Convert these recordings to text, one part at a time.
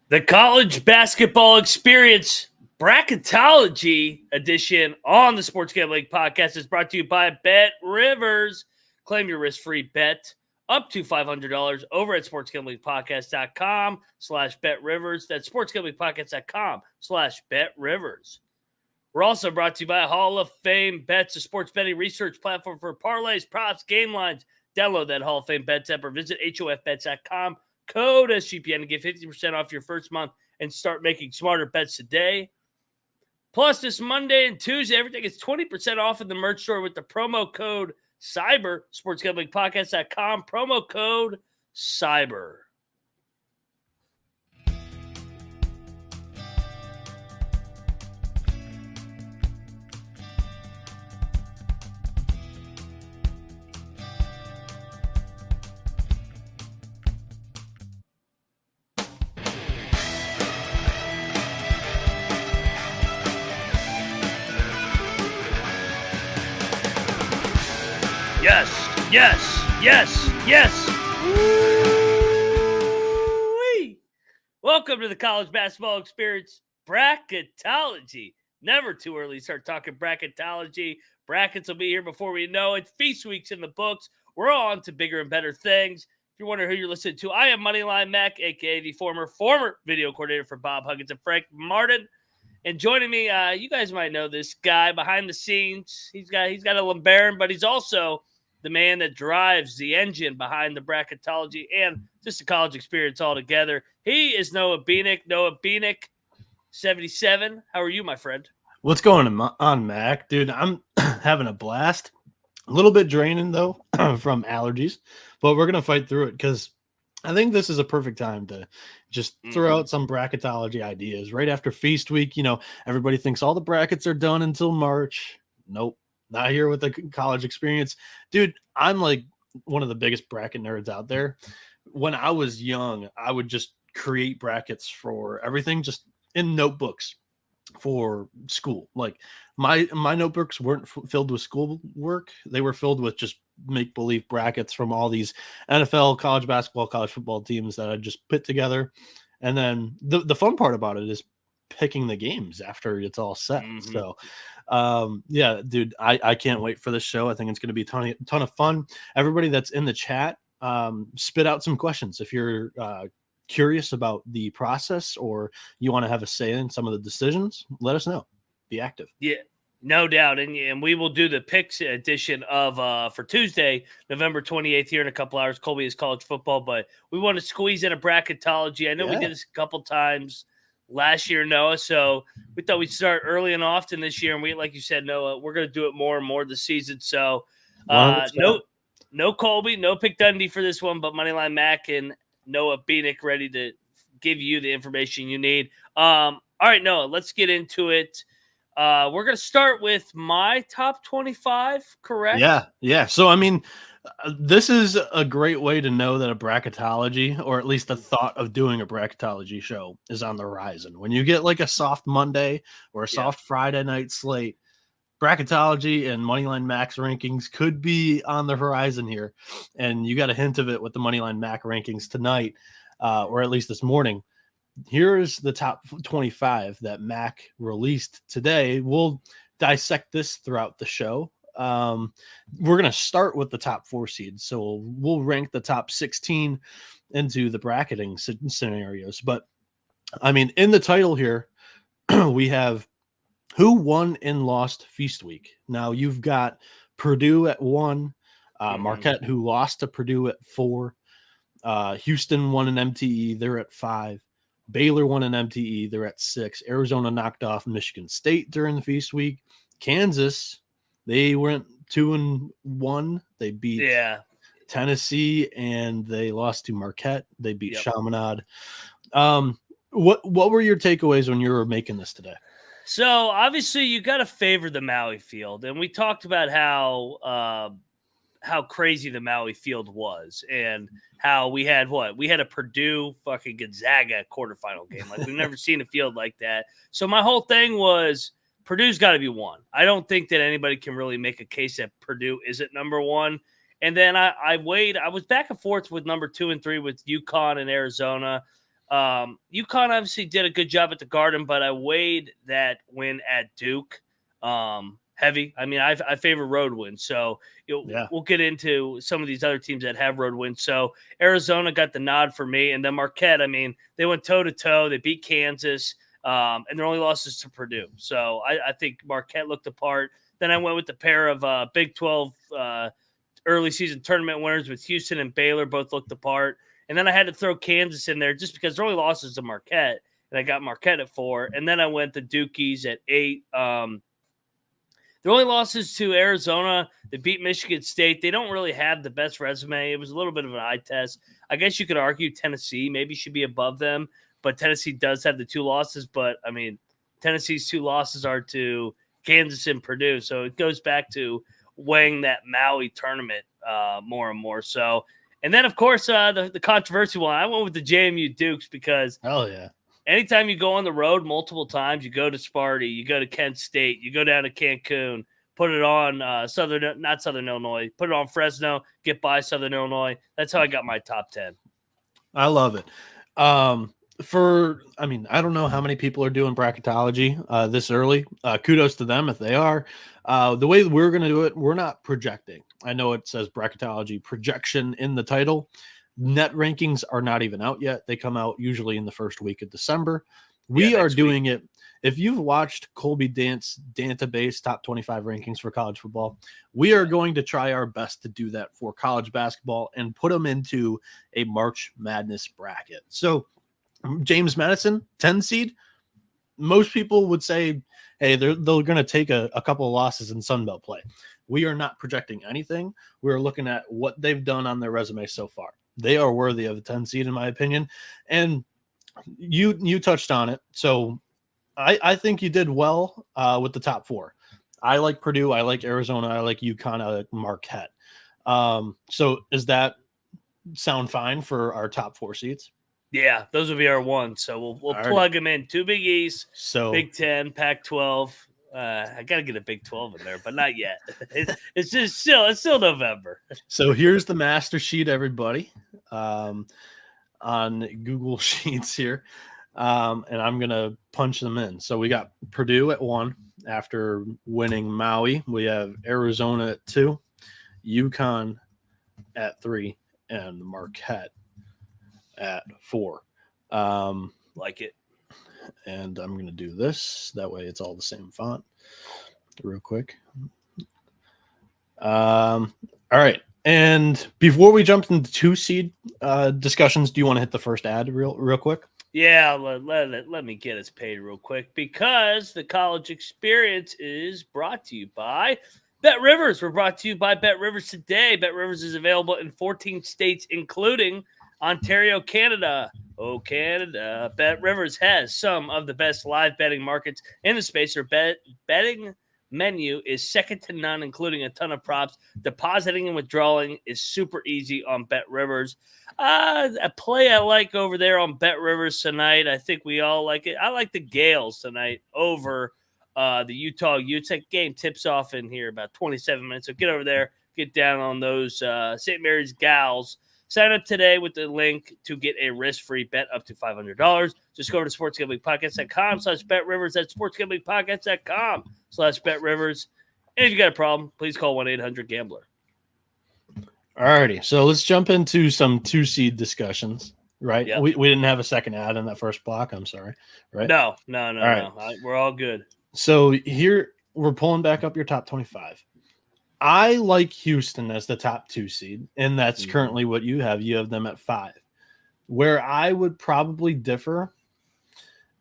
The college basketball experience bracketology edition on the Sports Gambling Podcast is brought to you by Bet Rivers. Claim your risk-free bet up to $500 over at sportsgamblingpodcast.com/betrivers. That's sportsgamblingpodcast.com/betrivers. We're also brought to you by Hall of Fame Bets, a sports betting research platform for parlays, props, game lines. Download that Hall of Fame Bets app or visit hofbets.com. Code SGPN to get 50% off your first month and start making smarter bets today. Plus, this Monday and Tuesday, everything is 20% off in the merch store with the promo code CYBER, sportsgamblingpodcast.com, promo code CYBER. Yes. Woo-wee. Welcome to the college basketball experience bracketology. Never too early to start talking bracketology. Brackets will be here before we know it. Feast week's in the books. We're on to bigger and better things. If you're wondering who you're listening to, I am Moneyline Mac, a.k.a. the former video coordinator for Bob Huggins and Frank Martin. And joining me, you guys might know this guy behind the scenes. He's got a LeBaron, but he's also the man that drives the engine behind the bracketology and just the college experience altogether. He is Noah Beanick. Noah Beanick, 77. How are you, my friend? What's going on, Mac? Dude, I'm having a blast. A little bit draining, though, from allergies. But we're going to fight through it because I think this is a perfect time to just throw out some bracketology ideas. Right after Feast Week, everybody thinks all the brackets are done until March. Nope. Not here with the college experience. Dude, I'm like one of the biggest bracket nerds out there. When I was young, I would just create brackets for everything just in notebooks for school. Like my notebooks weren't filled with school work. They were filled with just make-believe brackets from all these NFL, college basketball, college football teams that I just put together. And then the fun part about it is picking the games after it's all set. So yeah, dude, I can't wait for this show. I think it's going to be a ton of fun. Everybody that's in the chat, spit out some questions if you're curious about the process or you want to have a say in some of the decisions. Let us know. Be active. Yeah, no doubt. And we will do the picks edition of for Tuesday, November 28th here in a couple hours. Colby is college football, but we want to squeeze in a bracketology. I know we did this a couple times last year, Noah, so we thought we'd start early and often this year, and we, like you said, Noah, we're going to do it more and more this season. So no Colby, no Pick Dundee for this one, but Moneyline Mac and Noah Beanick ready to give you the information you need. All right, Noah, let's get into it. We're going to start with my top 25, correct? Yeah. So, I mean, this is a great way to know that a bracketology, or at least the thought of doing a bracketology show, is on the horizon. When you get like a soft Monday or a soft Friday night slate, bracketology and Moneyline Max rankings could be on the horizon here. And you got a hint of it with the Moneyline Mac rankings tonight, or at least this morning. Here's the top 25 that Mac released today. We'll dissect this throughout the show. We're going to start with the top 4 seeds. So we'll rank the top 16 into the bracketing scenarios. But I mean, in the title here, we have who won and lost Feast Week. Now you've got Purdue at 1, Marquette, who lost to Purdue at 4, Houston won an MTE. They're at 5. Baylor won an MTE. They're at 6. Arizona knocked off Michigan State during the Feast Week. Kansas, they went 2-1. They beat Tennessee, and they lost to Marquette. They beat Chaminade. What were your takeaways when you were making this today? So obviously you got to favor the Maui field, and we talked about how crazy the Maui field was, and how we had a Purdue fucking Gonzaga quarterfinal game. Like, we've never seen a field like that. So my whole thing was Purdue's got to be 1. I don't think that anybody can really make a case that Purdue isn't number 1. And then I was back and forth with number 2 and 3 with UConn and Arizona. UConn obviously did a good job at the Garden, but I weighed that win at Duke heavy. I mean, I favor road wins. So we'll get into some of these other teams that have road wins. So Arizona got the nod for me. And then Marquette, I mean, they went toe-to-toe. They beat Kansas, and their only losses to Purdue. So I think Marquette looked the part. Then I went with the pair of Big 12 early season tournament winners with Houston and Baylor, both looked the part. And then I had to throw Kansas in there just because their only losses to Marquette, and I got Marquette at 4. And then I went the Dukies at 8. Their only losses to Arizona, they beat Michigan State. They don't really have the best resume. It was a little bit of an eye test. I guess you could argue Tennessee maybe should be above them, but Tennessee does have the 2 losses. But, I mean, Tennessee's 2 losses are to Kansas and Purdue. So it goes back to weighing that Maui tournament more and more. So, and then, of course, the controversial one, I went with the JMU Dukes because anytime you go on the road multiple times, you go to Sparty, you go to Kent State, you go down to Cancun, put it on not Southern Illinois, put it on Fresno, get by Southern Illinois. That's how I got my top 10. I love it. I don't know how many people are doing bracketology this early. Kudos to them if they are. The way we're going to do it, we're not projecting. I know it says bracketology projection in the title. Net rankings are not even out yet. They come out usually in the first week of December. We are doing it. If you've watched Colby Dance Database top 25 rankings for college football, we are going to try our best to do that for college basketball and put them into a March Madness bracket. So James Madison, 10 seed, most people would say, hey, they're going to take a couple of losses in Sun Belt play. We are not projecting anything. We're looking at what they've done on their resume so far. They are worthy of a 10 seed, in my opinion. And you touched on it. So I think you did well with the top 4. I like Purdue. I like Arizona. I like UConn. I like Marquette. So does that sound fine for our top 4 seeds? Yeah, those will be our ones. So we'll plug them in. 2 Big East, Big 10, Pac-12. I gotta get a Big 12 in there, but not yet. It's still November. So here's the master sheet, everybody, on Google Sheets here, and I'm gonna punch them in. So we got Purdue at 1 after winning Maui. We have Arizona at 2, UConn at 3, and Marquette at 4. Like it. And I'm going to do this. That way it's all the same font real quick. All right. And before we jump into 2 seed discussions, do you want to hit the first ad real quick? Yeah, let me get us paid real quick because the college experience is brought to you by Bet Rivers. We're brought to you by Bet Rivers today. Bet Rivers is available in 14 states, including Ontario, Canada. Oh, Canada. Bet Rivers has some of the best live betting markets in the space. Their betting menu is second to none, including a ton of props. Depositing and withdrawing is super easy on Bet Rivers. A play I like over there on Bet Rivers tonight. I think we all like it. I like the Gales tonight over the Utah Utes. That game tips off in here about 27 minutes. So get over there, get down on those St. Mary's Gals. Sign up today with the link to get a risk-free bet up to $500. Just go to sportsgamblingpodcast.com/betrivers. That's sportsgamblingpodcast.com/betrivers. And if you got a problem, please call 1-800-GAMBLER. All righty. So let's jump into some 2 seed discussions, right? Yep. We didn't have a second ad in that first block. I'm sorry. Right? No. We're all good. So here we're pulling back up your top 25. I like Houston as the top 2 seed, and that's currently what you have. You have them at 5. Where I would probably differ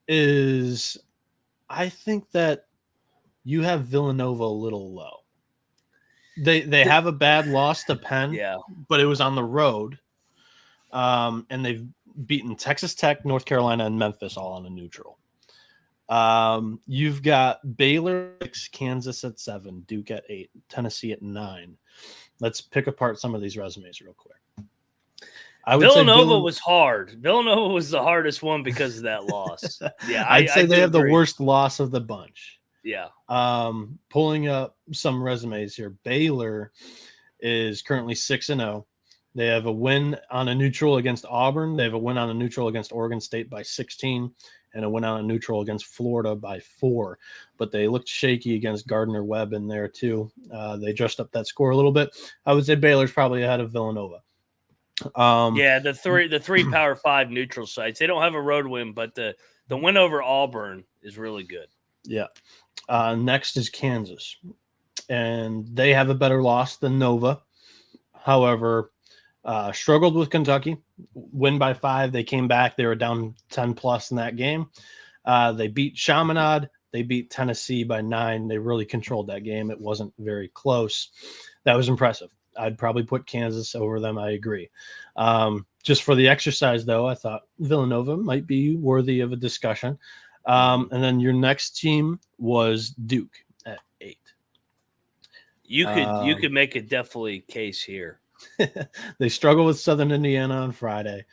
is I think that you have Villanova a little low. They have a bad loss to Penn, but it was on the road, and they've beaten Texas Tech, North Carolina, and Memphis all on a neutral. You've got Baylor 6, Kansas at 7, Duke at 8, Tennessee at 9. Let's pick apart some of these resumes real quick. Villanova was hard. Villanova was the hardest one because of that loss. Yeah, I'd say they have the worst loss of the bunch. Yeah. Pulling up some resumes here. Baylor is currently 6-0. They have a win on a neutral against Auburn. They have a win on a neutral against Oregon State by 16, and a win on a neutral against Florida by 4. But they looked shaky against Gardner-Webb in there too. They adjusted up that score a little bit. I would say Baylor's probably ahead of Villanova. The three Power 5 neutral sites. They don't have a road win, but the win over Auburn is really good. Yeah. Next is Kansas, and they have a better loss than Nova. However, struggled with Kentucky, win by 5. They came back. They were down 10 plus in that game. They beat Chaminade. They beat Tennessee by 9. They really controlled that game. It wasn't very close. That was impressive. I'd probably put Kansas over them. I agree. Just for the exercise, though, I thought Villanova might be worthy of a discussion. And then your next team was Duke at 8. You could make a definitely case here. They struggle with Southern Indiana on Friday.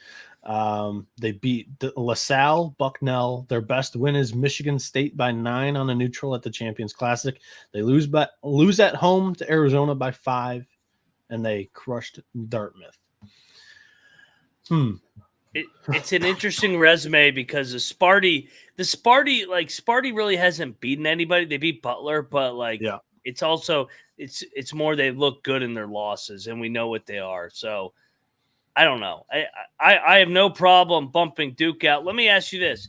They beat LaSalle, Bucknell. Their best win is Michigan State by 9 on a neutral at the Champions Classic. They lose at home to Arizona by 5, and they crushed Dartmouth. It's an interesting resume because the Sparty really hasn't beaten anybody. They beat Butler, but it's also it's more they look good in their losses, and we know what they are. So I don't know. I have no problem bumping Duke out. Let me ask you this: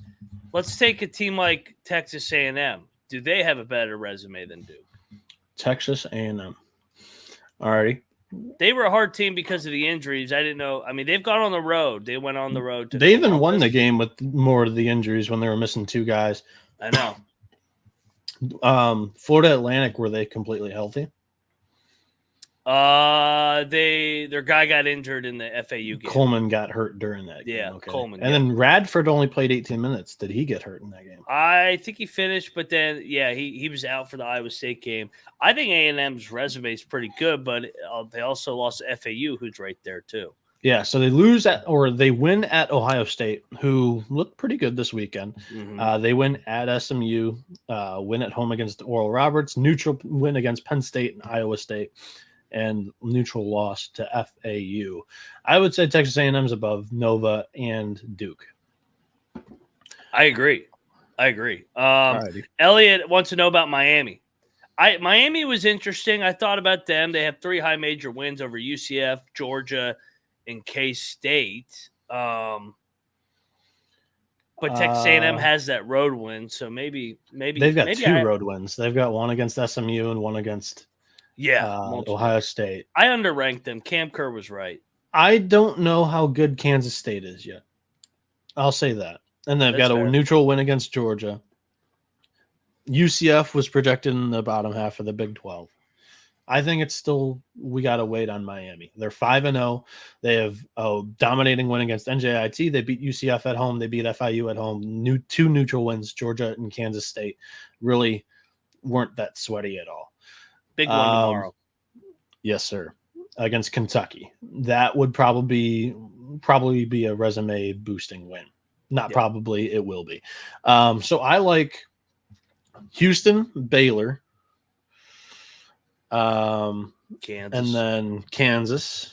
let's take a team like Texas A&M. Do they have a better resume than Duke? Texas A&M. Alrighty. They were a hard team because of the injuries. I didn't know. I mean, they've gone on the road. They went on the road. They even won the game with more of the injuries when they were missing 2 guys. I know. Florida Atlantic, were they completely healthy? Their guy got injured in the FAU game. Coleman got hurt during that game. Yeah, okay. Coleman. And then Radford only played 18 minutes. Did he get hurt in that game? I think he finished, but then he was out for the Iowa State game. I think A&M's resume is pretty good, but they also lost to FAU, who's right there too. Yeah, so they they win at Ohio State, who looked pretty good this weekend. Mm-hmm. They win at SMU, win at home against Oral Roberts, neutral win against Penn State and Iowa State, and neutral loss to FAU. I would say Texas A&M's above Nova and Duke. I agree. Elliot wants to know about Miami. Miami was interesting. I thought about them. They have 3 high major wins over UCF, Georgia, and K-State. But Texas A&M has that road win, so maybe they've got 2 road wins. They've got one against SMU and one against Ohio State. I underranked them. Cam Kerr was right. I don't know how good Kansas State is yet. I'll say that. And they've got a neutral win against Georgia. UCF was projected in the bottom half of the Big 12. I think it's still, we got to wait on Miami. They're 5-0. They have a dominating win against NJIT. They beat UCF at home. They beat FIU at home. 2 neutral wins, Georgia and Kansas State, really weren't that sweaty at all. Big one tomorrow. Yes, sir. Against Kentucky. That would probably be a resume boosting win. Not probably, it will be. So I like Houston, Baylor, Kansas, and then Kansas,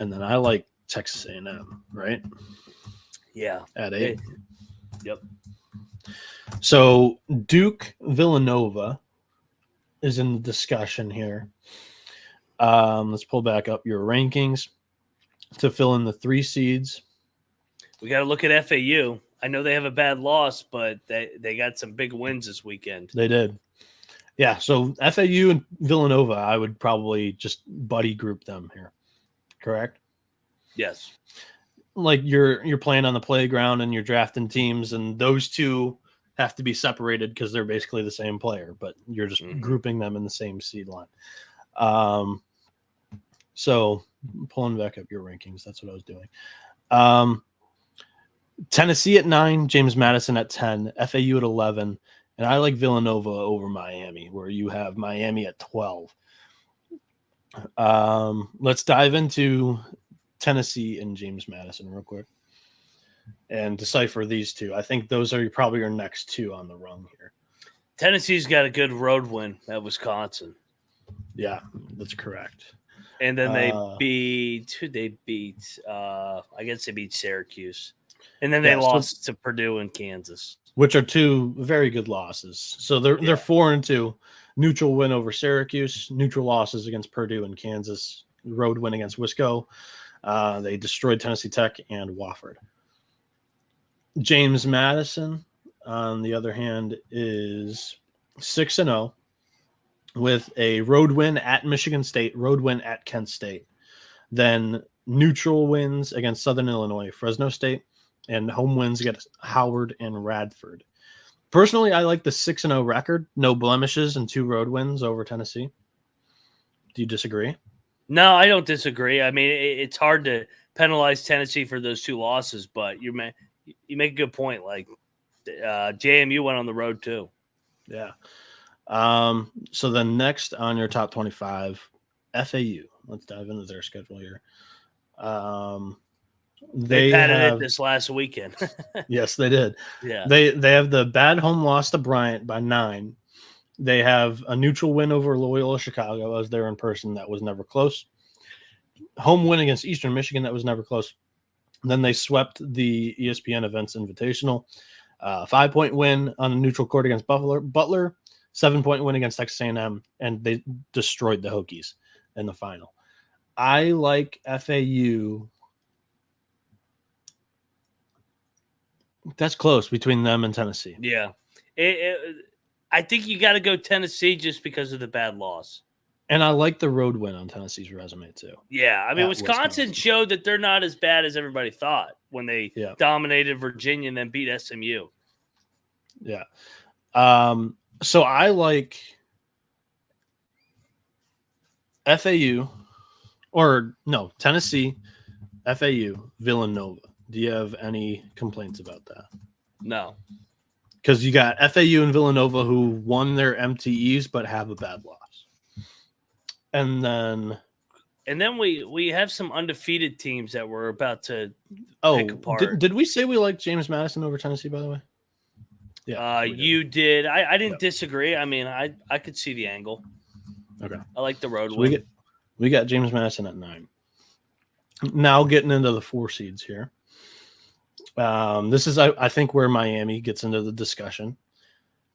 and then I like Texas A&M, right? Yeah, at 8. Yep. So Duke, Villanova is in the discussion here. Let's pull back up your rankings to fill in the 3 seeds. We got to look at FAU. I know they have a bad loss, but they got some big wins this weekend. They did. Yeah, so FAU and Villanova, I would probably just buddy group them here. Correct? Yes. Like you're playing on the playground and you're drafting teams, and those 2 have to be separated because they're basically the same player, but you're just grouping them in the same seed line. So pulling back up your rankings, that's what I was doing. Tennessee at 9, James Madison at 10, FAU at 11, and I like Villanova over Miami, where you have Miami at 12. Let's dive into Tennessee and James Madison real quick and decipher these 2. I think those are probably your next 2 on the rung here. Tennessee's got a good road win at Wisconsin. Yeah, that's correct. And then they beat who? They beat I guess they beat Syracuse. And then they lost to Purdue and Kansas, which are two very good losses. So they're 4-2. Neutral win over Syracuse, neutral losses against Purdue and Kansas, road win against Wisco. They destroyed Tennessee Tech and Wofford. James Madison, on the other hand, is 6-0 with a road win at Michigan State, road win at Kent State, then neutral wins against Southern Illinois, Fresno State, and home wins against Howard and Radford. Personally, I like the 6-0 record, no blemishes, and 2 road wins over Tennessee. Do you disagree? No, I don't disagree. I mean, it's hard to penalize Tennessee for those 2 losses, but you make a good point. Like JMU went on the road too. Yeah. So then next on your top 25, FAU. Let's dive into their schedule here. They padded it this last weekend. Yes, they did. Yeah. They have the bad home loss to Bryant by 9. They have a neutral win over Loyola Chicago as they're in person. That was never close. Home win against Eastern Michigan. That was never close. And then they swept the ESPN Events Invitational. 5-point win on a neutral court against Butler. 7-point win against Texas A&M. And they destroyed the Hokies in the final. I like FAU. That's close between them and Tennessee. Yeah. I think you got to go Tennessee just because of the bad loss. And I like the road win on Tennessee's resume too. Yeah. I mean, Wisconsin showed that they're not as bad as everybody thought when they dominated Virginia and then beat SMU. Yeah. So I like FAU Tennessee, FAU, Villanova. Do you have any complaints about that? No. Because you got FAU and Villanova who won their MTEs but have a bad loss. And then we have some undefeated teams that we're about to pick apart. Did we say we like James Madison over Tennessee, by the way? Yeah. You did. I didn't disagree. I mean, I could see the angle. Okay. I like the road win. We got James Madison at 9. Now getting into the 4 seeds here. This is, I think, where Miami gets into the discussion,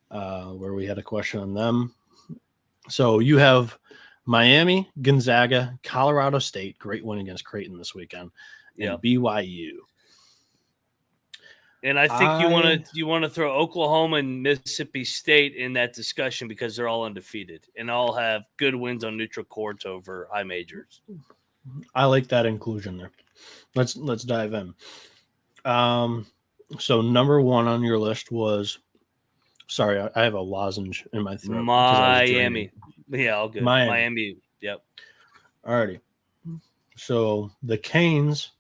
where we had a question on them. So you have Miami, Gonzaga, Colorado State, great win against Creighton this weekend, and BYU. And I think you want to throw Oklahoma and Mississippi State in that discussion because they're all undefeated and all have good wins on neutral courts over high majors. I like that inclusion there. Let's dive in. So number 1 on your list was, sorry, I have a lozenge in my throat. Miami. Yeah, all good. Miami. Yep. Alrighty. So the Canes,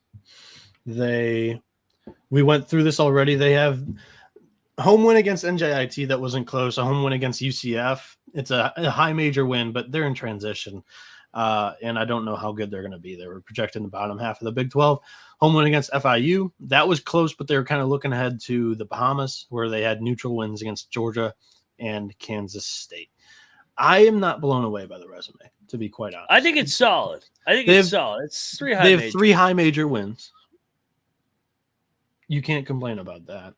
we went through this already. They have home win against NJIT that wasn't close. A home win against UCF. It's a high major win, but they're in transition. And I don't know how good they're going to be. They were projected in the bottom half of the Big 12. Home win against FIU. That was close, but they were kind of looking ahead to the Bahamas, where they had neutral wins against Georgia and Kansas State. I am not blown away by the resume, to be quite honest. I think it's solid. It's solid. It's 3 high major. 3 high major wins. You can't complain about that.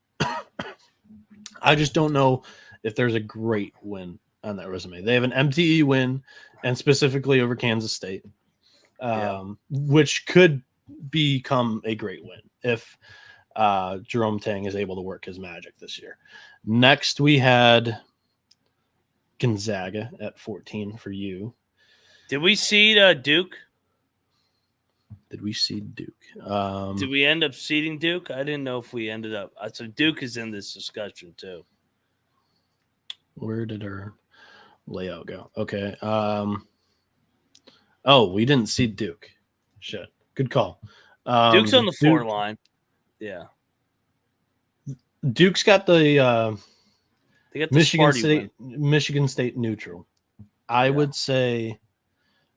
I just don't know if there's a great win on that resume. They have an MTE win, and specifically over Kansas State, which could become a great win if Jerome Tang is able to work his magic this year. Next, we had Gonzaga at 14 for you. Did we seed Duke? Did we seed Duke? Did we end up seeding Duke? I didn't know if we ended up. So Duke is in this discussion too. Where did our layout go? Okay. We didn't seed Duke. Shit. Good call. Duke's on the 4 line. Yeah. Duke's got the they got the Michigan State neutral. I would say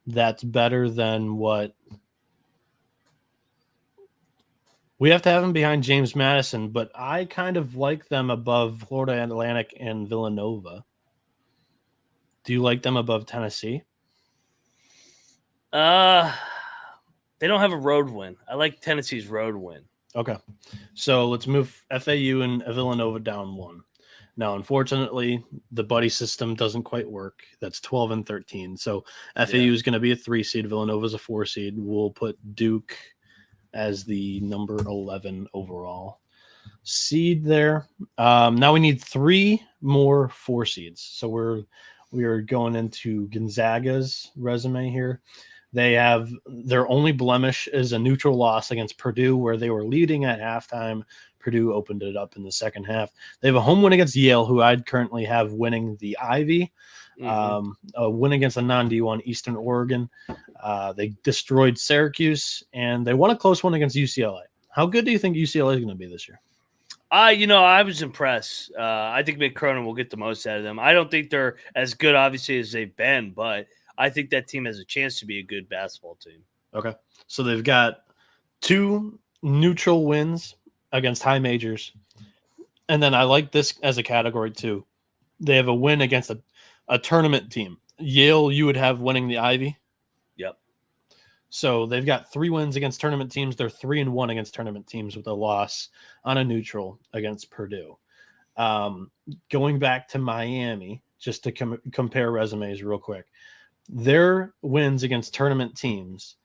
that's better than what we have to have them behind James Madison, but I kind of like them above Florida Atlantic and Villanova. Do you like them above Tennessee? They don't have a road win. I like Tennessee's road win. Okay. So let's move FAU and Villanova down 1. Now, unfortunately, the buddy system doesn't quite work. That's 12 and 13. So FAU is going to be a 3 seed. Villanova is a 4 seed. We'll put Duke as the number 11 overall seed there. Now we need 3 more 4 seeds. So we are going into Gonzaga's resume here. They have their only blemish is a neutral loss against Purdue, where they were leading at halftime. Purdue opened it up in the second half. They have a home win against Yale, who I'd currently have winning the Ivy. A win against a non-D1 Eastern Oregon. They destroyed Syracuse, and they won a close one against UCLA. How good do you think UCLA is going to be this year? I was impressed. I think Mick Cronin will get the most out of them. I don't think they're as good, obviously, as they've been, but I think that team has a chance to be a good basketball team. Okay. So they've got 2 neutral wins against high majors. And then I like this as a category too. They have a win against a tournament team. Yale, you would have winning the Ivy. Yep. So they've got 3 wins against tournament teams. They're 3-1 against tournament teams with a loss on a neutral against Purdue. Going back to Miami, just to compare resumes real quick. Their wins against tournament teams,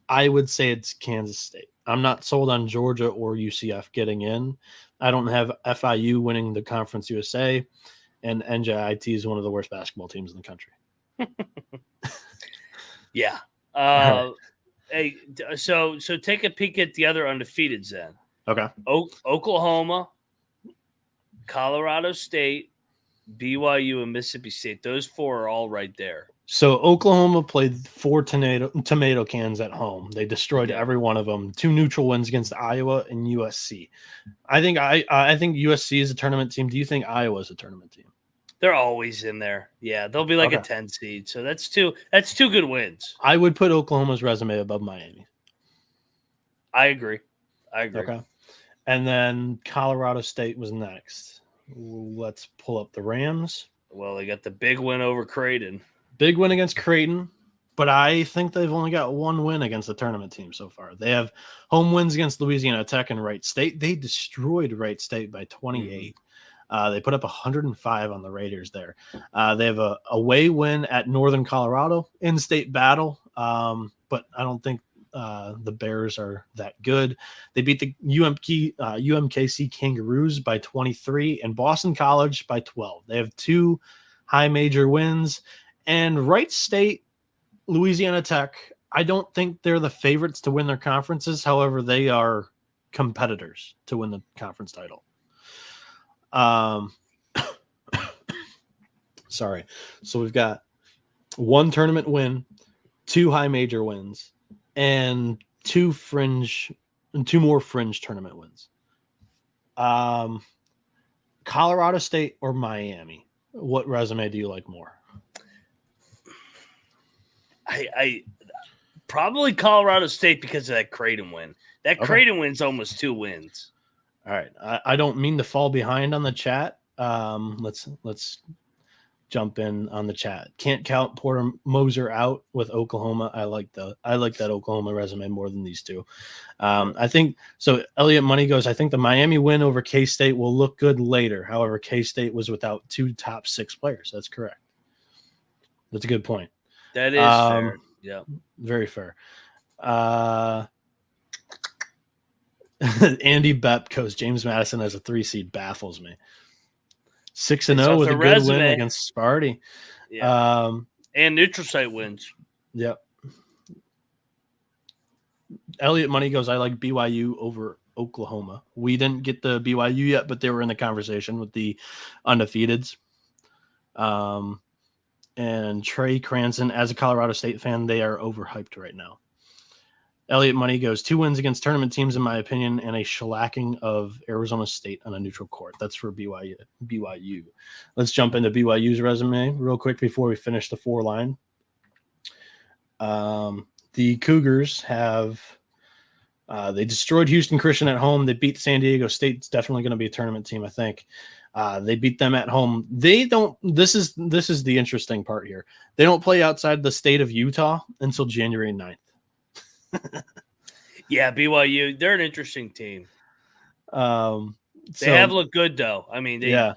I would say it's Kansas State. I'm not sold on Georgia or UCF getting in. I don't have FIU winning the Conference USA, and NJIT is one of the worst basketball teams in the country. Yeah. Hey, so take a peek at the other undefeateds then. Okay. Oklahoma, Colorado State, BYU, and Mississippi State. Those 4 are all right there. So Oklahoma played 4 tomato cans at home. They destroyed every one of them. 2 neutral wins against Iowa and USC. I think USC is a tournament team. Do you think Iowa is a tournament team? They're always in there. Yeah, they'll be like a 10 seed. So that's 2 good wins. I would put Oklahoma's resume above Miami. I agree. Okay. And then Colorado State was next. Let's pull up the Rams. Well, they got the big win over Creighton. Big win against Creighton, but I think they've only got 1 win against the tournament team so far. They have home wins against Louisiana Tech and Wright State. They destroyed Wright State by 28. They put up 105 on the Raiders there. They have a away win at Northern Colorado, in-state battle, but I don't think the Bears are that good. They beat the UMKC Kangaroos by 23 and Boston College by 12. They have 2 high major wins. And Wright State, Louisiana Tech, I don't think they're the favorites to win their conferences. However, they are competitors to win the conference title. Sorry. So we've got 1 tournament win, 2 high major wins, and 2 more fringe tournament wins. Colorado State or Miami? What resume do you like more? I probably Colorado State because of that Creighton win. That Creighton win's almost 2 wins. All right. I don't mean to fall behind on the chat. Let's jump in on the chat. Can't count Porter Moser out with Oklahoma. I like that Oklahoma resume more than these 2. I think so. Elliot Money goes, I think the Miami win over K-State will look good later. However, K-State was without 2 top 6 players. That's correct. That's a good point. That is fair. Yeah. Very fair. Andy Bepp goes, James Madison as a 3 seed baffles me. 6-0 with a good win against Sparty. Yeah. And neutral site wins. Yep. Elliot Money goes, I like BYU over Oklahoma. We didn't get the BYU yet, but they were in the conversation with the undefeateds. And Trey Cranston, as a Colorado State fan, they are overhyped right now. Elliot Money goes, 2 wins against tournament teams, in my opinion, and a shellacking of Arizona State on a neutral court. That's for BYU. Let's jump into BYU's resume real quick before we finish the 4 line. The Cougars have they destroyed Houston Christian at home. They beat San Diego State. It's definitely going to be a tournament team, I think. They beat them at home. They don't. This is the interesting part here. They don't play outside the state of Utah until January 9th. Yeah, BYU. They're an interesting team. They have looked good though. I mean, the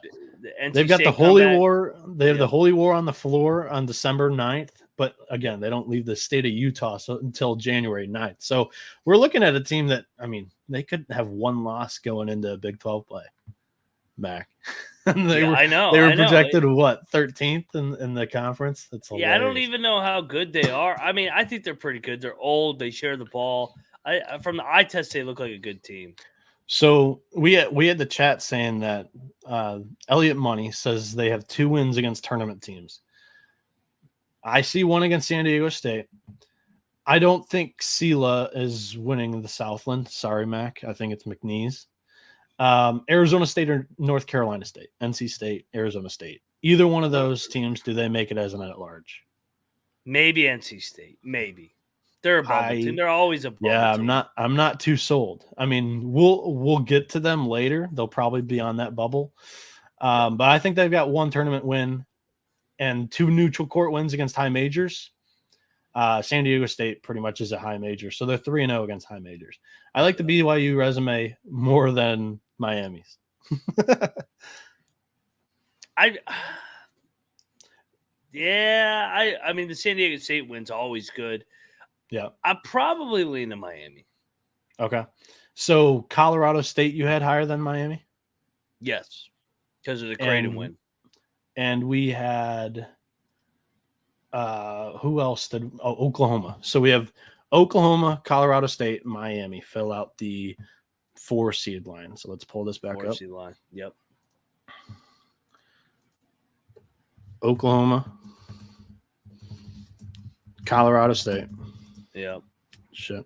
NC got the State Holy comeback. War. They have the Holy War on the floor on December 9th. But again, they don't leave the state of Utah until January 9th. So we're looking at a team that, I mean, they could have one loss going into Big 12 play back. They were projected to what, 13th in the conference? That's hilarious. Yeah, I don't even know how good they are. I mean, I think they're pretty good. They're old. They share the ball. From the eye test, they look like a good team. So we had the chat saying that Elliot Money says they have 2 wins against tournament teams. I see one against San Diego State. I don't think Sela is winning the Southland. Sorry, Mac. I think it's McNeese. Arizona State or North Carolina State, NC State, Arizona State. Either one of those teams, do they make it as an at-large? Maybe NC State. Maybe they're a bubble team. They're always a bubble team. I'm not too sold. I mean, we'll get to them later. They'll probably be on that bubble, but I think they've got 1 tournament win and 2 neutral court wins against high majors. San Diego State pretty much is a high major, so they're 3-0 against high majors. I like the BYU resume more than Miami's. I mean the San Diego State win's always good. Yeah. I probably lean to Miami. Okay. So Colorado State you had higher than Miami? Yes. Because of the Creighton win. And we had who else did Oklahoma. So we have Oklahoma, Colorado State, Miami fill out the 4 seed line. So let's pull this back up. 4 seed line. Yep. Oklahoma, Colorado State. Yep. Shit.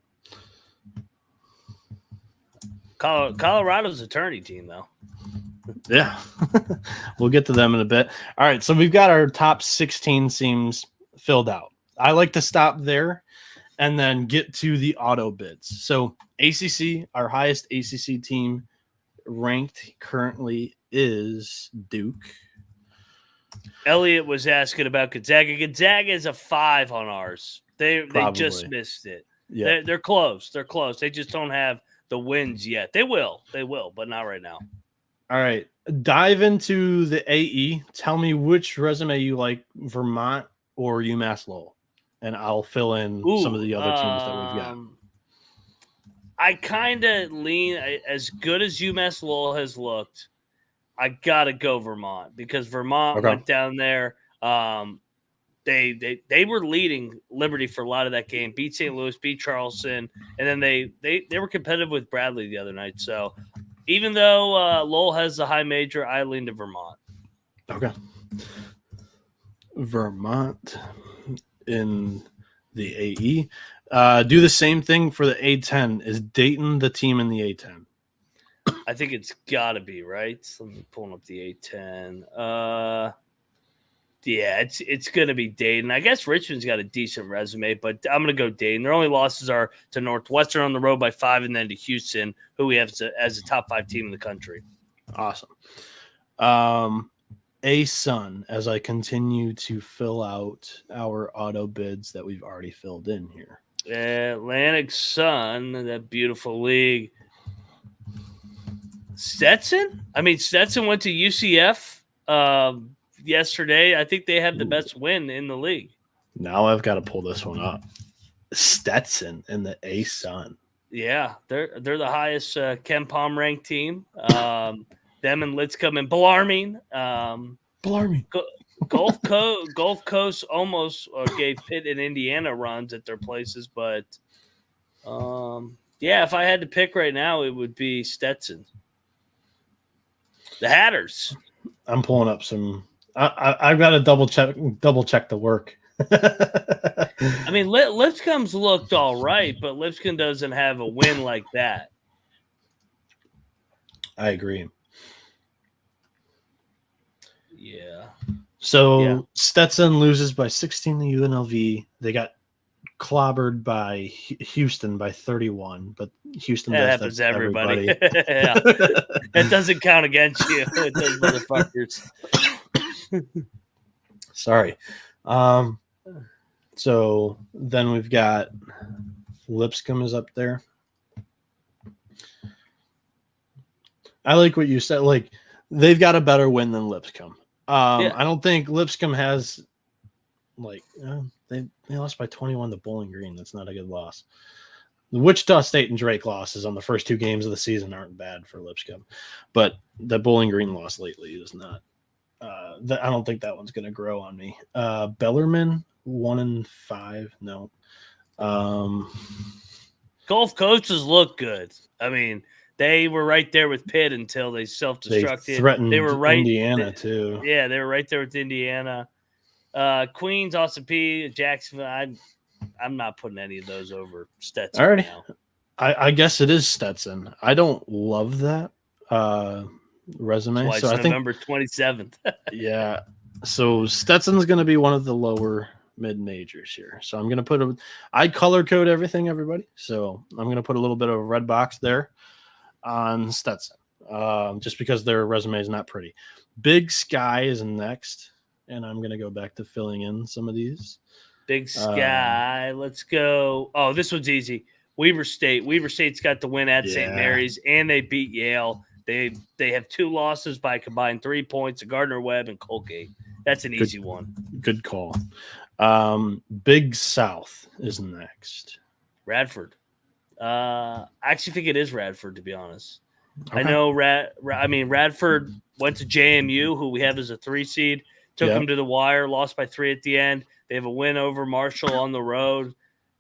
Colorado's a tourney team, though. Yeah. We'll get to them in a bit. All right. So we've got our top 16 teams filled out. I like to stop there and then get to the auto bids. So ACC, our highest ACC team ranked currently is Duke. Elliot was asking about Gonzaga. Gonzaga is a 5 on ours. They just missed it. Yeah, they're close. They're close. They just don't have the wins yet. They will, but not right now. All right, dive into the AE. Tell me which resume you like, Vermont or UMass Lowell, and I'll fill in some of the other teams that we've got. I kind of lean, as good as UMass Lowell has looked, I gotta go Vermont because Vermont went down there. They were leading Liberty for a lot of that game. Beat St. Louis, beat Charleston, and then they were competitive with Bradley the other night. So even though Lowell has the high major, I lean to Vermont. Okay, Vermont in the AE. Do the same thing for the A10. Is Dayton the team in the A10? I think it's got to be, right? Let me pull up the A10. Yeah, it's going to be Dayton. I guess Richmond's got a decent resume, but I'm going to go Dayton. Their only losses are to Northwestern on the road by 5 and then to Houston, who we have as a top 5 team in the country. Awesome. A-Sun, as I continue to fill out our auto bids that we've already filled in here. Atlantic Sun, that beautiful league. Stetson? I mean, Stetson went to UCF yesterday. I think they have the best win in the league. Now I've got to pull this one up. Stetson and the A-Sun. Yeah, they're the highest Ken Palm ranked team. Them and Lidscomb and Bellarmine. Bellarmine. Gulf Coast almost gave Pitt and Indiana runs at their places, but yeah, if I had to pick right now, it would be Stetson. The Hatters. I'm pulling up some. I've got to double check the work. I mean, Lipscomb's looked all right, but Lipscomb doesn't have a win like that. I agree. Yeah. So Stetson loses by 16 to UNLV. They got clobbered by Houston by 31, but Houston That does happens that to to everybody. everybody. Yeah. It doesn't count against you, those motherfuckers. Sorry. So then we've got Lipscomb is up there. I like what you said. Like, they've got a better win than Lipscomb. Yeah. I don't think Lipscomb has, like, they lost by 21 to Bowling Green. That's not a good loss. The Wichita State and Drake losses on the first 2 games of the season aren't bad for Lipscomb, but the Bowling Green loss lately is not. I don't think that one's going to grow on me. Bellarmine 1-5. No. Gulf Coasts look good. I mean, they were right there with Pitt until they self-destructed. They threatened They were right, Indiana too. Yeah, they were right there with Indiana. Queens, Austin Peay, Jacksonville. I'm not putting any of those over Stetson. Alrighty. Now. I guess it is Stetson. I don't love that resume. That's why so it's I November think 27th. Yeah. So Stetson's going to be one of the lower mid majors here. So I'm going to I color code everything, everybody. So I'm going to put a little bit of a red box there on Stetson, just because their resume is not pretty. Big Sky is next, and I'm going to go back to filling in some of these. Big Sky. Let's go. Oh, this one's easy. Weber State. Weber State's got the win at St. Mary's, and they beat Yale. They have 2 losses by combined 3 points to Gardner-Webb and Colgate. That's an easy one. Good call. Big South is next. Radford. I actually think it is Radford, to be honest. Okay. I know Radford went to JMU, who we have as a 3 seed, took them to the wire, lost by 3 at the end. They have a win over Marshall on the road.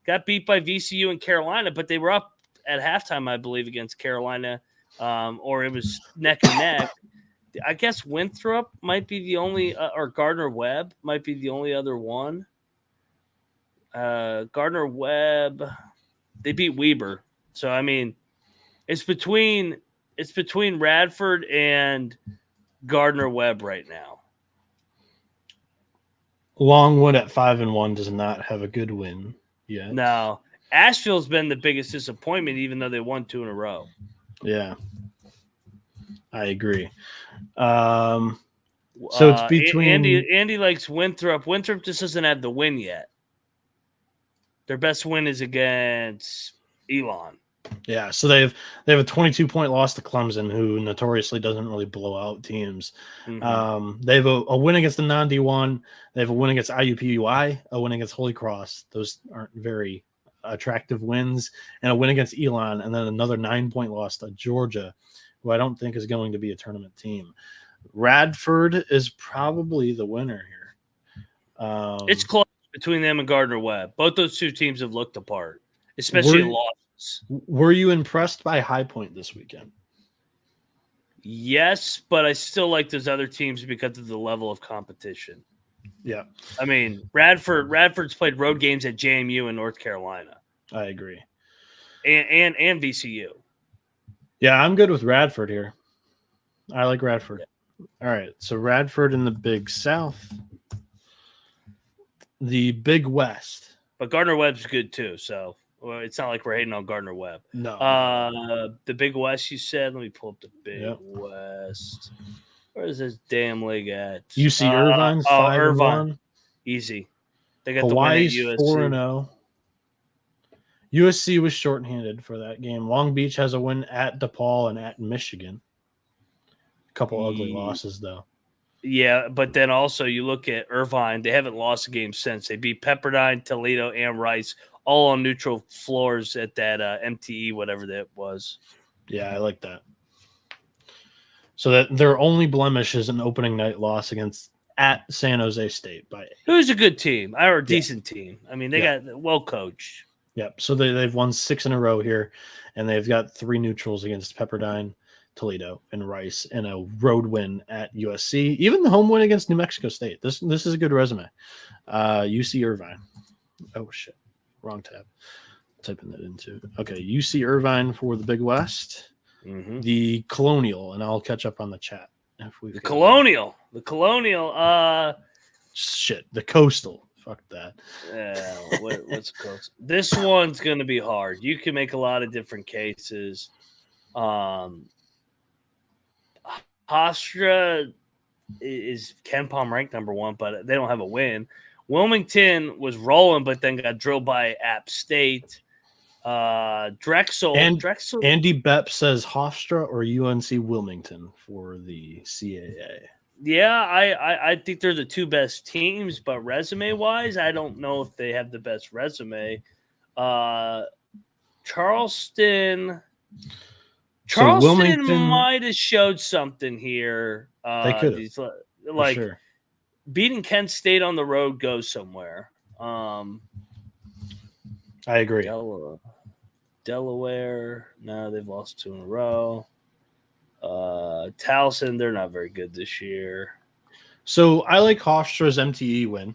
Got beat by VCU and Carolina, but they were up at halftime, I believe, against Carolina, or it was neck and neck. I guess Winthrop might be the only, or Gardner-Webb might be the only other one. Gardner-Webb, they beat Weber. So, I mean, it's between Radford and Gardner-Webb right now. Longwood at 5-1 does not have a good win yet. No. Asheville's been the biggest disappointment, even though they won 2 in a row. Yeah. I agree. So it's between Andy likes Winthrop. Winthrop just doesn't have the win yet. Their best win is against Elon. Yeah, so they have a 22-point loss to Clemson, who notoriously doesn't really blow out teams. Mm-hmm. They have a win against the non-D1. They have a win against IUPUI, a win against Holy Cross. Those aren't very attractive wins, and a win against Elon, and then another 9-point loss to Georgia, who I don't think is going to be a tournament team. Radford is probably the winner here. It's close between them and Gardner-Webb. Both those 2 teams have looked apart, especially in losses. Were you impressed by High Point this weekend? Yes, but I still like those other teams because of the level of competition. Yeah. I mean, Radford's played road games at JMU in North Carolina. I agree. And VCU. Yeah, I'm good with Radford here. I like Radford. Yeah. All right, so Radford in the Big South. The Big West. But Gardner-Webb's good too, so it's not like we're hating on Gardner-Webb. No. The Big West, you said? Let me pull up the Big West. Where is this damn league at? UC Irvine's 5-1. Irvine. Easy. They got Hawaii's the win at USC. 4-0. USC was shorthanded for that game. Long Beach has a win at DePaul and at Michigan. A couple ugly losses, though. Yeah, but then also you look at Irvine. They haven't lost a game since. They beat Pepperdine, Toledo, and Rice, all on neutral floors at that MTE, whatever that was. Yeah, I like that. So that their only blemish is an opening night loss at San Jose State. Who's a good team, or a decent team. I mean, they got well coached. Yep. So they've won 6 in a row here, and they've got 3 neutrals against Pepperdine, Toledo, and Rice, and a road win at USC. Even the home win against New Mexico State. This is a good resume. UC Irvine. Oh shit, wrong tab. Typing that into. Okay, UC Irvine for the Big West. Mm-hmm. The Colonial, and I'll catch up on the chat. The Colonial. Shit, the Coastal Fuck that. What's close? This one's going to be hard. You can make a lot of different cases. Hofstra is Ken Palm ranked number 1, but they don't have a win. Wilmington was rolling, but then got drilled by App State. Drexel. Andy Bepp says Hofstra or UNC Wilmington for the CAA. Yeah, I think they're the 2 best teams, but resume-wise, I don't know if they have the best resume. Charleston might have showed something here. They could have. Sure. Beating Kent State on the road goes somewhere. I agree. Delaware, no, they've lost 2 in a row. Towson, they're not very good this year. So I like Hofstra's MTE win.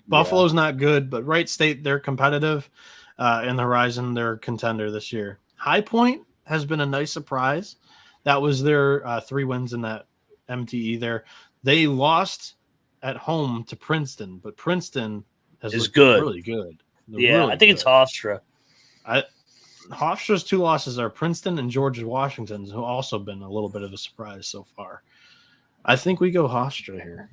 Buffalo's not good, but Wright State, they're competitive. In the Horizon, they're a contender this year. High Point has been a nice surprise. That was their 3 wins in that MTE there. They lost at home to Princeton, but Princeton is good. Really good. I think it's Hofstra. Hofstra's 2 losses are Princeton and George Washington, who also been a little bit of a surprise so far. I think we go Hofstra here.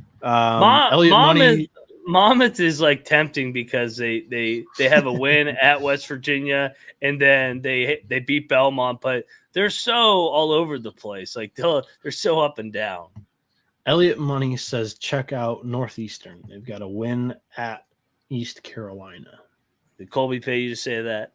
Monmouth is like tempting because they have a win at West Virginia and then they beat Belmont, but they're so all over the place. Like they're so up and down. Elliot Money says check out Northeastern. They've got a win at East Carolina. Did Colby pay you to say that?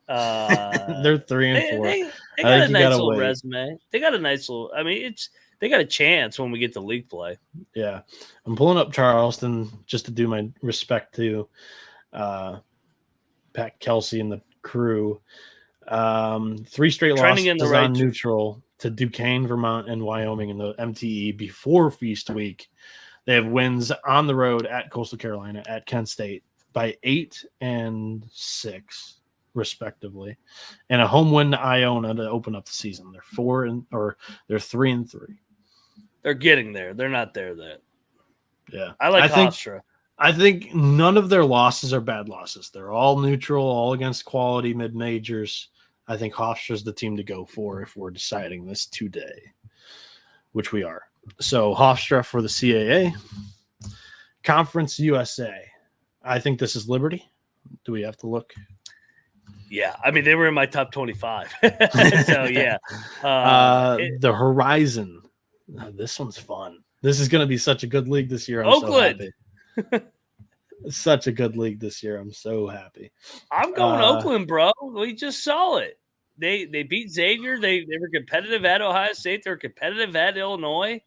They're 3 and 4. They got a nice little resume. They got a nice little. I mean, they got a chance when we get to league play. Yeah, I'm pulling up Charleston just to do my respect to Pat Kelsey and the crew. 3 straight losses on neutral to Duquesne, Vermont, and Wyoming in the MTE before Feast Week. They have wins on the road at Coastal Carolina, at Kent State by 8 and 6, respectively, and a home win to Iona to open up the season. They're 3 and 3. They're getting there. They're not there yet. Yeah, I think Hofstra. I think none of their losses are bad losses. They're all neutral, all against quality mid majors. I think Hofstra's the team to go for if we're deciding this today, which we are. So Hofstra for the CAA. Conference USA. I think this is Liberty. Do we have to look? Yeah, I mean, they were in my top 25. So, yeah. The Horizon. This one's fun. This is going to be such a good league this year. I'm Oakland. So happy. Such a good league this year. I'm so happy. I'm going Oakland, bro. We just saw it. They beat Xavier. They were competitive at Ohio State. They were competitive at Illinois.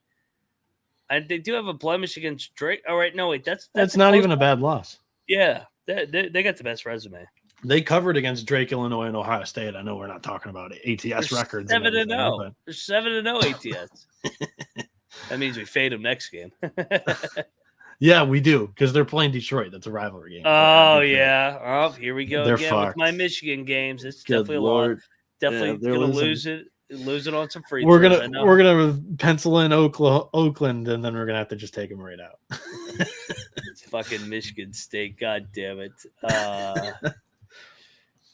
And they do have a blemish against Drake. All right, no, wait. That's not even a bad loss. Yeah, they got the best resume. They covered against Drake, Illinois, and Ohio State. I know we're not talking about ATS records. 7-0. They're 7-0 ATS. That means we fade them next game. Yeah, we do, because they're playing Detroit. That's a rivalry game. Oh, yeah. Oh, here we go they're again fucked. with my Michigan games. It's Good definitely Lord. a lot. Definitely going to lose it on some free We're throws. We're gonna pencil in Oakland, and then we're gonna have to just take them right out. It's fucking Michigan State. God damn it.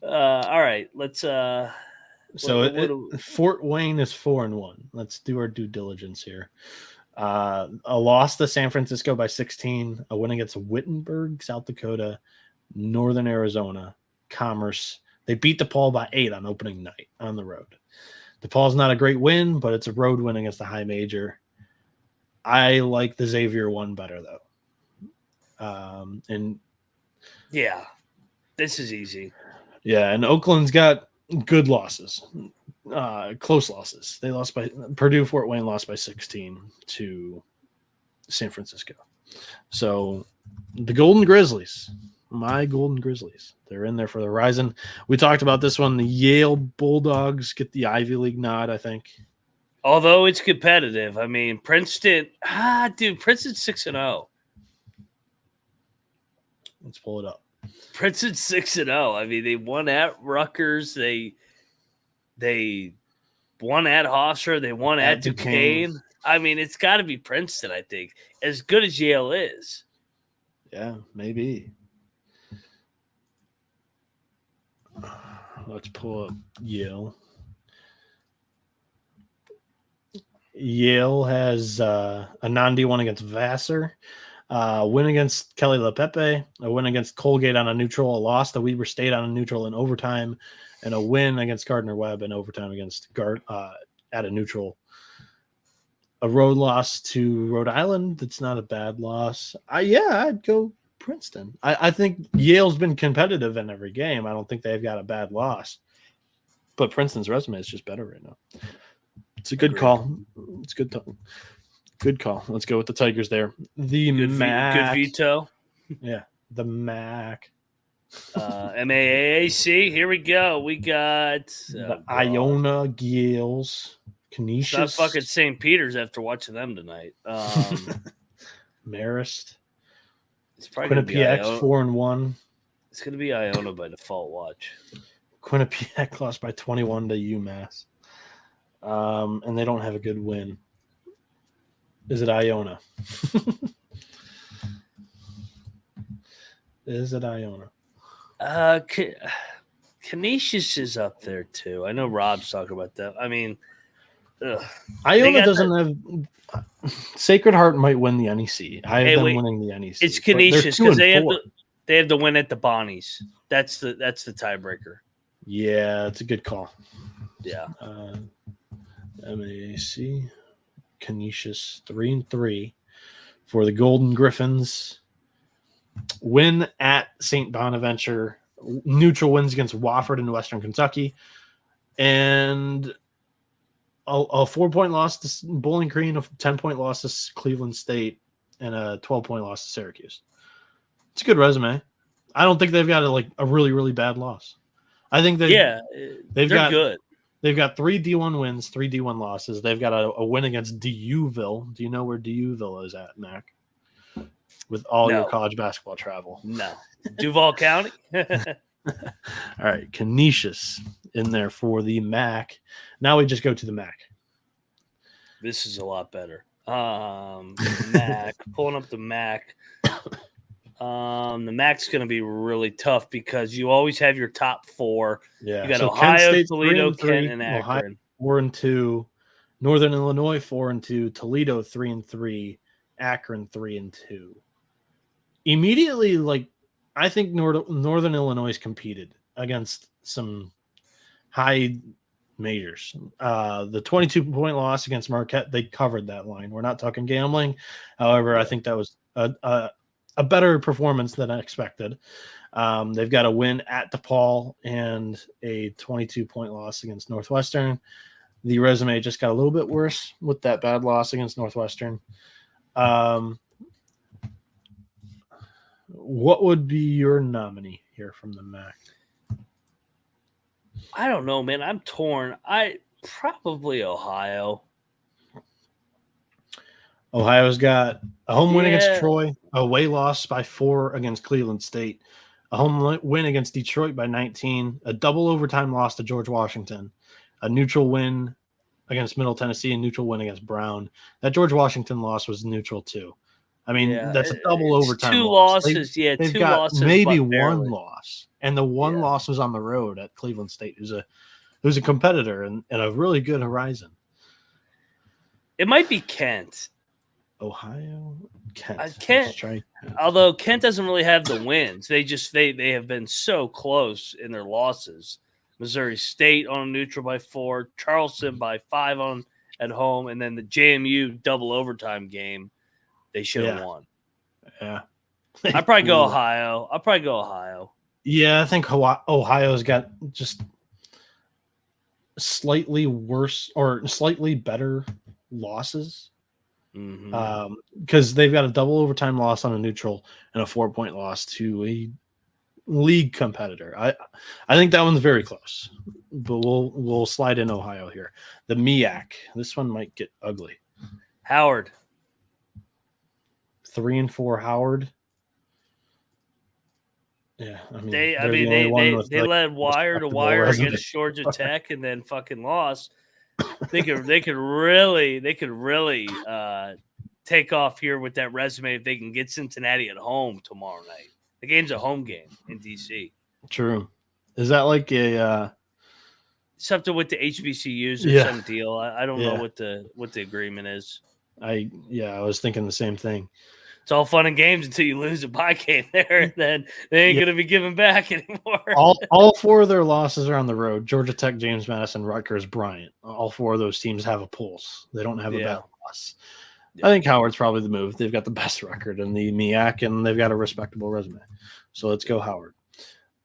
All right, let's. Fort Wayne is 4-1. Let's do our due diligence here. A loss to San Francisco by 16. A win against Wittenberg, South Dakota, Northern Arizona, Commerce. They beat DePaul by 8 on opening night on the road. DePaul's not a great win, but it's a road win against the high major. I like the Xavier one better, though. And yeah, this is easy. Yeah, and Oakland's got good losses, close losses. They lost by Purdue. Fort Wayne lost by 16 to San Francisco. So the Golden Grizzlies, my Golden Grizzlies, they're in there for the Horizon. We talked about this one. The Yale Bulldogs get the Ivy League nod, I think. Although it's competitive. I mean, Princeton, Princeton's 6-0. Let's pull it up. Princeton's 6-0. I mean, they won at Rutgers. They won at Hofstra. They won at Duquesne. I mean, it's got to be Princeton, I think, as good as Yale is. Yeah, maybe. Let's pull up Yale. Yale has a non-D1 against Vassar, win against Kelly LaPepe, a win against Colgate on a neutral, a loss to Weber State on a neutral in overtime, and a win against Gardner Webb in overtime against at a neutral. A road loss to Rhode Island. That's not a bad loss. I'd go Princeton. I think Yale's been competitive in every game. I don't think they've got a bad loss. But Princeton's resume is just better right now. It's a good call. It's good. Good call. Let's go with the Tigers there. The MAC. Good veto. Yeah, the MAC. MAAC. Here we go. We got the Iona Gales. Canisius. It's not fucking St. Peter's after watching them tonight. Marist. It's probably Quinnipiac 4-1. It's going to be Iona by default. Watch. Quinnipiac lost by 21 to UMass. And they don't have a good win. Is it Iona? Is it Iona? Canisius is up there too. I know Rob's talking about that. I mean, Iona doesn't have. Sacred Heart might win the NEC. I have them winning the NEC. It's Canisius because they have to win at the Bonnies. That's the tiebreaker. Yeah, it's a good call. Yeah. MAC, Canisius 3-3 for the Golden Griffins. Win at St. Bonaventure. Neutral wins against Wofford in Western Kentucky, and a 4-point loss to Bowling Green, a 10-point loss to Cleveland State, and a 12-point loss to Syracuse. It's a good resume. I don't think they've got a really, really bad loss. I think they're good. They've got 3 D1 wins, 3 D1 losses. They've got a win against DUville. Do you know where DUville is at, Mac? With all your college basketball travel. No. Duval County? All right. Canisius in there for the MAC. Now we just go to the MAC. This is a lot better. MAC. Pulling up the MAC. The MAC's going to be really tough because you always have your top 4. Yeah. You got Ohio, Toledo, Kent, and Akron. Ohio 4-2. Northern Illinois 4-2. Toledo 3-3. Akron 3-2. Immediately, I think Northern Illinois competed against some high majors. The 22-point loss against Marquette, they covered that line. We're not talking gambling. However, I think that was a better performance than I expected. They've got a win at DePaul and a 22-point loss against Northwestern. The resume just got a little bit worse with that bad loss against Northwestern. What would be your nominee here from the MAC? I don't know, man. I'm torn. Probably Ohio. Ohio's got a home win against Troy, a away loss by 4 against Cleveland State, a home win against Detroit by 19, a double overtime loss to George Washington, a neutral win against Middle Tennessee, and neutral win against Brown. That George Washington loss was neutral too. I mean, that's a double overtime loss. Losses. They've got losses, maybe one loss, and the one loss was on the road at Cleveland State, who's a competitor and a really good Horizon. It might be Kent. Ohio, Kent. Kent. Although Kent doesn't really have the wins, they have been so close in their losses. Missouri State on a neutral by 4, Charleston by 5 at home, and then the JMU double overtime game. They should have won. Yeah. I'd probably go Ohio. Yeah, I think Ohio's got just slightly worse or slightly better losses. Because they've got a double overtime loss on a neutral and a 4-point loss to a league competitor. I think that one's very close, but we'll slide in Ohio here. The MEAC. This one might get ugly. Howard. 3-4 Howard. Yeah, they led wire to wire against Georgia Tech and then fucking lost. They could really take off here with that resume if they can get Cincinnati at home tomorrow night. The game's a home game in D.C. True. Is that like a something with the HBCUs or some deal? I don't know what the agreement is. I was thinking the same thing. It's all fun and games until you lose a bye game there, and then they ain't gonna be giving back anymore. all 4 of their losses are on the road: Georgia Tech, James Madison, Rutgers, Bryant. All 4 of those teams have a pulse. They don't have a bad loss. I think Howard's probably the move. They've got the best record in the MEAC, and they've got a respectable resume. So let's go Howard.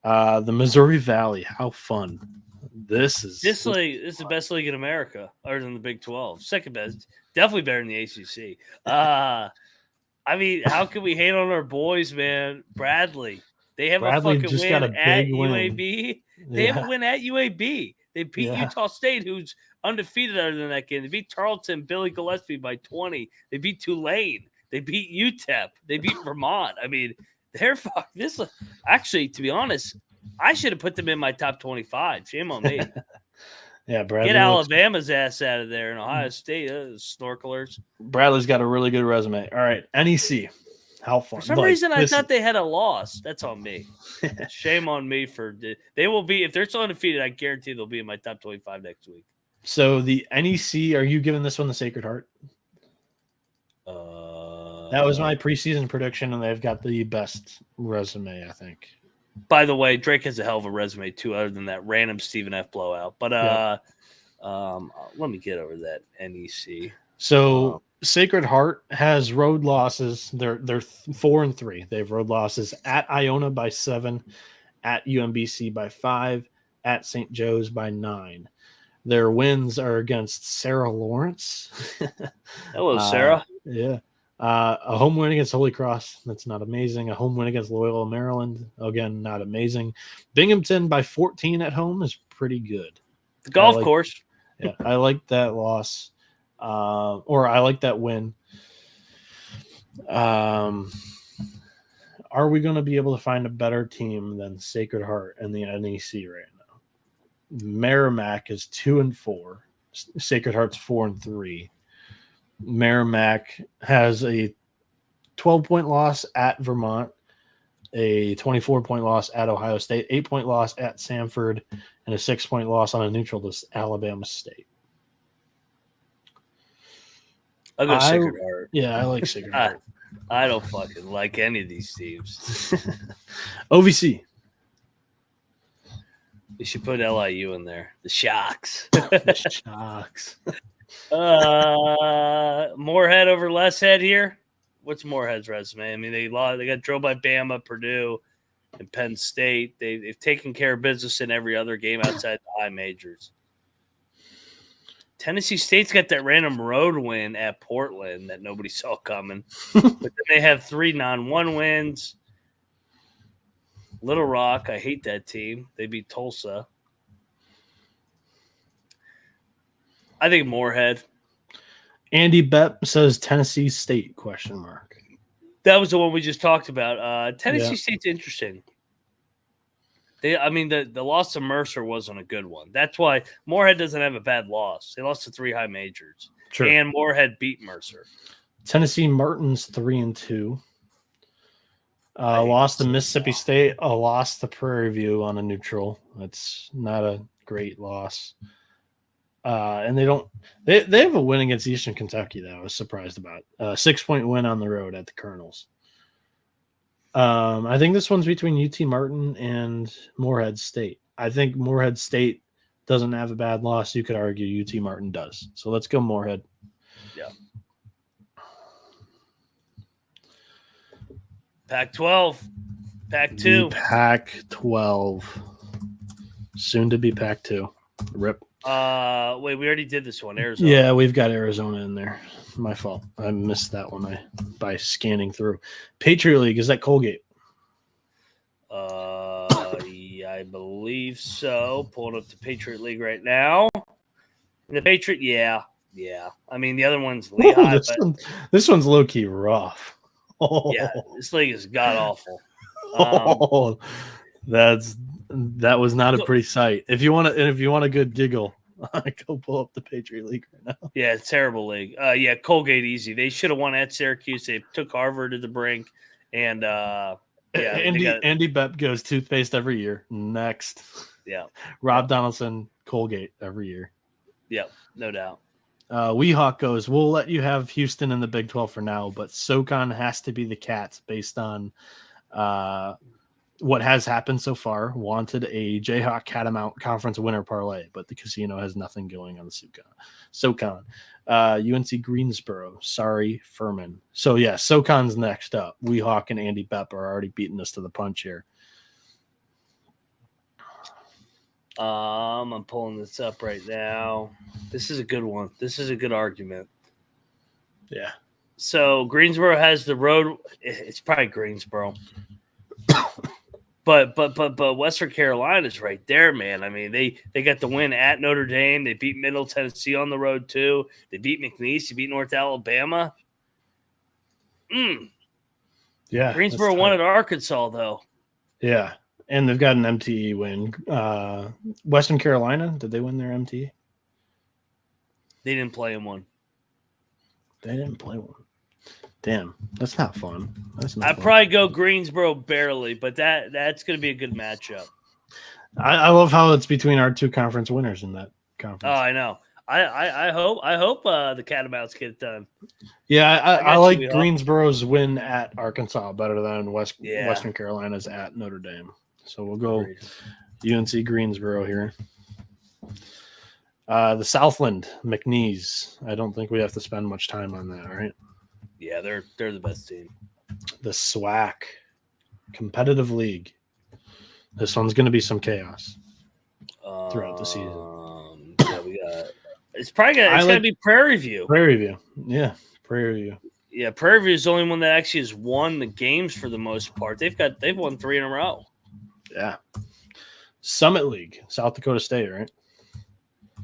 The Missouri Valley. How fun! This is the best league in America, other than the Big 12. Second best, definitely better than the ACC. I mean, how can we hate on our boys, man? Bradley, they have a fucking just win got a at big win. UAB. They have a win at UAB. They beat Utah State, who's undefeated other than that game. They beat Tarleton, Billy Gillespie by 20. They beat Tulane. They beat UTEP. They beat Vermont. I mean, they're this. Actually, to be honest, I should have put them in my top 25. Shame on me. Bradley get Alabama's ass out of there in Ohio State. Snorkelers. Bradley's got a really good resume. All right, NEC. How fun. For some reason, I thought they had a loss. That's on me. Shame on me for they will be if they're still undefeated. I guarantee they'll be in my top 25 next week. So the NEC, are you giving this one the Sacred Heart? That was my preseason prediction, and they've got the best resume, I think. By the way, Drake has a hell of a resume too, other than that random Stephen F. blowout. But let me get over that NEC. So Sacred Heart has road losses. They're 4-3. They have road losses at Iona by 7, at UMBC by 5, at St. Joe's by 9. Their wins are against Sarah Lawrence. Hello, Sarah. A home win against Holy Cross. That's not amazing. A home win against Loyola, Maryland. Again, not amazing. Binghamton by 14 at home is pretty good. The golf course. Yeah, I like that loss. Or I like that win. Are we going to be able to find a better team than Sacred Heart and the NEC right now? Merrimack is 2-4. Sacred Heart's 4-3. Merrimack has a 12-point loss at Vermont, a 24-point loss at Ohio State, 8-point loss at Samford, and a 6-point loss on a neutral to Alabama State. I'll go Sacred Heart. Yeah, I like Sacred Heart. I don't fucking like any of these teams. OVC. You should put LIU in there. The Shocks. The Shocks. Moorhead over less head here. What's Moorhead's resume? I mean, they got drilled by Bama, Purdue, and Penn State. They've taken care of business in every other game outside the high majors. Tennessee State's got that random road win at Portland that nobody saw coming. But then they have 3 non-1 wins. Little Rock, I hate that team. They beat Tulsa. I think Moorhead. Andy Bepp says Tennessee State ? That was the one we just talked about. Tennessee State's interesting. The loss to Mercer wasn't a good one. That's why Moorhead doesn't have a bad loss. They lost to 3 high majors. True. And Moorhead beat Mercer. Tennessee Martin's 3-2. Lost to Mississippi State. A loss to Prairie View on a neutral. That's not a great loss. And they have a win against Eastern Kentucky that I was surprised about. 6-point win on the road at the Colonels. I think this one's between UT Martin and Moorhead State. I think Moorhead State doesn't have a bad loss. You could argue UT Martin does. So let's go Moorhead. Yeah. Pac-12. Pac-2. Pac-12. Soon to be Pac-2. Rip. Wait, we already did this one. Arizona. Yeah, we've got Arizona in there. My fault. I missed that one by scanning through. Patriot League, is that Colgate? Yeah, I believe so. Pulling up the Patriot League right now. The Patriot, yeah. I mean, the other one's Lehigh. This one's low-key rough. Oh. Yeah, this league is god-awful. That was not a pretty sight. If you want a good giggle, Go pull up the Patriot League right now. Yeah, it's terrible league. Yeah, Colgate easy. They should have won at Syracuse. They took Harvard to the brink, and yeah, Andy Bepp goes toothpaste every year. Next, yeah, Rob Donaldson, Colgate every year. Yeah, no doubt. Weehawk goes, we'll let you have Houston in the Big 12 for now, but SoCon has to be the Cats based on what has happened so far. Wanted a Jayhawk Catamount Conference winner parlay, but the casino has nothing going on the SoCon. UNC Greensboro, sorry, Furman. So, yeah, SoCon's next up. Weehawk and Andy Bepp are already beating us to the punch here. I'm pulling this up right now. This is a good one. This is a good argument. Yeah. So Greensboro has the road. It's probably Greensboro, but Western Carolina's right there, man. I mean, they got the win at Notre Dame. They beat Middle Tennessee on the road too. They beat McNeese. They beat North Alabama. Yeah. Greensboro won at Arkansas though. Yeah. And they've got an MTE win. Western Carolina, did they win their MTE? They didn't play in one. They didn't play one. Damn, that's not fun. I'd probably go Greensboro barely, but that's going to be a good matchup. I love how it's between our two conference winners in that conference. Oh, I know. I hope the Catamounts get it done. Yeah, I like Greensboro's win at Arkansas better than Western Carolina's at Notre Dame. So we'll go UNC Greensboro here. The Southland, McNeese. I don't think we have to spend much time on that, right? Yeah, they're the best team. The SWAC, competitive league. This one's going to be some chaos throughout the season. Yeah, we got. It's probably going to be Prairie View. Prairie View, yeah, Prairie View. Yeah, Prairie View is the only one that actually has won the games for the most part. They've won 3 in a row. Yeah. Summit League, South Dakota State, right?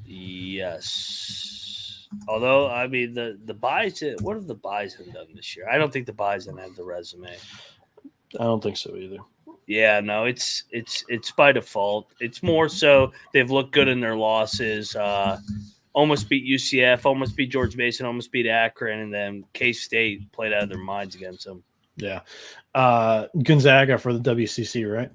Yes. Although, I mean, the Bison, what have the Bison done this year? I don't think the Bison have the resume. I don't think so either. Yeah, no, it's by default. It's more so they've looked good in their losses. Almost beat UCF, almost beat George Mason, almost beat Akron, and then K-State played out of their minds against them. Yeah. Gonzaga for the WCC, right?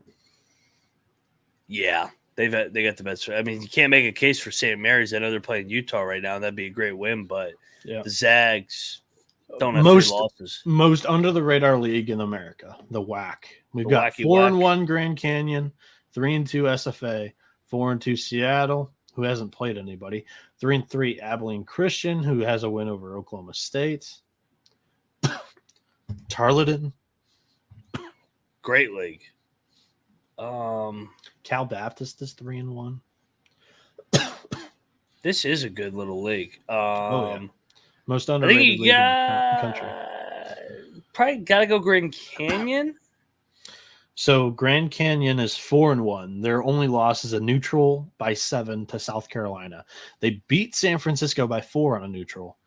Yeah, they got the best. I mean, you can't make a case for St. Mary's. I know they're playing Utah right now. That'd be a great win, but the Zags don't have 3 losses. Most under the radar league in America, the WAC. We've got 4-1 Grand Canyon, 3-2 SFA, 4-2 Seattle, who hasn't played anybody, 3-3 Abilene Christian, who has a win over Oklahoma State, Tarleton, great league. Cal Baptist is 3-1. This is a good little league. Most underrated league in the country. Probably got to go Grand Canyon. So Grand Canyon is 4-1. Their only loss is a neutral by 7 to South Carolina. They beat San Francisco by 4 on a neutral,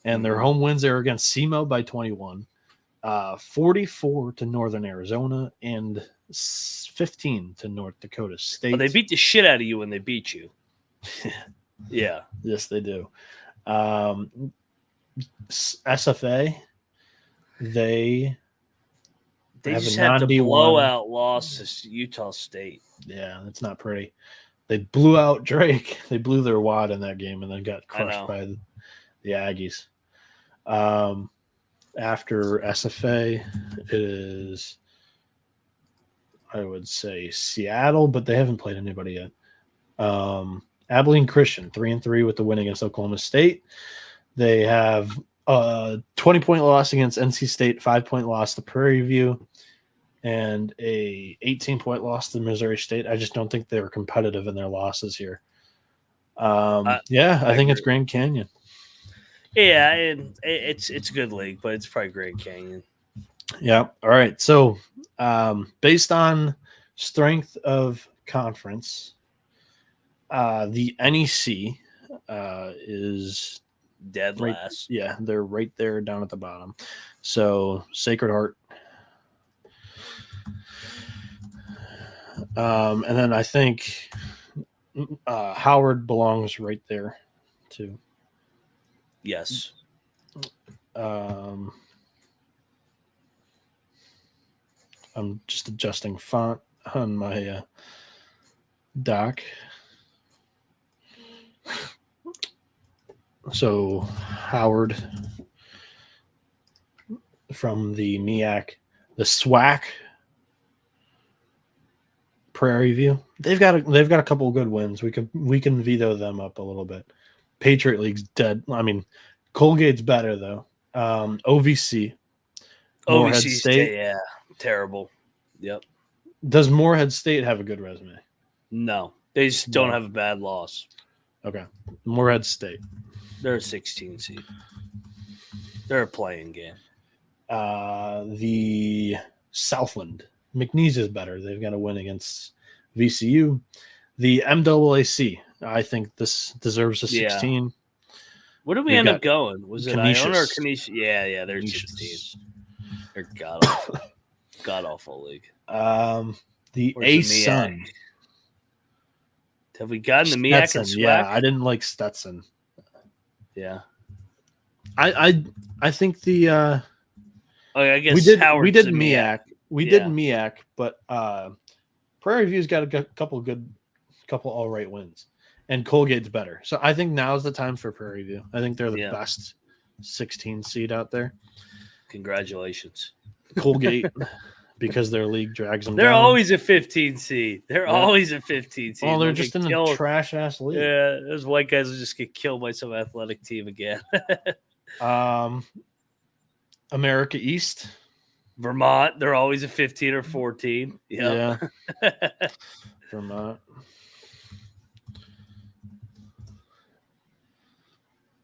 and their home wins are against SEMO by 21, 44 to Northern Arizona, and 15 to North Dakota State. Well, they beat the shit out of you when they beat you. Yeah. Yes, they do. SFA, they just had the blowout loss to Utah State. Yeah, that's not pretty. They blew out Drake. They blew their wad in that game and then got crushed by the Aggies. After SFA, it is, I would say, Seattle, but they haven't played anybody yet. Abilene Christian, 3-3 with the win against Oklahoma State. They have a 20-point loss against NC State, 5-point loss to Prairie View, and a 18-point loss to Missouri State. I just don't think they were competitive in their losses here. I think it's Grand Canyon. Yeah, and it's a good league, but it's probably Grand Canyon. Yeah. All right. So, based on strength of conference, the NEC is dead last. Yeah, they're right there down at the bottom. So Sacred Heart. And then I think Howard belongs right there, too. Yes. I'm just adjusting font on my doc. So Howard from the MEAC, the SWAC, Prairie View. They've got a couple of good wins. We can veto them up a little bit. Patriot League's dead. I mean, Colgate's better though. OVC, Morehead OVC State. yeah, terrible. Yep. Does Morehead State have a good resume? No, they just don't have a bad loss. Okay, Morehead State. They're a 16 seed. They're a playing game. The Southland. McNeese is better. They've got to win against VCU. The MAAC. I think this deserves a 16. Yeah. What did we end up going? Was it Iona or Canisius? Yeah, they're 16. They're god awful league. The A-Sun. Have we gotten the MEAC and SWAC? Yeah, I didn't like Stetson. Yeah. I think the I guess we did MEAC. We did MEAC, but Prairie View's got a couple all right wins. And Colgate's better. So I think now's the time for Prairie View. I think they're the best 16 seed out there. Congratulations. Colgate, because their league drags them they're down. Always a 15 seed. They're always a 15 seed. Oh, they're just in a trash-ass league. Yeah, those white guys will just get killed by some athletic team again. America East. Vermont, they're always a 15 or 14. Yep. Yeah. Vermont.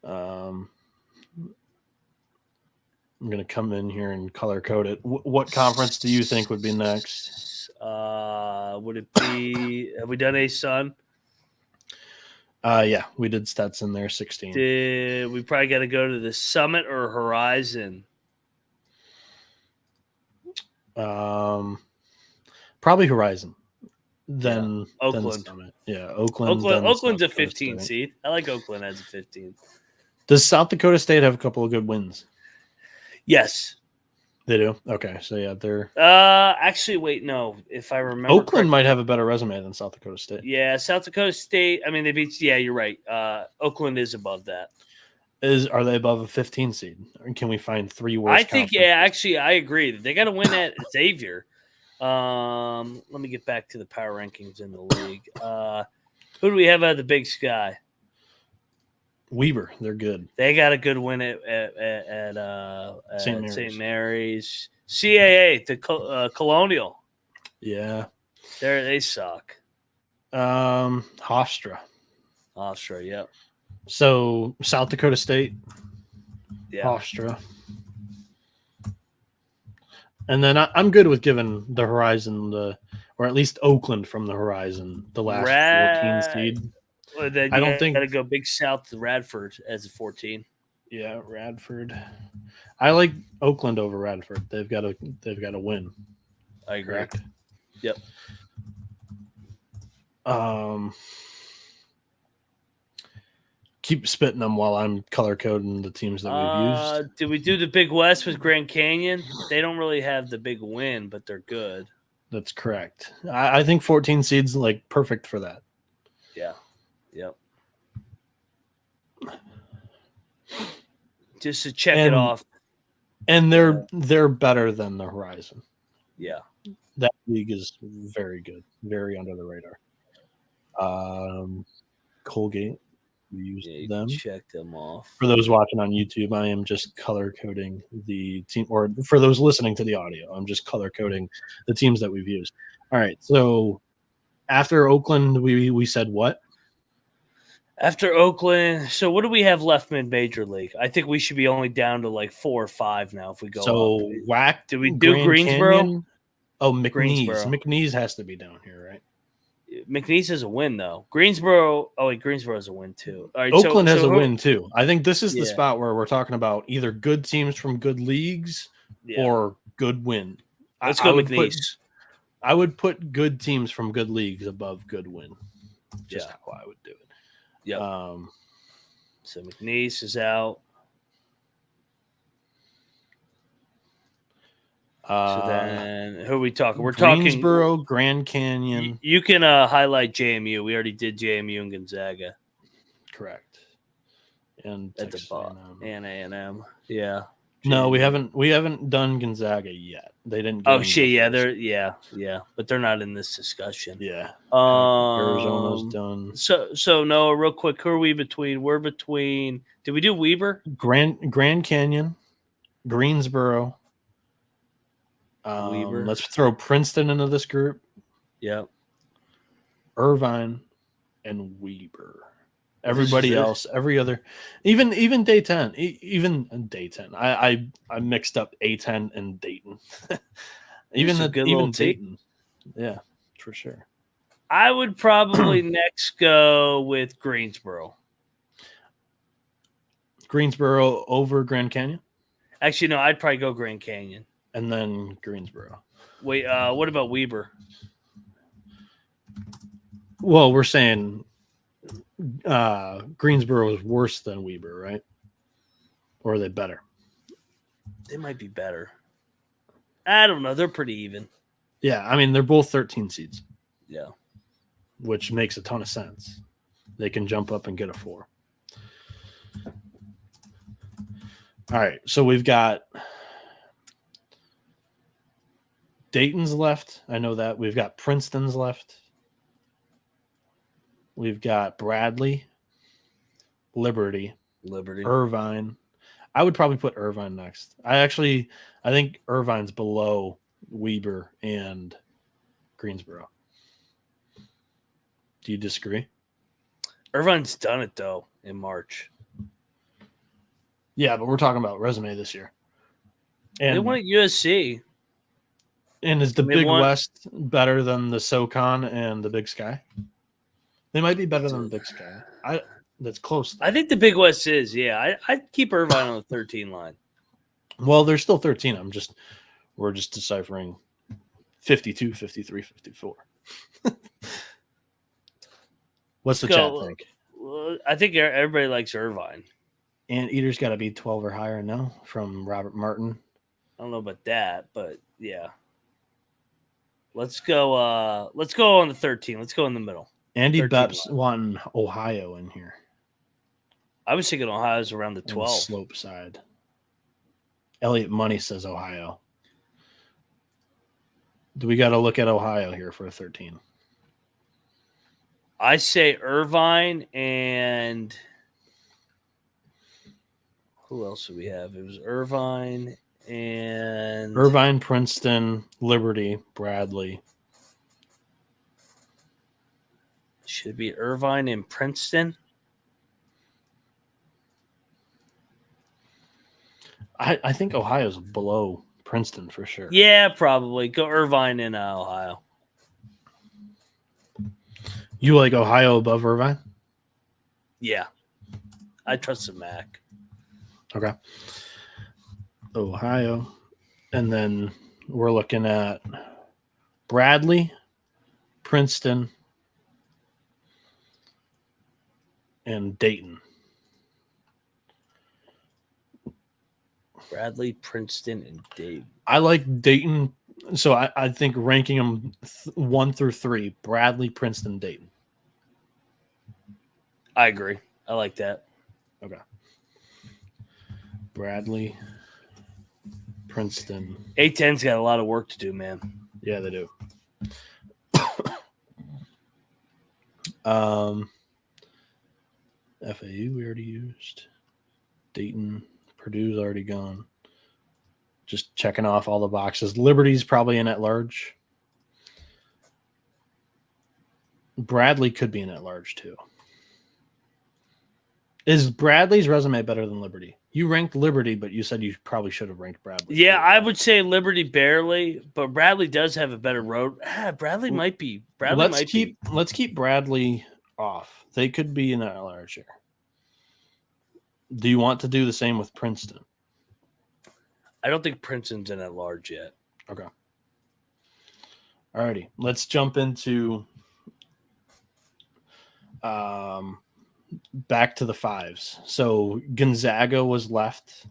I'm going to come in here and color code it. What conference do you think would be next? Would it be? Have we done A-Sun? Yeah, we did Stetson there, 16. We probably got to go to the Summit or Horizon? Probably Horizon. Then Oakland. Then Summit. Yeah, Oakland. Oakland's a 15 seed. I like Oakland as a 15. Does South Dakota State have a couple of good wins? Yes. They do? Okay, so yeah, they're... Actually, wait, no. If I remember Oakland might have a better resume than South Dakota State. Yeah, South Dakota State, I mean, they beat... Yeah, you're right. Oakland is above that. Are they above a 15 seed? Or can we find three worse? I think, actually, I agree. They got to win at Xavier. Let me get back to the power rankings in the league. Who do we have out of the Big Sky? Weber, they're good. They got a good win at St. Mary's. CAA, the Colonial. Yeah. They suck. Hofstra, yep. So South Dakota State, yeah. Hofstra. And then I'm good with giving the Horizon or at least Oakland from the Horizon, the last 14 seed. Well, then I don't think got to go Big South to Radford as a 14. Yeah, Radford. I like Oakland over Radford. They've got to win. I agree. Correct? Yep. Keep spitting them while I'm color coding the teams that we've used. Did we do the Big West with Grand Canyon? They don't really have the big win, but they're good. That's correct. I think 14 seeds like perfect for that. Yeah. Yep. Just to check it off. And they're better than the Horizon. Yeah. That league is very good. Very under the radar. Colgate. We used them. Check them off. For those watching on YouTube, I am just color coding the team, or for those listening to the audio, I'm just color coding the teams that we've used. All right. So after Oakland, we said what? After Oakland, so what do we have left mid-major league? I think we should be only down to like 4 or 5 now if we go. So whack. Did we do Greensboro? Canyon? Oh, McNeese. McNeese has to be down here, right? McNeese has a win though. Greensboro. Oh wait, Greensboro has a win too. All right, Oakland has a win too. I think this is the spot where we're talking about either good teams from good leagues or good win. Let's go McNeese. I would put good teams from good leagues above good win. just how I would do it. Yep. So McNeese is out. So then, who are we talking? We're Greensboro, talking Grand Canyon. You can highlight JMU. We already did JMU and Gonzaga. Correct. And at the bottom. And A&M. Yeah. No, we haven't done Gonzaga yet. They didn't. Oh shit! Yeah, but they're not in this discussion. Yeah. Arizona's done. So Noah, real quick, who are we between? We're between. Did we do Weber? Grand Canyon, Greensboro. Weber. Let's throw Princeton into this group. Yep. Irvine and Weber. Everybody else, every other, even Day-10, even Day-10. I mixed up A-10 and Dayton. even Dayton. Yeah, for sure. I would probably next go with Greensboro. Greensboro over Grand Canyon? Actually, no, I'd probably go Grand Canyon. And then Greensboro. Wait, what about Weber? Well, we're saying Greensboro is worse than Weber, right? Or are they better? They might be better. I don't know. They're pretty even. Yeah, I mean, they're both 13 seeds. Yeah. Which makes a ton of sense. They can jump up and get a 4. All right, so we've got Dayton's left. I know that. We've got Princeton's left. We've got Bradley, Liberty, Irvine. I would probably put Irvine next. I think Irvine's below Weber and Greensboro. Do you disagree? Irvine's done it, though, in March. Yeah, but we're talking about resume this year. And they won at USC. And is the Big West better than the SoCon and the Big Sky? They might be better than the Big Sky. That's close. I think the Big West is, yeah. I'd keep Irvine on the 13 line. Well, there's still 13. We're just deciphering 52, 53, 54. What's the chat think? I think everybody likes Irvine. Anteater's got to be 12 or higher now from Robert Martin. I don't know about that, but yeah. Let's go on the 13. Let's go in the middle. Andy Beps wanting Ohio in here. I was thinking Ohio's around the 12. On the slope side. Elliot Money says Ohio. Do we got to look at Ohio here for a 13? I say Irvine and who else do we have? It was Irvine, Princeton, Liberty, Bradley. Should be Irvine and Princeton. I think Ohio's below Princeton for sure. Yeah, probably. Go Irvine in Ohio. You like Ohio above Irvine? Yeah. I trust the MAC. Okay. Ohio. And then we're looking at Bradley, Princeton, and Dayton. Bradley, Princeton, and Dayton. I like Dayton. So I think ranking them 1 through 3, Bradley, Princeton, Dayton. I agree. I like that. Okay. Bradley, Princeton. A-10's got a lot of work to do, man. Yeah, they do. FAU we already used. Dayton, Purdue's already gone. Just checking off all the boxes. Liberty's probably in at large. Bradley could be in at large too. Is Bradley's resume better than Liberty? You ranked Liberty, but you said you probably should have ranked Bradley. Yeah, I would say Liberty barely, but Bradley does have a better road. Bradley might be. Let's keep Bradley off. They could be in that large here. Do you want to do the same with Princeton? I don't think Princeton's in at large yet. Okay. Alrighty, let's jump into back to the fives. So Gonzaga was left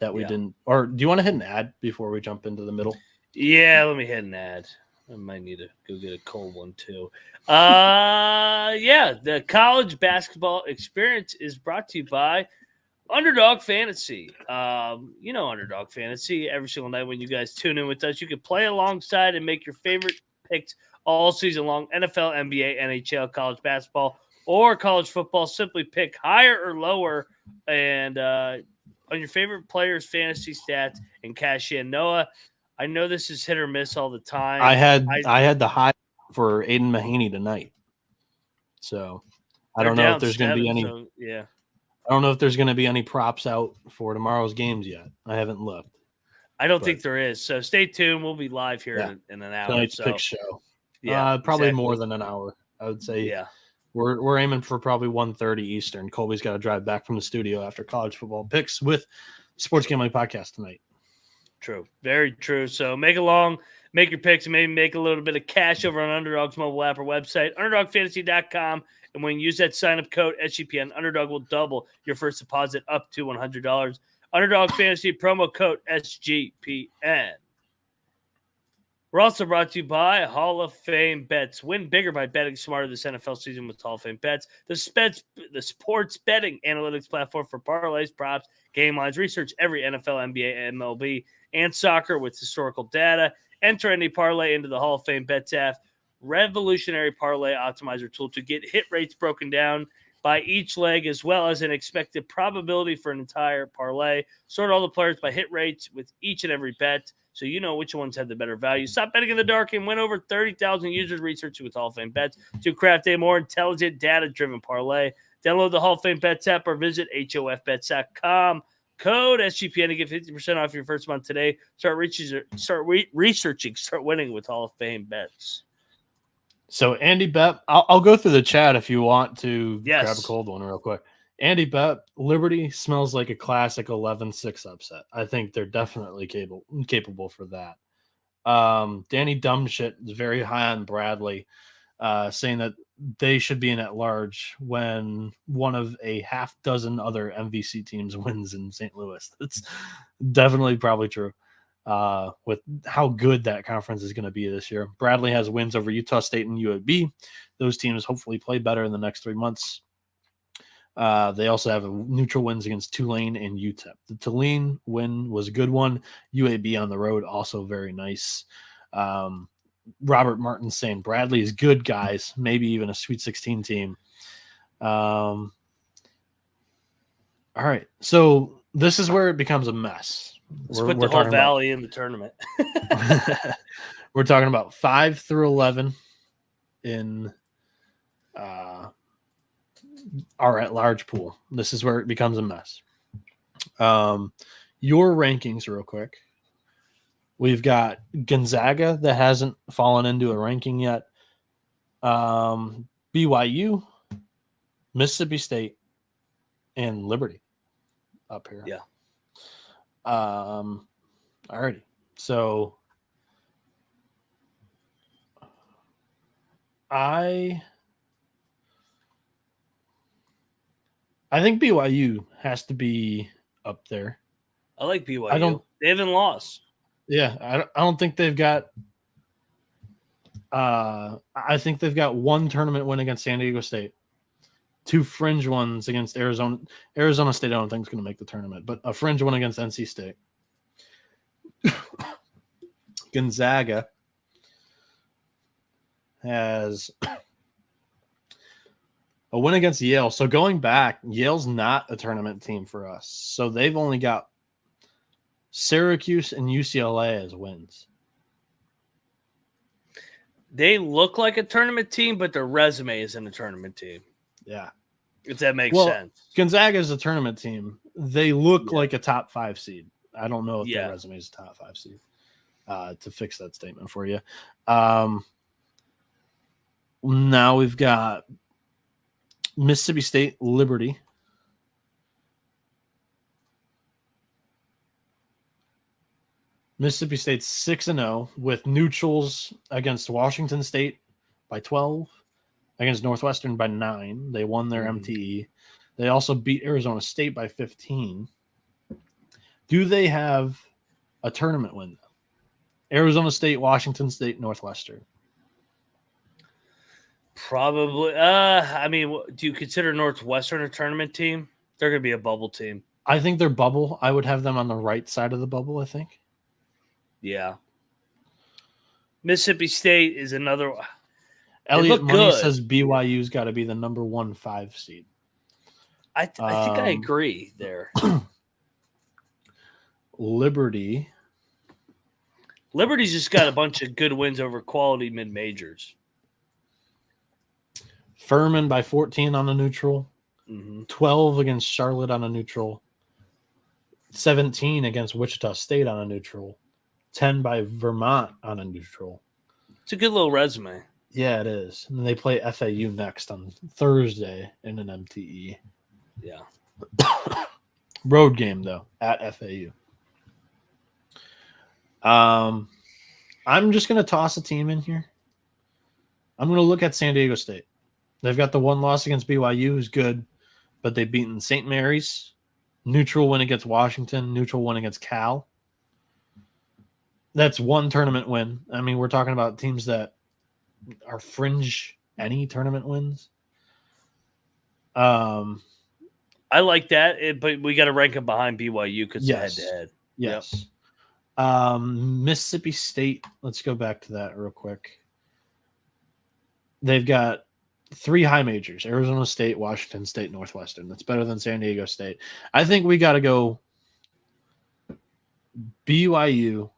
that we didn't. Or do you want to hit an ad before we jump into the middle? Yeah, let me hit an ad. I might need to go get a cold one too. The college basketball experience is brought to you by Underdog Fantasy. Underdog Fantasy. Every single night when you guys tune in with us, you can play alongside and make your favorite picks all season long. NFL, NBA, NHL, college basketball, or college football. Simply pick higher or lower and on your favorite players' fantasy stats and cash in. Noah, I know this is hit or miss all the time. I had the high for Aiden Mahaney tonight. So I don't know if there's going to be any. So, yeah. I don't know if there's going to be any props out for tomorrow's games yet. I haven't looked. I don't think there is. So stay tuned. We'll be live here in an hour. Tonight's pick show. Yeah, probably more than an hour. I would say. Yeah. We're aiming for probably 1:30 Eastern. Colby's got to drive back from the studio after college football picks with Sports Gambling Podcast tonight. True. Very true. So make your picks, and maybe make a little bit of cash over on Underdog's mobile app or website, underdogfantasy.com. And when you use that sign-up code SGPN, Underdog will double your first deposit up to $100. Underdog Fantasy promo code SGPN. We're also brought to you by Hall of Fame Bets. Win bigger by betting smarter this NFL season with Hall of Fame Bets. The sports betting analytics platform for parlays, props, game lines. Research every NFL, NBA, MLB, and soccer with historical data. Enter any parlay into the Hall of Fame Bets app. Revolutionary parlay optimizer tool to get hit rates broken down by each leg, as well as an expected probability for an entire parlay. Sort all the players by hit rates with each and every bet, so you know which ones have the better value. Stop betting in the dark and win over 30,000 users researching with Hall of Fame Bets to craft a more intelligent, data-driven parlay. Download the Hall of Fame Bets app or visit hofbets.com. Code SGPN to get 50% off your first month today. Start researching, start winning with Hall of Fame Bets. So Andy Bet, I'll go through the chat if you want to grab a cold one real quick. Andy Bet, Liberty smells like a classic 11-6 upset. I think they're definitely capable for that. Danny Dumbshit is very high on Bradley, saying that they should be in at large when one of a half dozen other MVC teams wins in St. Louis. That's definitely probably true. With how good that conference is going to be this year. Bradley has wins over Utah State and UAB. Those teams hopefully play better in the next 3 months. They also have neutral wins against Tulane and UTEP. The Tulane win was a good one. UAB on the road, also very nice. Robert Martin saying Bradley is good, guys. Maybe even a Sweet 16 team. All right. So this is where it becomes a mess. Let's put the whole valley in the tournament. We're talking about 5 through 11 in our at-large pool. This is where it becomes a mess. Your rankings real quick. We've got Gonzaga that hasn't fallen into a ranking yet. BYU, Mississippi State, and Liberty up here. Yeah. Alrighty. So I think BYU has to be up there. I like BYU. They haven't lost. Yeah, I don't think they've got. I think they've got one tournament win against San Diego State, 2 fringe ones against Arizona. Arizona State, I don't think is going to make the tournament, but a fringe one against NC State. Gonzaga has a win against Yale. So going back, Yale's not a tournament team for us. So they've only got Syracuse and UCLA as wins. They look like a tournament team, but their resume isn't a tournament team. Yeah. If that makes sense. Gonzaga is a tournament team. They look like a top 5 seed. I don't know if their resume is a top 5 seed. To fix that statement for you. Now we've got Mississippi State, Liberty. Mississippi State's 6-0 with neutrals against Washington State by 12, against Northwestern by 9. They won their Mhm. MTE. They also beat Arizona State by 15. Do they have a tournament win? Arizona State, Washington State, Northwestern. Probably. I mean, do you consider Northwestern a tournament team? They're going to be a bubble team. I think they're bubble. I would have them on the right side of the bubble, I think. Yeah. Mississippi State is another. Elliot look Money good. says BYU's got to be the number 1 5 seed. I think I agree there. Liberty's just got a bunch of good wins over quality mid-majors. Furman by 14 on a neutral. Mm-hmm. 12 against Charlotte on a neutral. 17 against Wichita State on a neutral. 10 by Vermont on a neutral. It's a good little resume. Yeah, it is. And they play FAU next on Thursday in an MTE. Yeah. Road game, though, at FAU. I'm just going to toss a team in here. I'm going to look at San Diego State. They've got the 1 loss against BYU, who's good, but they've beaten St. Mary's. Neutral win against Washington. Neutral win against Cal. That's 1 tournament win. I mean, we're talking about teams that are fringe any tournament wins. I like that, but we got to rank them behind BYU because yes. it's head-to-head. Yes. Mississippi State, let's go back to that real quick. They've got 3 high majors: Arizona State, Washington State, Northwestern. That's better than San Diego State. I think we got to go BYU,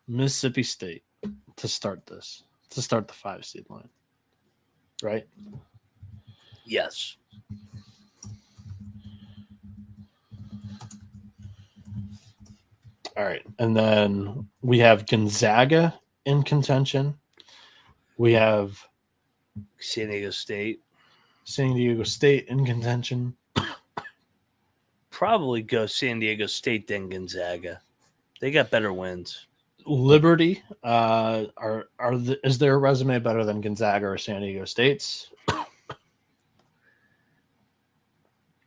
Mississippi State to start this, to start the 5 seed line. Right? Yes. All right. And then we have Gonzaga in contention. We have San Diego State. San Diego State in contention. Probably go San Diego State than Gonzaga. They got better wins. Liberty, is their resume better than Gonzaga or San Diego State's?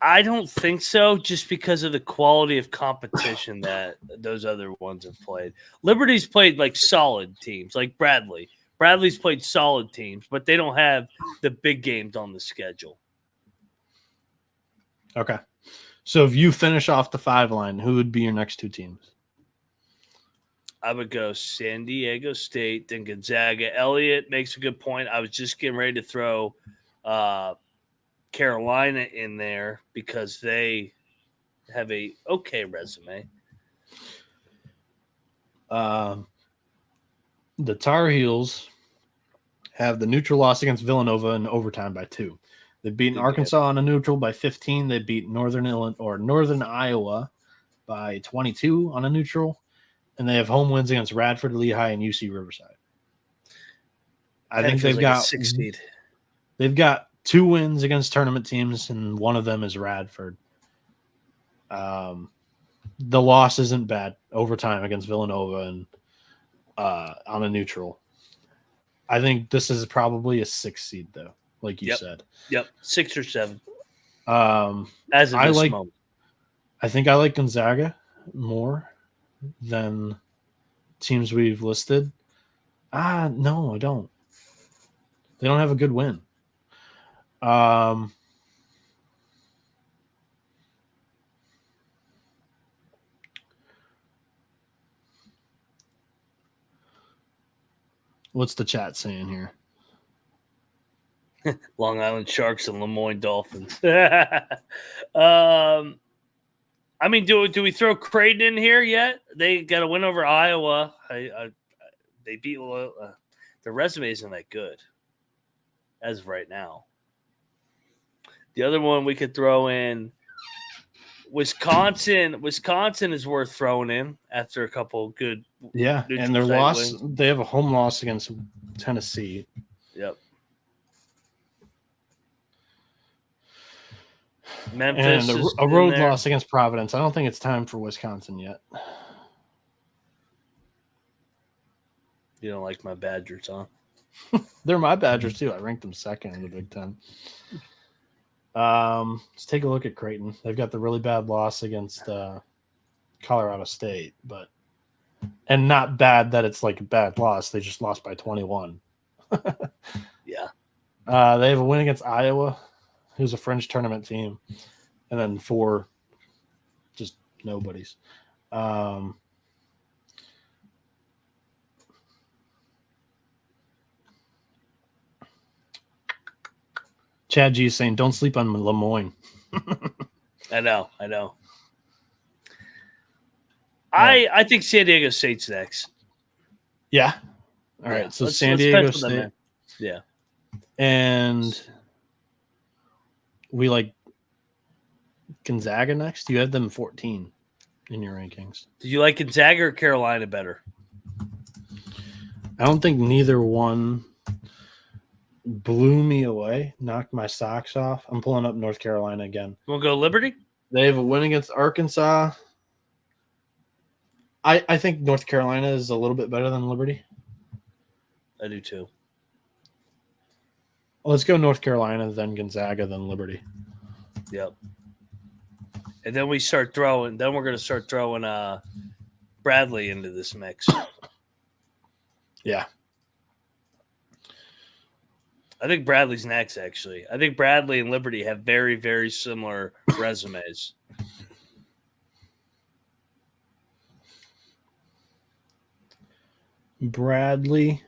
I don't think so, just because of the quality of competition that those other ones have played. Liberty's played like solid teams, like Bradley. Bradley's played solid teams, but they don't have the big games on the schedule. Okay. So if you finish off the 5 line, who would be your next 2 teams? I would go San Diego State, then Gonzaga. Elliot makes a good point. I was just getting ready to throw Carolina in there because they have a okay resume. The Tar Heels have the neutral loss against Villanova in overtime by 2. They've beaten Arkansas on a neutral by 15. They beat Northern Iowa by 22 on a neutral. And they have home wins against Radford, Lehigh, and UC Riverside. I think they've got 6 seed. They've got 2 wins against tournament teams, and one of them is Radford. The loss isn't bad. Overtime against Villanova and on a neutral. I think this is probably a 6 seed, though, like you said. Yep, 6 or 7. As of this moment. I think I like Gonzaga more than teams we've listed. No, I don't. They don't have a good win. What's the chat saying here? Long Island Sharks and Lemoyne Dolphins. I mean, do we throw Creighton in here yet? They got a win over Iowa. They beat their resume isn't that good as of right now. The other one we could throw in Wisconsin. Wisconsin is worth throwing in after a couple good. Yeah, and their loss, they have a home loss against Tennessee. Yep. Memphis and a road loss against Providence. I don't think it's time for Wisconsin yet. You don't like my Badgers, huh? They're my Badgers too. I ranked them second in the Big Ten. Let's take a look at Creighton. They've got the really bad loss against Colorado State, and not bad that it's like a bad loss. They just lost by 21. Yeah. They have a win against Iowa, who's a fringe tournament team, and then 4 just nobodies. Chad G is saying, don't sleep on Lemoyne. I know. I think San Diego State's next. Yeah. All right. So San Diego State. Yeah. And we like Gonzaga next. You have them 14 in your rankings. Did you like Gonzaga or Carolina better? I don't think neither one blew me away, knocked my socks off. I'm pulling up North Carolina again. We'll go Liberty? They have a win against Arkansas. I think North Carolina is a little bit better than Liberty. I do too. Let's go North Carolina, then Gonzaga, then Liberty. Yep. And then we're going to start throwing Bradley into this mix. Yeah. I think Bradley's next, actually. I think Bradley and Liberty have very, very similar resumes. Bradley.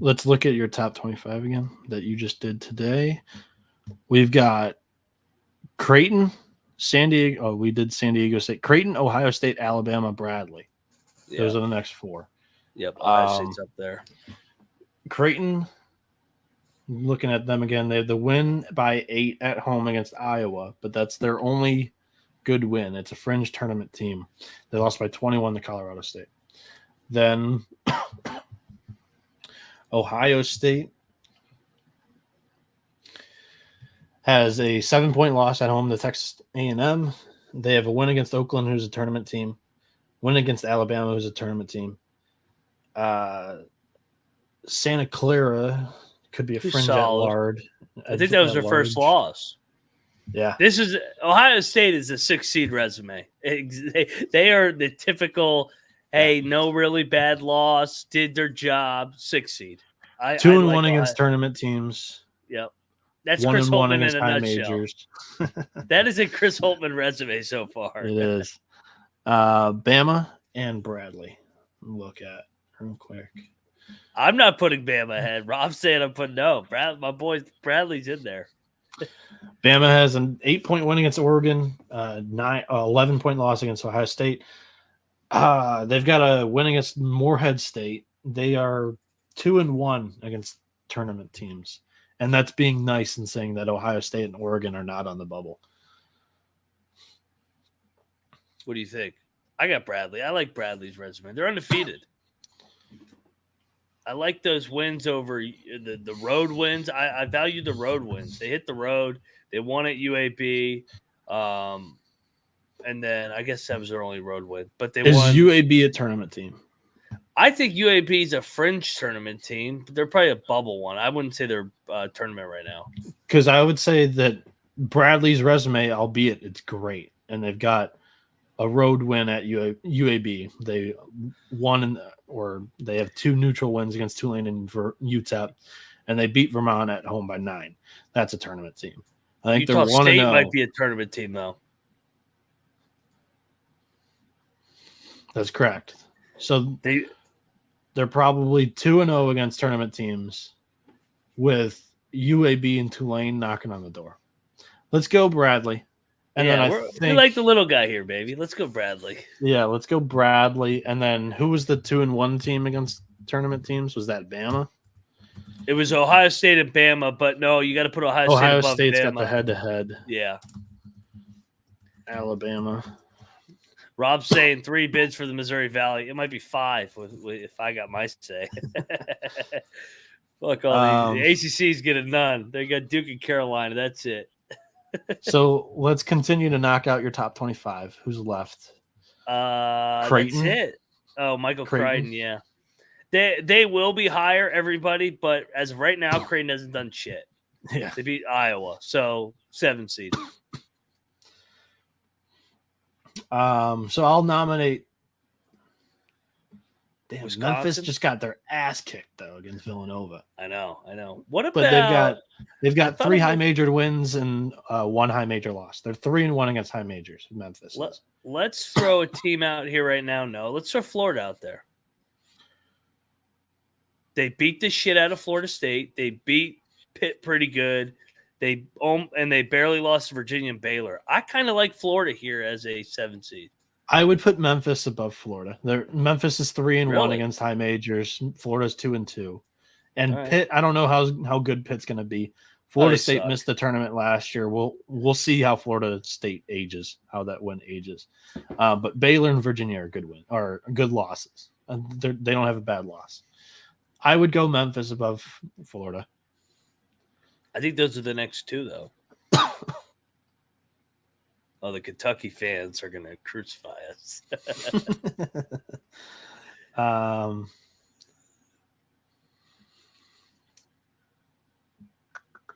Let's look at your top 25 again that you just did today. We've got Creighton, San Diego. Oh, we did San Diego State. Creighton, Ohio State, Alabama, Bradley. Yeah. Those are the next 4. Yep, Ohio State's up there. Creighton, looking at them again, they have the win by 8 at home against Iowa, but that's their only good win. It's a fringe tournament team. They lost by 21 to Colorado State. Then Ohio State has a 7-point loss at home to Texas A&M. They have a win against Oakland, who's a tournament team. Win against Alabama, who's a tournament team. Santa Clara could be a fringe at large. I think that was their first loss. Yeah. Ohio State is a 6-seed resume. They are the typical, hey, no really bad loss, did their job, 6-seed. 2-1 against tournament teams. Yep. That's Chris Holtman in a nutshell. Majors. That is a Chris Holtman resume so far. It is. Bama and Bradley. Look at real quick. I'm not putting Bama ahead. Rob's saying I'm putting my boy Bradley's in there. Bama has an 8-point win against Oregon, 11-point loss against Ohio State. They've got a win against Morehead State. They are 2-1 against tournament teams. And that's being nice and saying that Ohio State and Oregon are not on the bubble. What do you think? I got Bradley. I like Bradley's resume. They're undefeated. I like those wins over the road wins. I value the road wins. They hit the road. They won at UAB. And then I guess that was their only road win. But they won. Is UAB a tournament team? I think UAB is a fringe tournament team. But they're probably a bubble one. I wouldn't say they're a tournament right now. Because I would say that Bradley's resume, albeit it's great, and they've got a road win at UAB. They won they have 2 neutral wins against Tulane and UTEP, and they beat Vermont at home by 9. That's a tournament team. I think Utah they're 1-0. State might be a tournament team though. That's correct. So they're probably 2-0 against tournament teams with UAB and Tulane knocking on the door. Let's go Bradley. And then we like the little guy here, baby. Let's go Bradley. Yeah, let's go Bradley. And then who was the 2-1 team against tournament teams? Was that Bama? It was Ohio State and Bama, but no, you got to put Ohio State above State's Bama. Got the head-to-head. Yeah. Alabama. Rob's saying 3 bids for the Missouri Valley. It might be 5 if I got my say. Look, the ACC's getting none. They got Duke and Carolina. That's it. So let's continue to knock out your top 25. Who's left? That's it. Oh, Michael Crichton, yeah. They will be higher, everybody, but as of right now, Creighton hasn't done shit. Yeah. They beat Iowa, so 7 seed. So I'll nominate. Damn, Wisconsin? Memphis just got their ass kicked though against Villanova. I know. What about? But they've got 3 high major wins and 1 high major loss. They're 3-1 against high majors. Memphis. Let's throw a team out here right now. No, let's throw Florida out there. They beat the shit out of Florida State. They beat Pitt pretty good. And they barely lost to Virginia and Baylor. I kind of like Florida here as a 7 seed. I would put Memphis above Florida. Memphis is 3-1 against high majors. Florida's 2-2. And Pitt, I don't know how good Pitt's going to be. Florida State missed the tournament last year. We'll see how Florida State ages, how that win ages. But Baylor and Virginia are good losses. They don't have a bad loss. I would go Memphis above Florida. I think those are the next 2, though. Oh, the Kentucky fans are going to crucify us.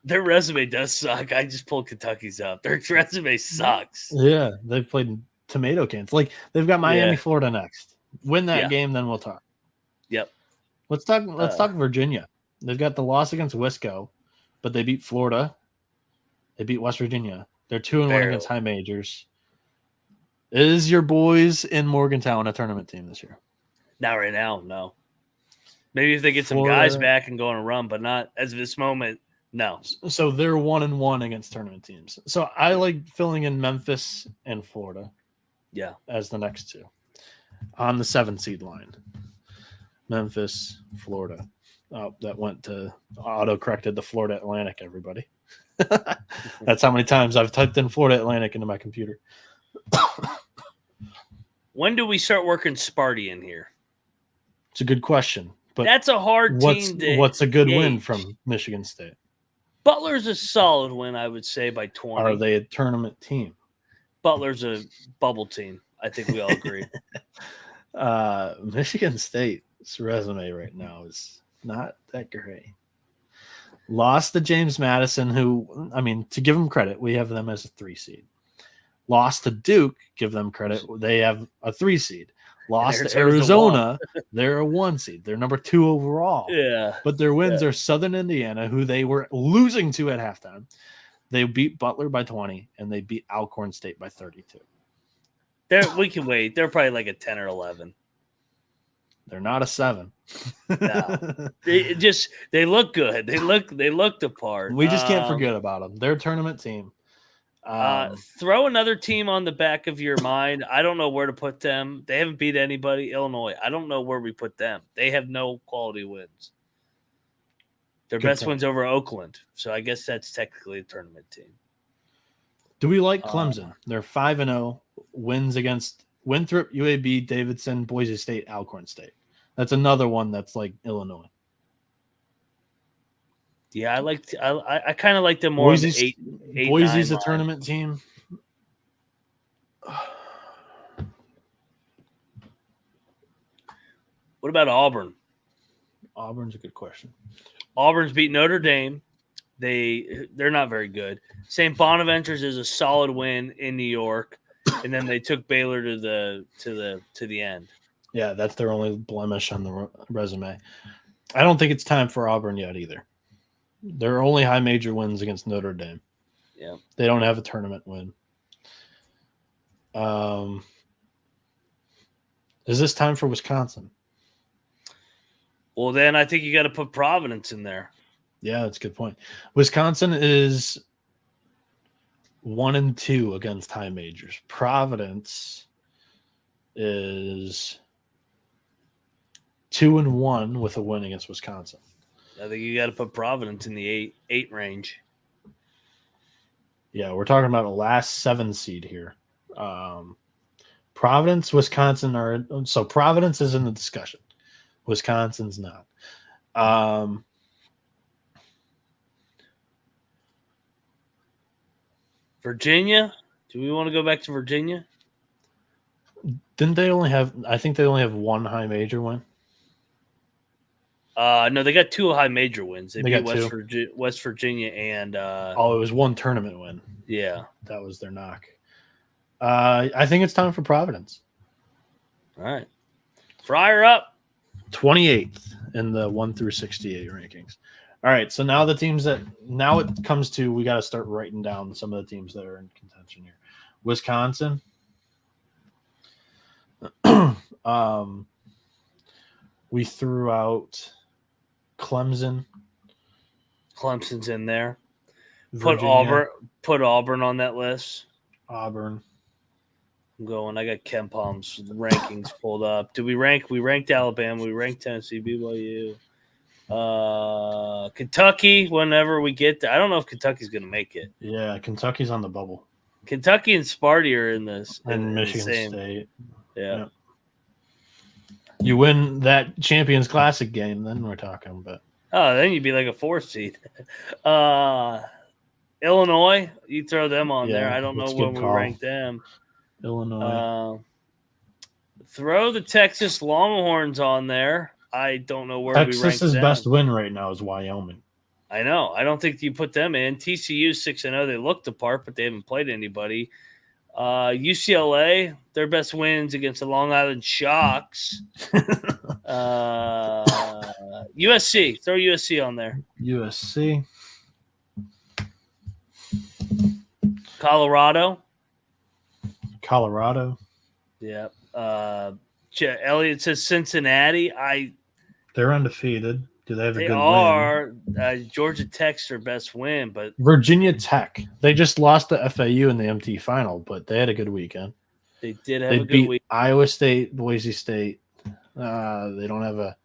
Their resume does suck. I just pulled Kentucky's up. Their resume sucks. Yeah, they've played tomato cans. Like, they've got Miami, Florida next. Win that game, then we'll talk. Yep. Let's talk Virginia. They've got the loss against Wisco, but they beat Florida. They beat West Virginia. They're 2-1 against high majors. Is your boys in Morgantown a tournament team this year? Not right now, no. Maybe if they get some guys back and go on a run, but not as of this moment, no. So they're 1-1 against tournament teams. So I like filling in Memphis and Florida. Yeah. As the next 2. On the 7 seed line. Memphis, Florida. Oh, that went to auto-corrected the Florida Atlantic, everybody. That's how many times I've typed in Florida Atlantic into my computer. When do we start working Sparty in here? It's a good question. But that's a hard team to what's a good gauge. win from Michigan State? Butler's a solid win, I would say, by 20. Are they a tournament team? Butler's a bubble team. I think we all agree. Michigan State's resume right now is not that great. Lost to James Madison, who, I mean, to give them credit, we have them as a 3 seed. Lost to Duke, give them credit, they have a 3 seed. Lost to Arizona, they're a 1 seed. They're number 2 overall. Yeah. But their wins are Southern Indiana, who they were losing to at halftime. They beat Butler by 20, and they beat Alcorn State by 32. We can wait. They're probably like a 10 or 11. They're not a 7. No. They look good. They look the part. We just can't forget about them. They're a tournament team. Throw another team on the back of your mind. I don't know where to put them. They haven't beat anybody. Illinois. I don't know where we put them. They have no quality wins. Their best wins over Oakland. So I guess that's technically a tournament team. Do we like Clemson? They're 5-0. Wins against Winthrop, UAB, Davidson, Boise State, Alcorn State. That's another one that's like Illinois. Yeah, I kind of like them more. Boise's a tournament team. What about Auburn? Auburn's a good question. Auburn's beat Notre Dame. They're not very good. St. Bonaventure's is a solid win in New York, and then they took Baylor to the end. Yeah, that's their only blemish on the resume. I don't think it's time for Auburn yet either. Their only high major wins against Notre Dame. Yeah, they don't have a tournament win. Is this time for Wisconsin? Well, then I think you got to put Providence in there. Yeah, that's a good point. Wisconsin is 1-2 against high majors. Providence is 2-1 with a win against Wisconsin. I think you got to put Providence in the 8 range. Yeah, we're talking about a last 7 seed here. Providence, Wisconsin are so Providence is in the discussion. Wisconsin's not. Virginia. Do we want to go back to Virginia? Didn't they only have? I think they only have one high major win. No, they got 2 high major wins. They beat got West Virginia and it was one tournament win. Yeah, that was their knock. I think it's time for Providence. All right, Friar up 28th in the 1 through 68 rankings. All right, so now the teams that now it comes to, we got to start writing down some of the teams that are in contention here. Wisconsin. We threw out Clemson. Clemson's in there. Virginia. Put Auburn on that list. Auburn. I'm going. I got Ken Palm's rankings pulled up. Do we rank? We ranked Alabama. We ranked Tennessee, BYU, Kentucky. Whenever we get there, I don't know if Kentucky's going to make it. Yeah, Kentucky's on the bubble. Kentucky and Sparty are in this. And Michigan the State. Yeah. Yep. You win that Champions Classic game, then we're talking. But then you'd be like a 4th seed. Illinois, you throw them on there. I don't know when we rank them. Illinois. Throw the Texas Longhorns on there. I don't know where we rank them. Texas's best win right now is Wyoming. I know. I don't think you put them in. TCU 6-0. They looked the part, but they haven't played anybody. UCLA, their best wins against the Long Island Shocks. USC, throw USC on there. USC. Colorado. Yeah. Elliot says Cincinnati. They're undefeated. Do they have a good win? Georgia Tech's their best win, but Virginia Tech. They just lost to FAU in the MT final, but they had a good weekend. They did have a good week. Iowa State, Boise State. They have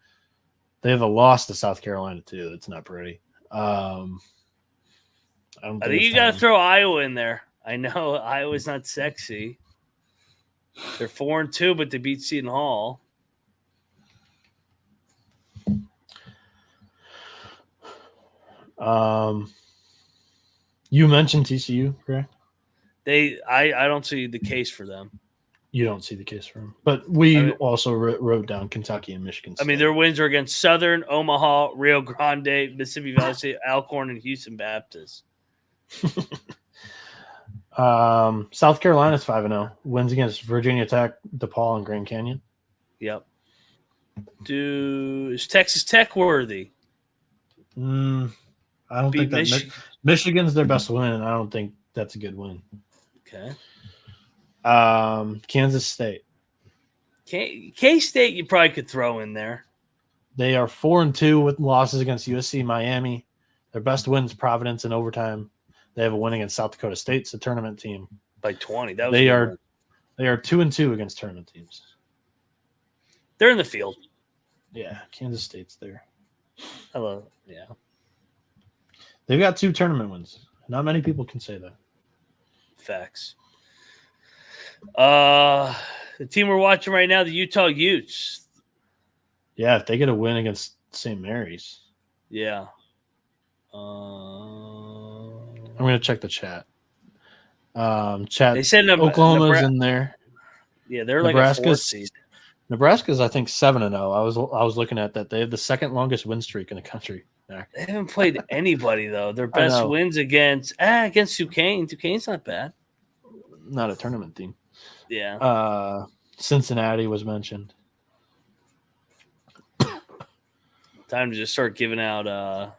a loss to South Carolina too. That's not pretty. I think you got to throw Iowa in there. I know Iowa's not sexy. They're 4-2, but they beat Seton Hall. You mentioned TCU, correct? I don't see the case for them. You don't see the case for them, but we also wrote down Kentucky and Michigan State. I mean, their wins are against Southern, Omaha, Rio Grande, Mississippi Valley State, Alcorn, and Houston Baptist. South Carolina's 5-0. Wins against Virginia Tech, DePaul, and Grand Canyon. Yep. Is Texas Tech worthy? I don't think that Michigan's their best win, and I don't think that's a good win. Okay. Kansas State. K-State you probably could throw in there. They are 4-2 with losses against USC, Miami. Their best wins Providence in overtime. They have a win against South Dakota State. It's a tournament team by 20. They are 2-2 against tournament teams. They're in the field. Yeah, Kansas State's there. Hello. Yeah. They've got 2 tournament wins. Not many people can say that. Facts. The team we're watching right now, the Utah Utes. Yeah, if they get a win against St. Mary's. Yeah. I'm going to check the chat. Chat. They said Oklahoma's in there. Yeah, they're like a 4th seed. Nebraska's, I think, 7-0. I was looking at that. They have the second longest win streak in the country. They haven't played anybody though. Their best wins against Duquesne. Duquesne's not bad. Not a tournament team. Yeah. Cincinnati was mentioned. Time to just start giving out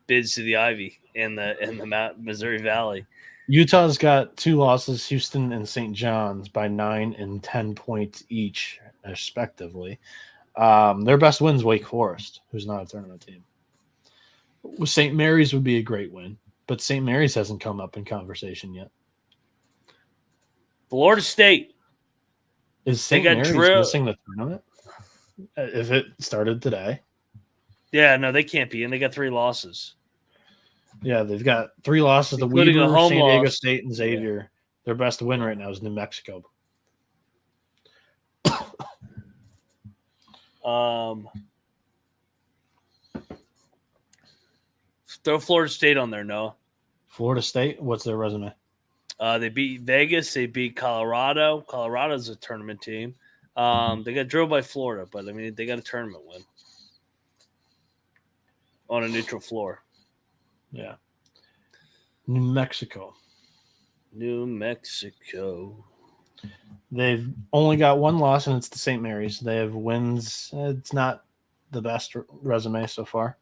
bids to the Ivy in the Missouri Valley. Utah's got 2 losses, Houston and St. John's, by 9 and 10 points each, respectively. Their best win's Wake Forest, who's not a tournament team. St. Mary's would be a great win, but St. Mary's hasn't come up in conversation yet. Florida State. Is St. Mary's missing the tournament? If it started today? Yeah, no, they can't be, and they got 3 losses. Yeah, they've got 3 losses to Weber, San Diego State, and Xavier. Yeah. Their best win right now is New Mexico. Throw Florida State on there, Noah. Florida State? What's their resume? They beat Vegas. They beat Colorado. Colorado's a tournament team. They got drilled by Florida, but I mean they got a tournament win on a neutral floor. Yeah. New Mexico. They've only got one loss, and it's to St. Mary's. They have wins. It's not the best resume so far.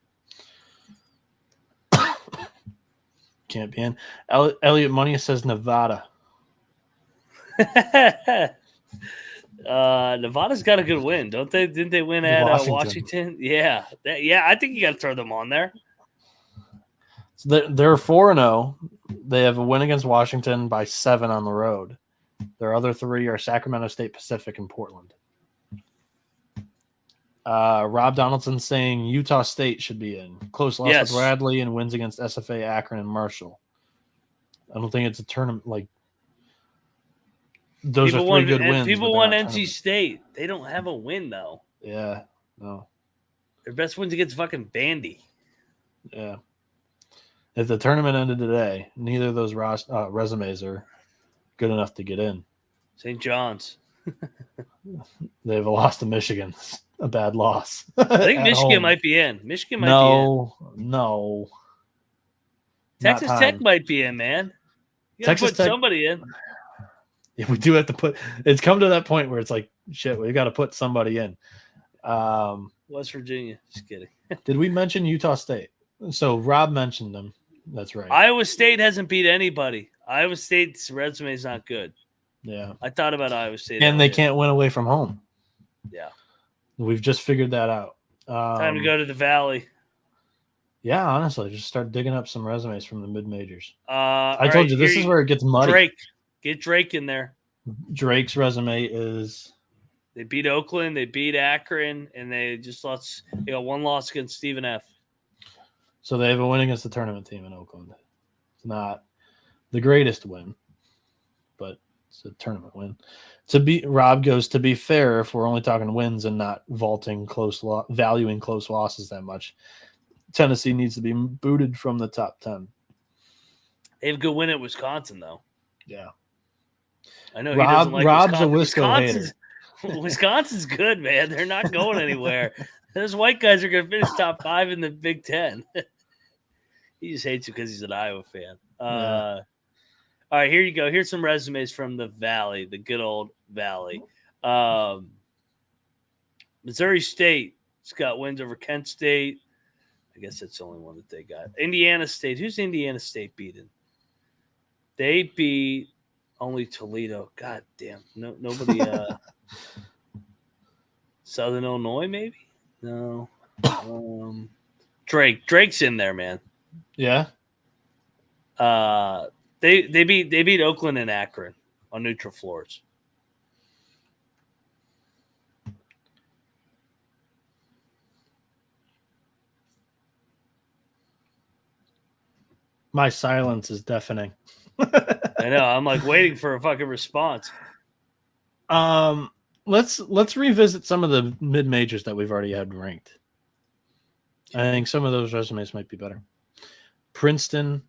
Can't be in. Elliot Money says Nevada. Nevada's got a good win, don't they? Didn't they win at Washington? Yeah. I think you got to throw them on there. So they're 4-0. They have a win against Washington by 7 on the road. Their other 3 are Sacramento State, Pacific, and Portland. Rob Donaldson saying Utah State should be in. Close loss with Bradley and wins against SFA, Akron, and Marshall. I don't think it's a tournament like those people are 3 good wins. People want NC State. They don't have a win though. Yeah, no. Their best wins against fucking Bandy. Yeah. If the tournament ended today, neither of those resumes are good enough to get in. St. John's. They have a loss to Michigan. A bad loss. I think Michigan might be in. Be in. No. Texas Tech might be in, man. You gotta put somebody in. Yeah, we do have to put. It's come to that point where it's like, shit, we got to put somebody in. West Virginia. Just kidding. Did we mention Utah State? So Rob mentioned them. That's right. Iowa State hasn't beat anybody. Iowa State's resume is not good. Yeah. I thought about Iowa State. And they can't win away from home. Yeah. We've just figured that out. Time to go to the Valley. Yeah, honestly, just start digging up some resumes from the mid-majors. I told you, this is where it gets muddy. Get Drake in there. Drake's resume is... They beat Oakland, they beat Akron, and they just lost. They got one loss against Stephen F. So they have a win against the tournament team in Oakland. It's not the greatest win, but it's a tournament win. Rob goes, to be fair, if we're only talking wins and not valuing close losses that much, Tennessee needs to be booted from the top 10. They have a good win at Wisconsin, though. Yeah. I know Rob's a Wisco hater. Wisconsin's good, man. They're not going anywhere. Those white guys are going to finish top 5 in the Big Ten. He just hates you because he's an Iowa fan. All right, here you go. Here's some resumes from the Valley, the good old Valley. Missouri State's got wins over Kent State. I guess that's the only one that they got. Indiana State. Who's Indiana State beating? They beat only Toledo. God damn. Nobody. Southern Illinois, maybe? No. Drake's in there, man. Yeah. They beat Oakland and Akron on neutral floors. My silence is deafening. I know. I'm like waiting for a fucking response. Let's revisit some of the mid majors that we've already had ranked. I think some of those resumes might be better. Princeton,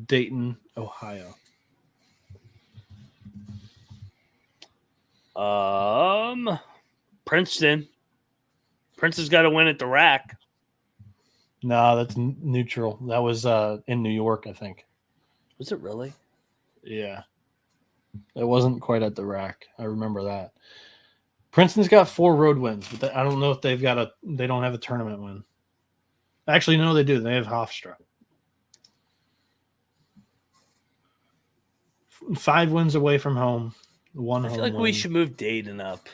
Dayton, Ohio. Princeton's got to win at the rack. No, that's neutral. That was in New York, I think. Was it really? Yeah. It wasn't quite at the rack. I remember that. Princeton's got 4 road wins, but I don't know if they don't have a tournament win. Actually, no, they do. They have Hofstra. 5 wins away from home. 1 home I feel like win. we should move Dayton up.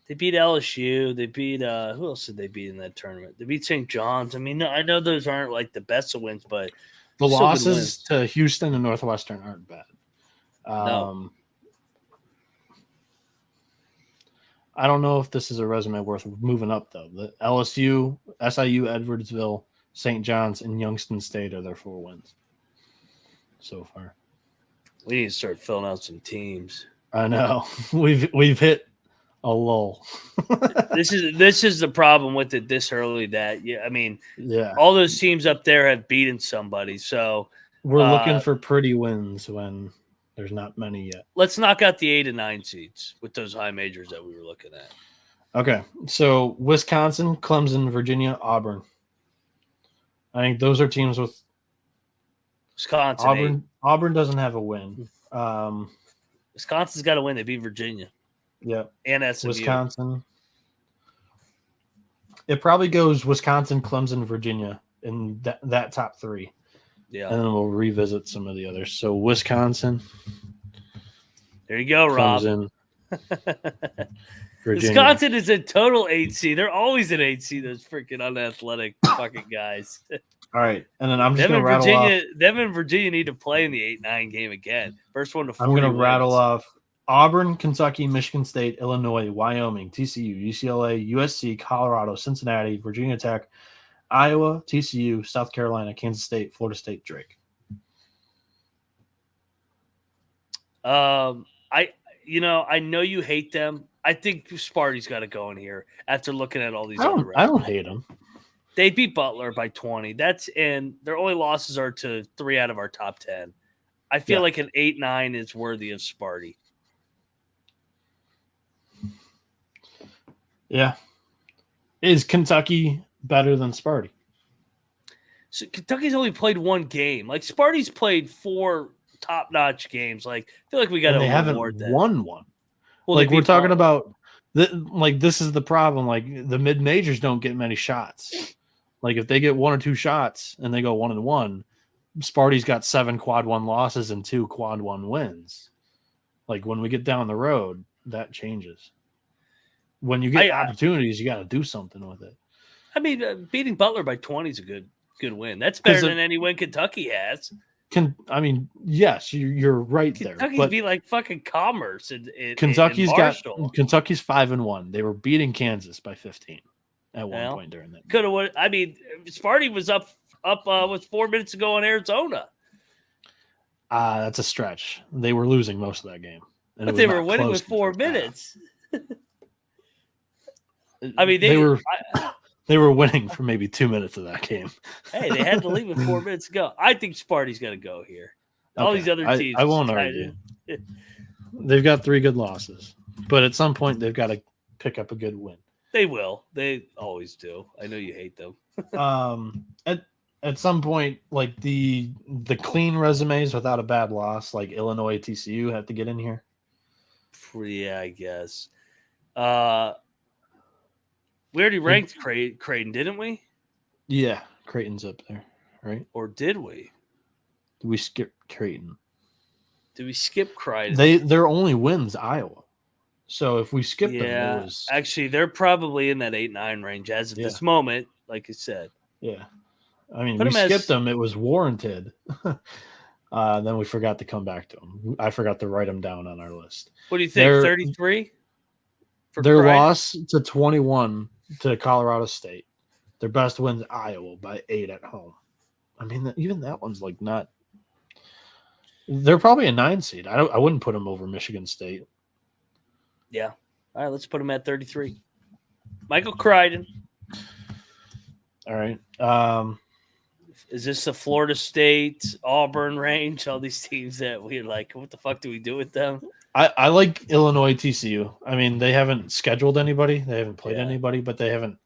They beat LSU. They beat who else did they beat in that tournament? They beat St. John's. I mean, I know those aren't like the best of wins, but the losses to Houston and Northwestern aren't bad. No. I don't know if this is a resume worth moving up, though. The LSU, SIU, Edwardsville, St. John's, and Youngstown State are their 4 wins so far. We need to start filling out some teams. I know. We've hit a lull. This is the problem with it this early. That I mean, all those teams up there have beaten somebody. So We're looking for pretty wins when there's not many yet. Let's knock out the 8 and 9 seeds with those high majors that we were looking at. Okay, so Wisconsin, Clemson, Virginia, Auburn. I think those are teams with Wisconsin. Auburn doesn't have a win. Wisconsin's got to win. They beat Virginia. Yeah, and SMU. Wisconsin. It probably goes Wisconsin, Clemson, Virginia in that top three. Yeah, and then we'll revisit some of the others. So Wisconsin. There you go, Clemson, Rob. Virginia. Wisconsin is a total 8C. They're always an 8C. Those freaking unathletic fucking guys. All right, and then I'm just going to rattle off. Them and Virginia need to play in the 8-9 game again. First one to 40 I'm going to wins. rattle off Auburn, Kentucky, Michigan State, Illinois, Wyoming, TCU, UCLA, USC, Colorado, Cincinnati, Virginia Tech, Iowa, TCU, South Carolina, Kansas State, Florida State, Drake. I know you hate them. I think Sparty's got to go in here after looking at all these. I don't hate them. They beat Butler by 20. And their only losses are to 3 out of our top 10. I feel like an 8-9 is worthy of Sparty. Yeah. Is Kentucky better than Sparty? So Kentucky's only played one game. Like Sparty's played 4 top-notch games. Like I feel like we got to reward that. They haven't won one. Well, like we're talking about, this is the problem. Like the mid majors don't get many shots. Like if they get 1 or 2 shots and they go 1-1, Sparty's got 7 quad 1 losses and 2 quad 1 wins. Like when we get down the road, that changes. When you get opportunities, you got to do something with it. I mean, beating Butler by 20 is a good win. That's better than any win Kentucky has. Yes, you're right there. Kentucky's beat like fucking Commerce. Kentucky's 5-1. They were beating Kansas by 15 at one point during that. Could have. I mean, Sparty was up with 4 minutes to go on Arizona. That's a stretch. They were losing most of that game, but they were winning with 4 minutes. I mean, they were winning for maybe 2 minutes of that game. Hey, they had to leave with 4 minutes to go. I think Sparty's going to go here. All these other teams. I won't argue. They've got 3 good losses, but at some point they've got to pick up a good win. They will. They always do. I know you hate them. At some point, like the clean resumes without a bad loss, like Illinois, TCU, have to get in here. Yeah, I guess. We already ranked Creighton, didn't we? Yeah, Creighton's up there, right? Or did we? Did we skip Creighton? Did we skip Creighton? Their only wins Iowa. So if we skip them, it was... Actually, they're probably in that 8-9 range as of this moment, like you said. Yeah. I mean, we skipped them. It was warranted. Then we forgot to come back to them. I forgot to write them down on our list. What do you think, 33? Their loss to 21 to Colorado State. Their best wins Iowa by 8 at home. I mean, even that one's like not... They're probably a 9 seed. I wouldn't put them over Michigan State. Yeah. All right, let's put them at 33. Michael Crichton. All right. Is this the Florida State, Auburn range? All these teams that we're like, what the fuck do we do with them? I like Illinois, TCU. I mean, they haven't scheduled anybody. They haven't played anybody, but they haven't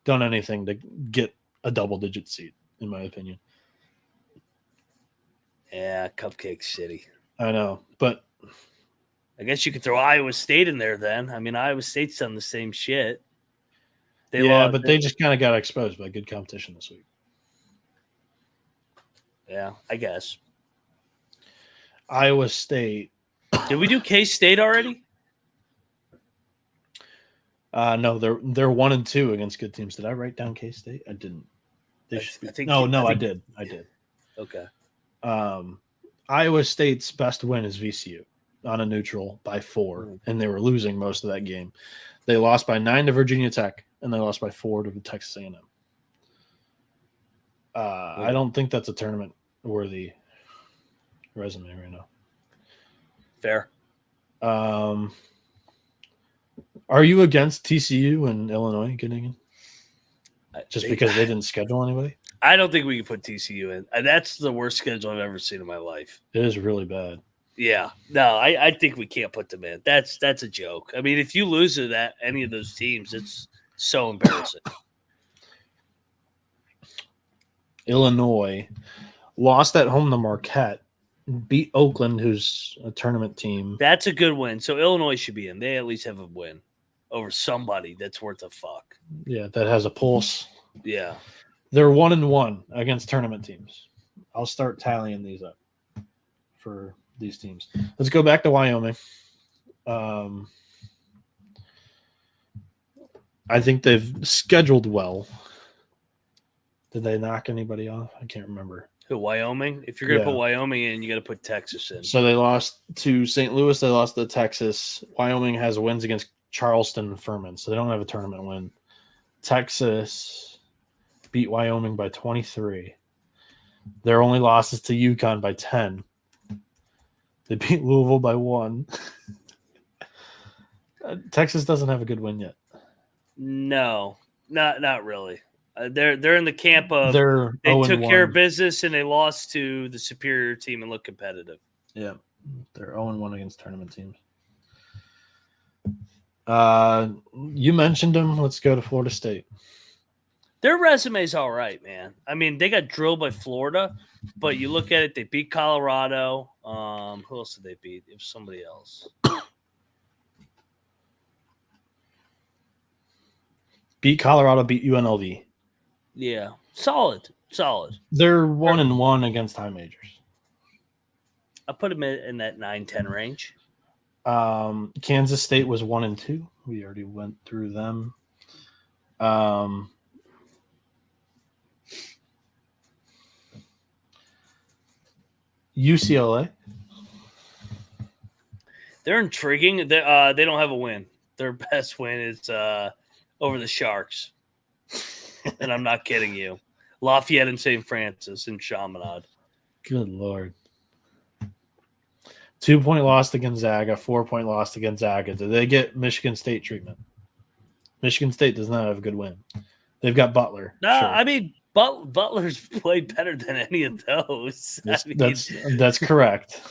done anything to get a double-digit seed, in my opinion. Yeah, Cupcake City. I know, but... I guess you could throw Iowa State in there then. I mean, Iowa State's done the same shit. They just kind of got exposed by good competition this week. Yeah, I guess. Iowa State. Did we do K-State already? No, they're 1-2 against good teams. Did I write down K-State? I didn't. I did. Okay. Iowa State's best win is VCU on a neutral by 4, and they were losing most of that game. They lost by 9 to Virginia Tech, and they lost by 4 to Texas A&M. I don't think that's a tournament-worthy resume right now. Fair. Are you against TCU and Illinois getting in? Just because they didn't schedule anybody? I don't think we can put TCU in. That's the worst schedule I've ever seen in my life. It is really bad. Yeah. No, I think we can't put them in. That's a joke. I mean, if you lose to any of those teams, it's so embarrassing. Illinois lost at home to Marquette, beat Oakland, who's a tournament team. That's a good win. So Illinois should be in. They at least have a win over somebody that's worth a fuck. Yeah, that has a pulse. Yeah. They're 1-1 against tournament teams. I'll start tallying these up for these teams. Let's go back to Wyoming. I think they've scheduled well. Did they knock anybody off? I can't remember. Who, Wyoming? If you're going to put Wyoming in, you got to put Texas in. So they lost to St. Louis. They lost to Texas. Wyoming has wins against Charleston and Furman, so they don't have a tournament win. Texas beat Wyoming by 23. Their only losses to UConn by 10. They beat Louisville by 1. Texas doesn't have a good win yet. No, not really. They're in the camp of they 0-1. took care of business and they lost to the superior team and look competitive. Yeah, they're 0-1 against tournament teams. You mentioned them. Let's go to Florida State. Their resume's all right, man. I mean, they got drilled by Florida, but you look at it, they beat Colorado. Who else did they beat? It was somebody else. Beat Colorado, beat UNLV. Yeah, solid. They're 1-1 against high majors. I put them in that 9-10 range. Kansas State was 1-2. We already went through them. UCLA. They're intriguing. They don't have a win. Their best win is over the Sharks. And I'm not kidding you. Lafayette and St. Francis and Chaminade. Good Lord. 2-point loss to Gonzaga, 4-point loss to Gonzaga. Do they get Michigan State treatment? Michigan State does not have a good win. They've got Butler. No, sure. I mean, Butler's played better than any of those. That's correct.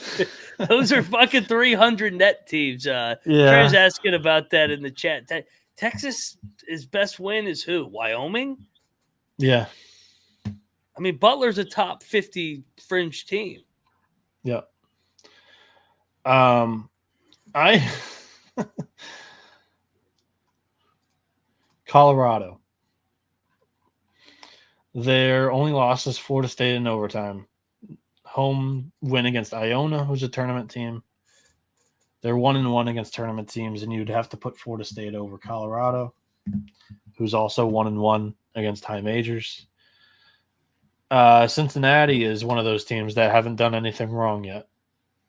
Those are fucking 300 net teams. Trey's asking about that in the chat. Texas' best win is who? Wyoming? Yeah. I mean, Butler's a top 50 fringe team. Yeah. Colorado. Their only loss is Florida State in overtime. Home win against Iona, who's a tournament team. They're 1-1 against tournament teams, and you'd have to put Florida State over Colorado, who's also 1-1 against high majors. Cincinnati is one of those teams that haven't done anything wrong yet.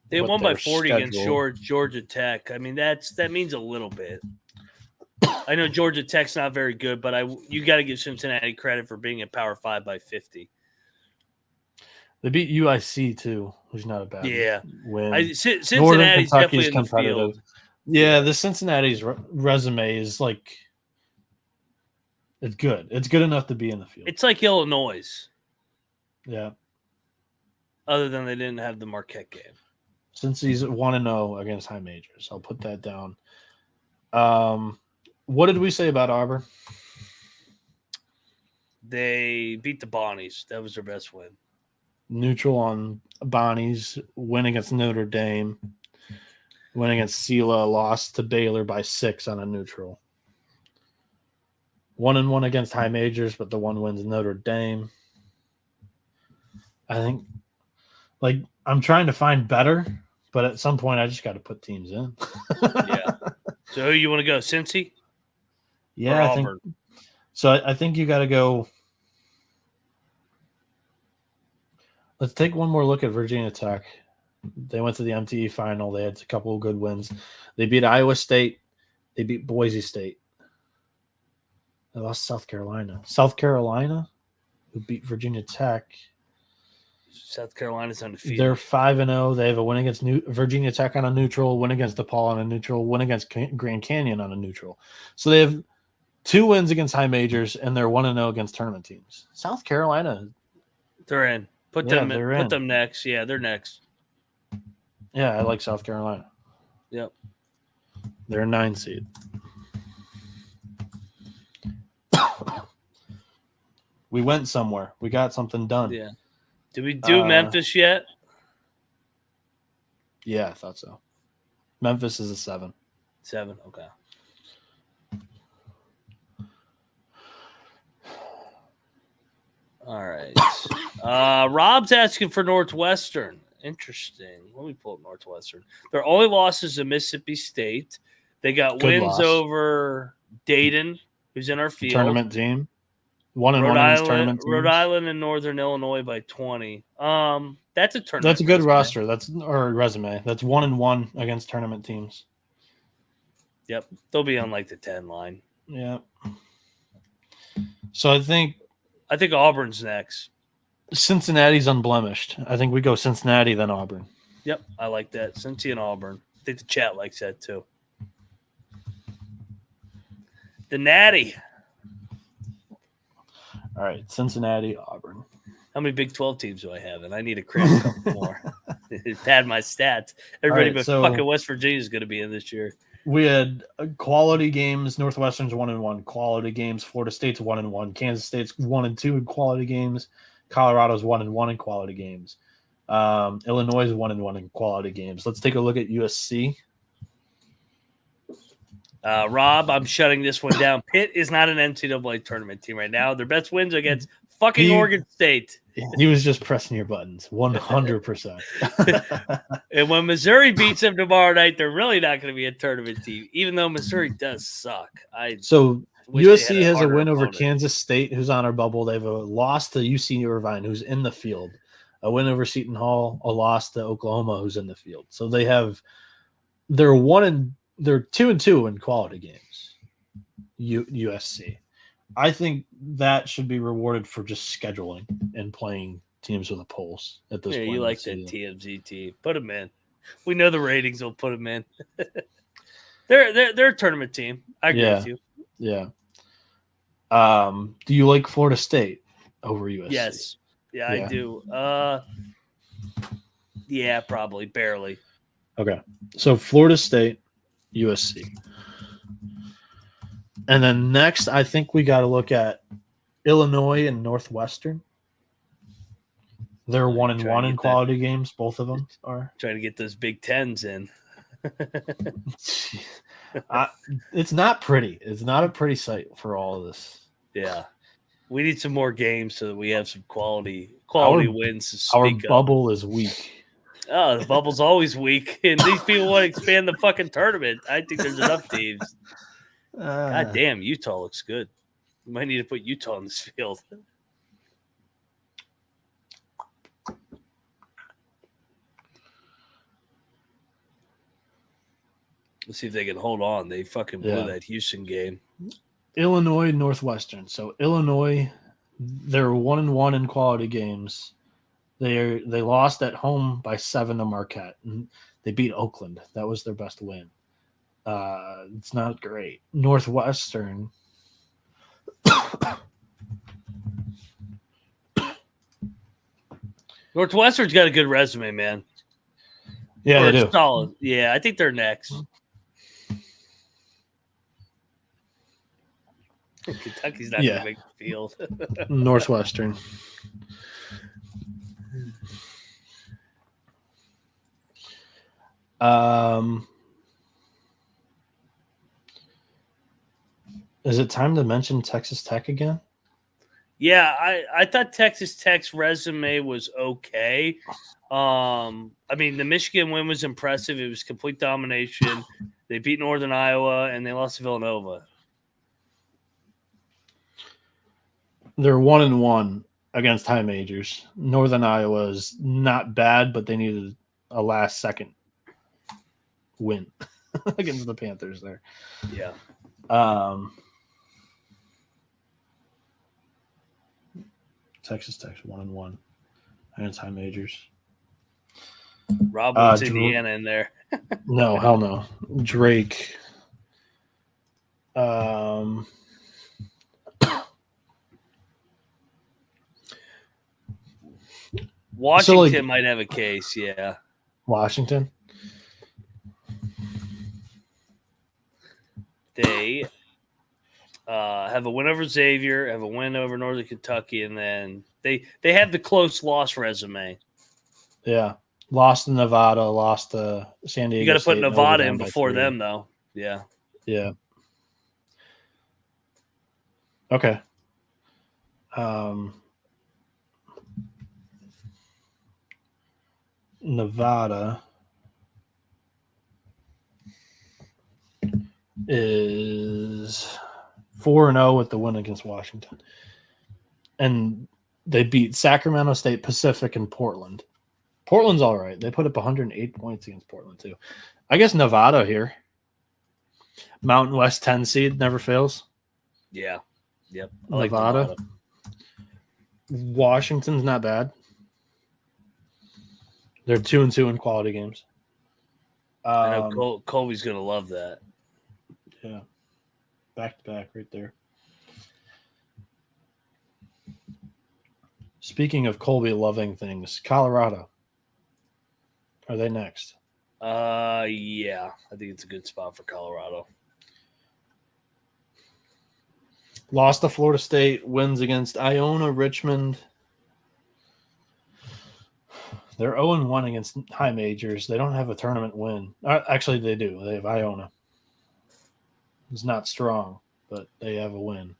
They won by 40 against Georgia Tech. I mean, that means a little bit. I know Georgia Tech's not very good, but you got to give Cincinnati credit for being a Power 5 by 50. They beat UIC too, which is not a bad win. Cincinnati's definitely in the field. Yeah, the Cincinnati's resume is like it's good. It's good enough to be in the field. It's like Illinois. Yeah. Other than they didn't have the Marquette game. Since he's 1-0 against high majors, I'll put that down. What did we say about Auburn? They beat the Bonnies. That was their best win. Neutral on Bonnies, win against Notre Dame, win against Sela, lost to Baylor by 6 on a neutral. 1-1 against high majors, but the one wins Notre Dame. I think, I'm trying to find better, but at some point I just got to put teams in. Yeah. So who you want to go, Cincy? Yeah, I think so. I think you got to go. Let's take one more look at Virginia Tech. They went to the MTE final. They had a couple of good wins. They beat Iowa State. They beat Boise State. They lost South Carolina. South Carolina, who beat Virginia Tech. South Carolina's undefeated. They're 5-0. They have a win against Virginia Tech on a neutral, win against DePaul on a neutral, win against Grand Canyon on a neutral. So they have 2 wins against high majors, and they're 1-0 against tournament teams. South Carolina, they're in. Put them next. Yeah, they're next. Yeah, I like South Carolina. Yep. They're a 9 seed. We went somewhere. We got something done. Yeah. Did we do Memphis yet? Yeah, I thought so. Memphis is a 7. 7, okay. All right. Rob's asking for Northwestern. Interesting. Let me pull up Northwestern. Their only loss is to Mississippi State. They got wins over Dayton, who's in our field. Tournament team. 1-1 against tournament teams. Rhode Island and Northern Illinois by 20. That's a tournament. That's a good roster. That's or resume. That's 1-1 against tournament teams. Yep. They'll be on like the 10 line. Yeah. So I think Auburn's next. Cincinnati's unblemished. I think we go Cincinnati, then Auburn. Yep, I like that. Cincy and Auburn. I think the chat likes that too. The Natty. All right, Cincinnati, Auburn. How many Big 12 teams do I have? And I need to cram a couple more. Pad my stats. Everybody but fucking West Virginia is going to be in this year. We had quality games. Northwestern's 1-1. Quality games. Florida State's 1-1. Kansas State's 1-2 in quality games. Colorado's 1-1 in quality games. Illinois is 1-1 in quality games. Let's take a look at USC. Rob, I'm shutting this one down. Pitt is not an NCAA tournament team right now. Their best wins against fucking Oregon State. He was just pressing your buttons, 100%. And when Missouri beats them tomorrow night, they're really not going to be a tournament team, even though Missouri does suck. So USC has a win over Kansas State, who's on our bubble. They have a loss to UC Irvine, who's in the field. A win over Seton Hall, a loss to Oklahoma, who's in the field. So they're 2-2 in quality games. USC. I think that should be rewarded for just scheduling and playing teams with a pulse at this point. You like that TMZ team. Put them in. We know the ratings will put them in. They're a tournament team. I agree with you. Yeah. Do you like Florida State over USC? Yes. Yeah, I do. Yeah, probably. Barely. Okay. So Florida State, USC. And then next, I think we got to look at Illinois and Northwestern. They're 1-1 in quality games. Both of them are. Trying to get those Big Tens in. It's not pretty. It's not a pretty sight for all of this. Yeah. We need some more games so that we have some quality wins to speak Our bubble is weak. Oh, the bubble's always weak. And these people want to expand the fucking tournament. I think there's enough teams. God damn, Utah looks good. We might need to put Utah in this field. Let's see if they can hold on. They fucking blew that Houston game. Illinois, Northwestern. So Illinois, they're 1-1 in quality games. They lost at home by 7 to Marquette. And they beat Oakland. That was their best win. It's not great. Northwestern. Northwestern's got a good resume, man. Yeah, they do. Solid. Yeah, I think they're next. Kentucky's not going to make the field. Northwestern. Is it time to mention Texas Tech again? Yeah, I thought Texas Tech's resume was okay. I mean, the Michigan win was impressive. It was complete domination. They beat Northern Iowa, and they lost to Villanova. They're 1-1 against high majors. Northern Iowa is not bad, but they needed a last-second win against the Panthers there. Yeah. Texas Tech's 1-1 against high majors. Rob wants Indiana in there. No, hell no. Drake. Washington might have a case, yeah. Washington. They have a win over Xavier, have a win over Northern Kentucky, and then they have the close loss resume. Yeah. Lost to Nevada, lost to San Diego. You got to put State, Nevada in before them, though. Yeah. Yeah. Okay. Nevada is 4-0 with the win against Washington. And they beat Sacramento State, Pacific, and Portland. Portland's all right. They put up 108 points against Portland, too. I guess Nevada here. Mountain West 10 seed never fails. Yeah. Yep. I Nevada. Like Nevada. Washington's not bad. They're 2-2 in quality games. I know Colby's going to love that. Yeah. Back to back right there. Speaking of Colby loving things, Colorado. Are they next? Yeah. I think it's a good spot for Colorado. Lost to Florida State, wins against Iona, Richmond. They're 0-1 against high majors. They don't have a tournament win. Actually, they do. They have Iona. It's not strong, but they have a win.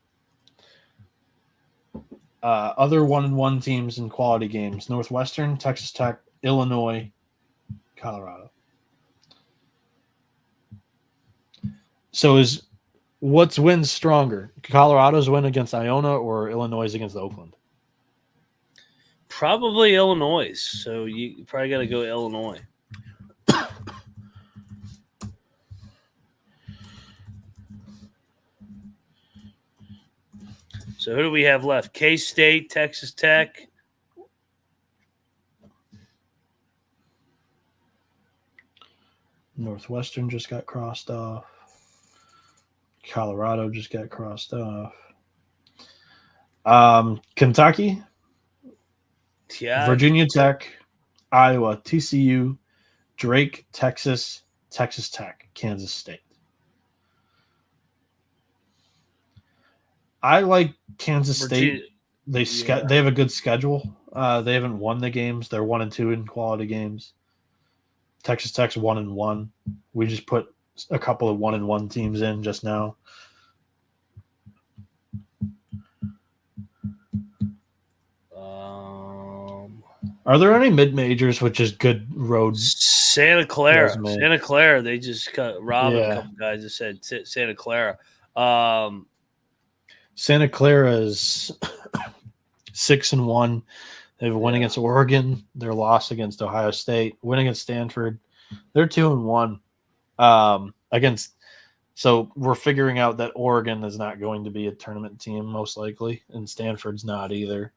Other 1-1 teams in quality games: Northwestern, Texas Tech, Illinois, Colorado. So what's win stronger? Colorado's win against Iona or Illinois against Oakland? Probably Illinois. So you probably got to go Illinois. So who do we have left? K-State, Texas Tech. Northwestern just got crossed off. Colorado just got crossed off. Kentucky. Yeah. Virginia Tech, Iowa, TCU, Drake, Texas, Texas Tech, Kansas State. I like Kansas State. They have a good schedule. They haven't won the games. They're 1-2 in quality games. Texas Tech's 1-1. We just put a couple of 1-1 teams in just now. Are there any mid majors with just good road? Santa Clara. Resume? Santa Clara. They just got robbed a couple guys that said Santa Clara. Santa Clara is 6-1. They have a win against Oregon. Their loss against Ohio State. Win against Stanford. They're 2-1 against. So we're figuring out that Oregon is not going to be a tournament team most likely, and Stanford's not either.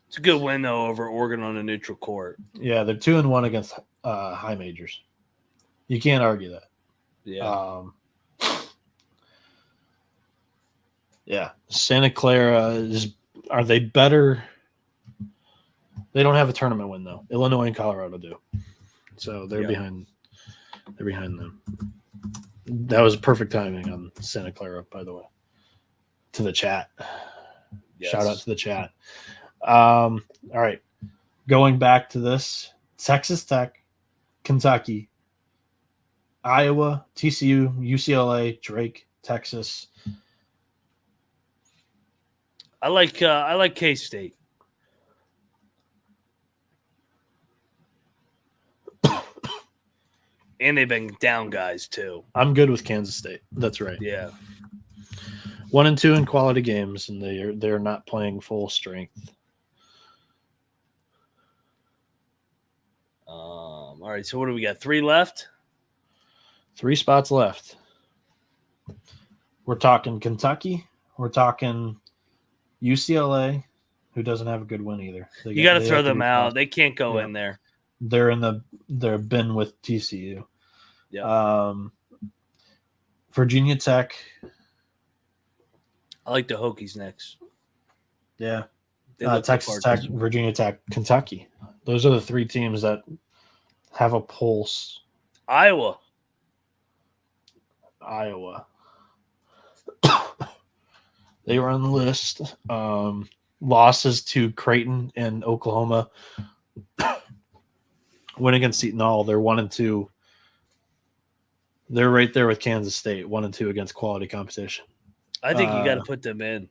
It's a good win though over Oregon on a neutral court. Yeah, they're 2-1 against high majors. You can't argue that. Yeah. Yeah, Santa Clara are they better? They don't have a tournament win though. Illinois and Colorado do, so they're behind. They're behind them. That was perfect timing on Santa Clara, by the way. To the chat, shout out to the chat. All right, going back to this: Texas Tech, Kentucky, Iowa, TCU, UCLA, Drake, Texas. I like K-State. And they've been down guys too. I'm good with Kansas State. That's right. Yeah. 1-2 in quality games, and they're not playing full strength. All right. So what do we got? 3 left? 3 spots left. We're talking Kentucky. We're talking UCLA, who doesn't have a good win either. You got to throw them out. They can't go in there. They're they're bin with TCU. Yeah. Virginia Tech. I like the Hokies next. Yeah. Texas Tech, Virginia Tech, Kentucky. Those are the three teams that have a pulse. Iowa. They were on the list. Losses to Creighton and Oklahoma. Win against Seton Hall. They're 1-2. They're right there with Kansas State, 1-2 against quality competition. I think you got to put them in.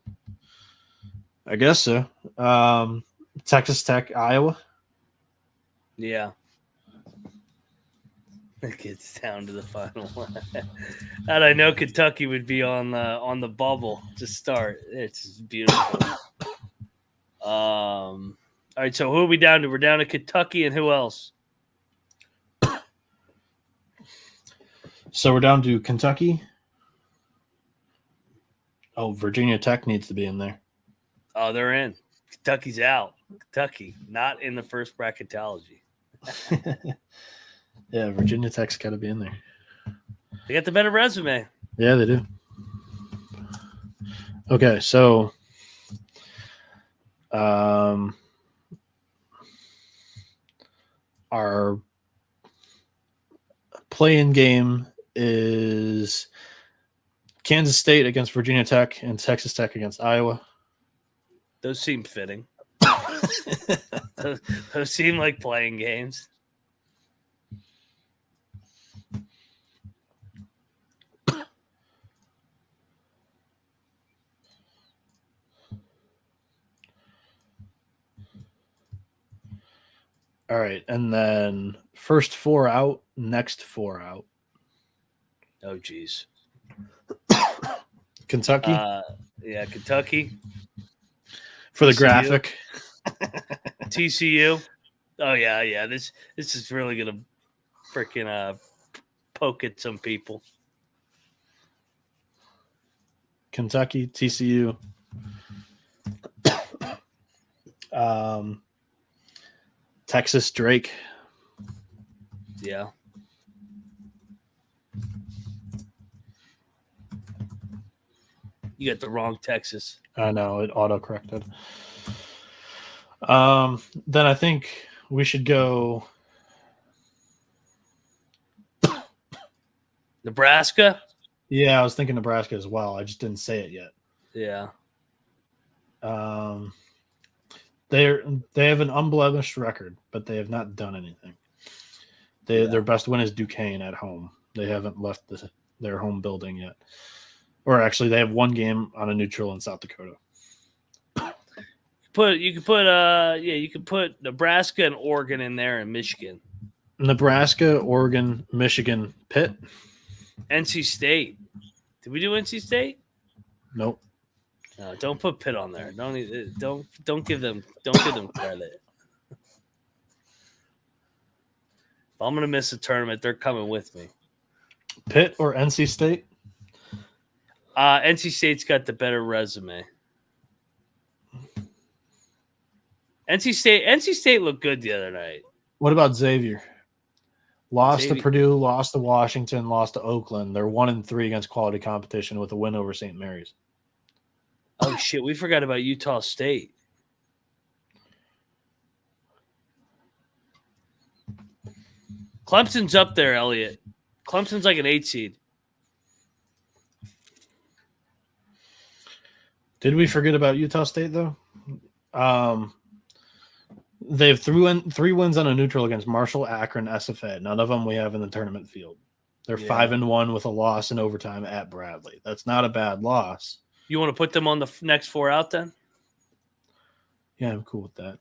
I guess so. Texas Tech, Iowa. Yeah. It gets down to the final one. And I know Kentucky would be on the bubble to start. It's beautiful. All right, so who are we down to? We're down to Kentucky, and who else? So we're down to Kentucky. Oh, Virginia Tech needs to be in there. Oh, they're in. Kentucky's out. Kentucky, not in the first bracketology. Yeah, Virginia Tech's got to be in there. They got the better resume. Yeah, they do. Okay, so our play-in game is Kansas State against Virginia Tech and Texas Tech against Iowa. Those seem fitting. Those seem like playing games. All right, and then first 4 out, next 4 out. Oh, geez. Kentucky? Yeah, Kentucky. For the TCU. graphic. TCU. Oh, yeah. This is really going to freaking poke at some people. Kentucky, TCU. Texas, Drake. Yeah. You got the wrong Texas. I know, it auto-corrected. Then I think we should go Nebraska? Yeah, I was thinking Nebraska as well. I just didn't say it yet. Yeah. They have an unblemished record, but they have not done anything. Their best win is Duquesne at home. They haven't left their home building yet. Or actually, they have one game on a neutral in South Dakota. You could put Nebraska and Oregon in there and Michigan. Nebraska, Oregon, Michigan, Pitt. NC State. Did we do NC State? Nope. No, don't put Pitt on there. Don't give them credit. If I'm gonna miss a tournament, they're coming with me. Pitt or NC State? NC State's got the better resume. NC State looked good the other night. What about Xavier? Lost to Purdue, lost to Washington, lost to Oakland. They're 1-3 against quality competition with a win over St. Mary's. Oh shit, we forgot about Utah State. Clemson's up there, Elliot. Clemson's like an 8 seed. Did we forget about Utah State though? They have three wins on a neutral against Marshall, Akron, SFA. None of them we have in the tournament field. They're 5-1 with a loss in overtime at Bradley. That's not a bad loss. You want to put them on the next 4 out then? Yeah, I'm cool with that.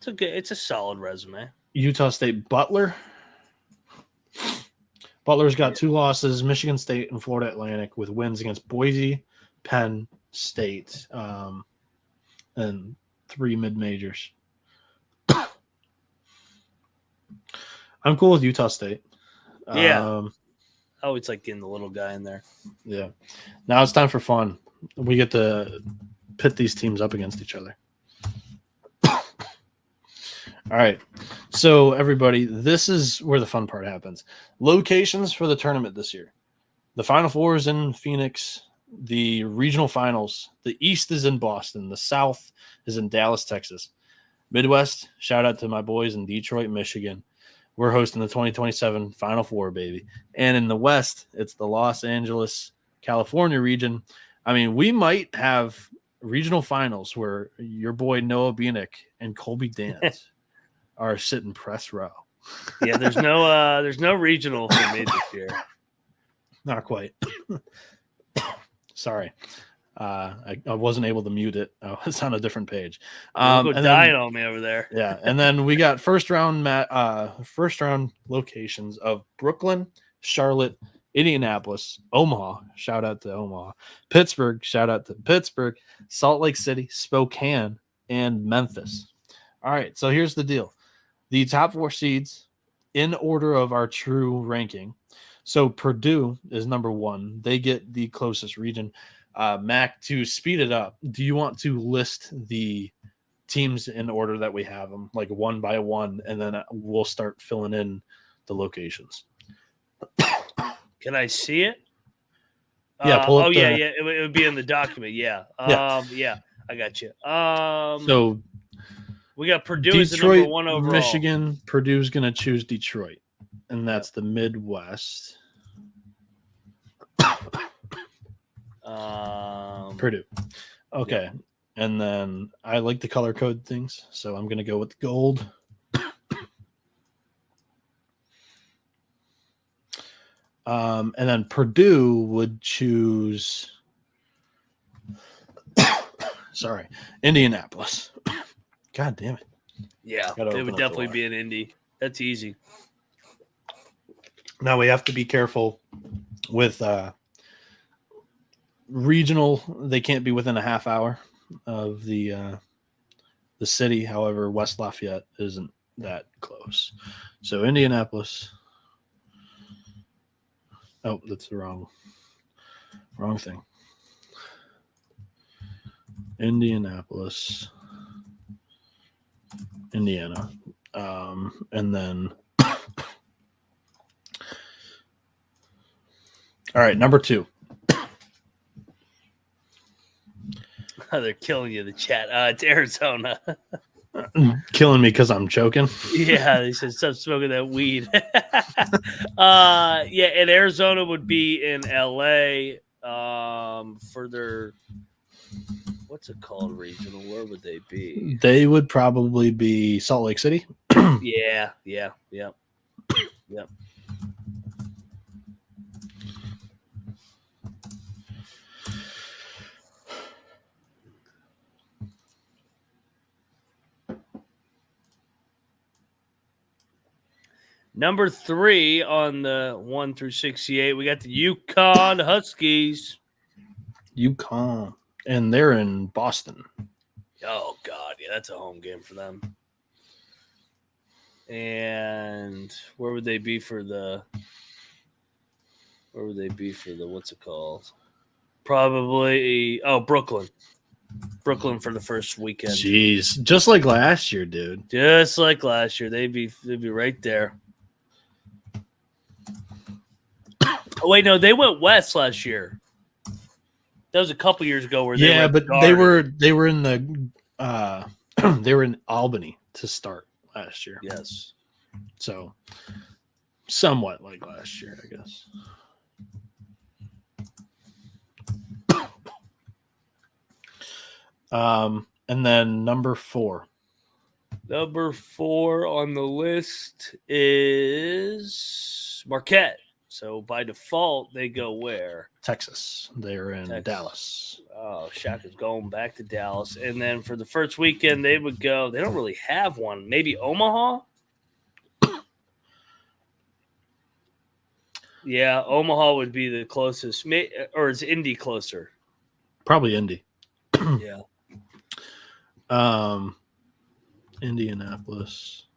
It's a solid resume. Utah State, Butler. Butler's got 2 losses, Michigan State and Florida Atlantic, with wins against Boise, Penn State, and 3 mid-majors. I'm cool with Utah State. Yeah. It's like getting the little guy in there. Yeah. Now it's time for fun. We get to pit these teams up against each other. All right. So, everybody, this is where the fun part happens. Locations for the tournament this year. The Final Four is in Phoenix. the regional finals. The East is in Boston. The South is in Dallas, Texas. Midwest, shout out to my boys in Detroit, Michigan. We're hosting the 2027 Final Four, baby. And in the West, it's the Los Angeles, California region. I mean, we might have regional finals where your boy Noah Bieniek and Colby Dance are sitting press row. Yeah, there's no regional for me this year. Not quite. Sorry. I wasn't able to mute it. I was on a different page. Dying on me over there. Yeah, and then we got first round locations of Brooklyn, Charlotte, Indianapolis, Omaha. Shout out to Omaha. Pittsburgh. Shout out to Pittsburgh. Salt Lake City, Spokane, and Memphis. All right, so here's the deal. The top 4 seeds in order of our true ranking. So Purdue is number 1. They get the closest region. Mac, to speed it up, do you want to list the teams in order that we have them, like one by one, and then we'll start filling in the locations? Can I see it? Yeah. Pull up yeah. It would be in the document. Yeah. Yeah. I got you. So we got Purdue Detroit, as the number 1 overall. Michigan. Purdue's going to choose Detroit, and that's the Midwest. Purdue. Okay. Yeah. And then I like the color code things, so I'm going to go with gold. And then Purdue would choose Indianapolis. God damn it. Yeah, they would definitely be an Indy. That's easy. Now we have to be careful with regional. They can't be within a half hour of the city. However, West Lafayette isn't that close. So Indianapolis. Oh, that's the wrong thing. Indianapolis, Indiana. And then all right, number 2. They're killing you, the chat. It's Arizona. Killing me because I'm choking. Yeah, they said stop smoking that weed. Yeah, and Arizona would be in LA for their, what's it called, regional? Where would they be? They would probably be Salt Lake City. Yeah. Number 3 on the 1 through 68, we got the UConn Huskies. UConn, and they're in Boston. Oh God, yeah, that's a home game for them. And where would they be for the? What's it called? Probably Brooklyn. Brooklyn for the first weekend. Jeez, just like last year, dude. Just like last year, they'd be right there. Oh wait, no, they went west last year. That was a couple years ago where they but they were in the they were in Albany to start last year. Yes, so somewhat like last year, I guess. And then number 4. Number 4 on the list is Marquette. So by default, they go where? Texas. They're in Dallas. Oh, Shaq is going back to Dallas. And then for the first weekend, they would go. They don't really have one. Maybe Omaha? Yeah, Omaha would be the closest. Or is Indy closer? Probably Indy. Yeah. Indianapolis,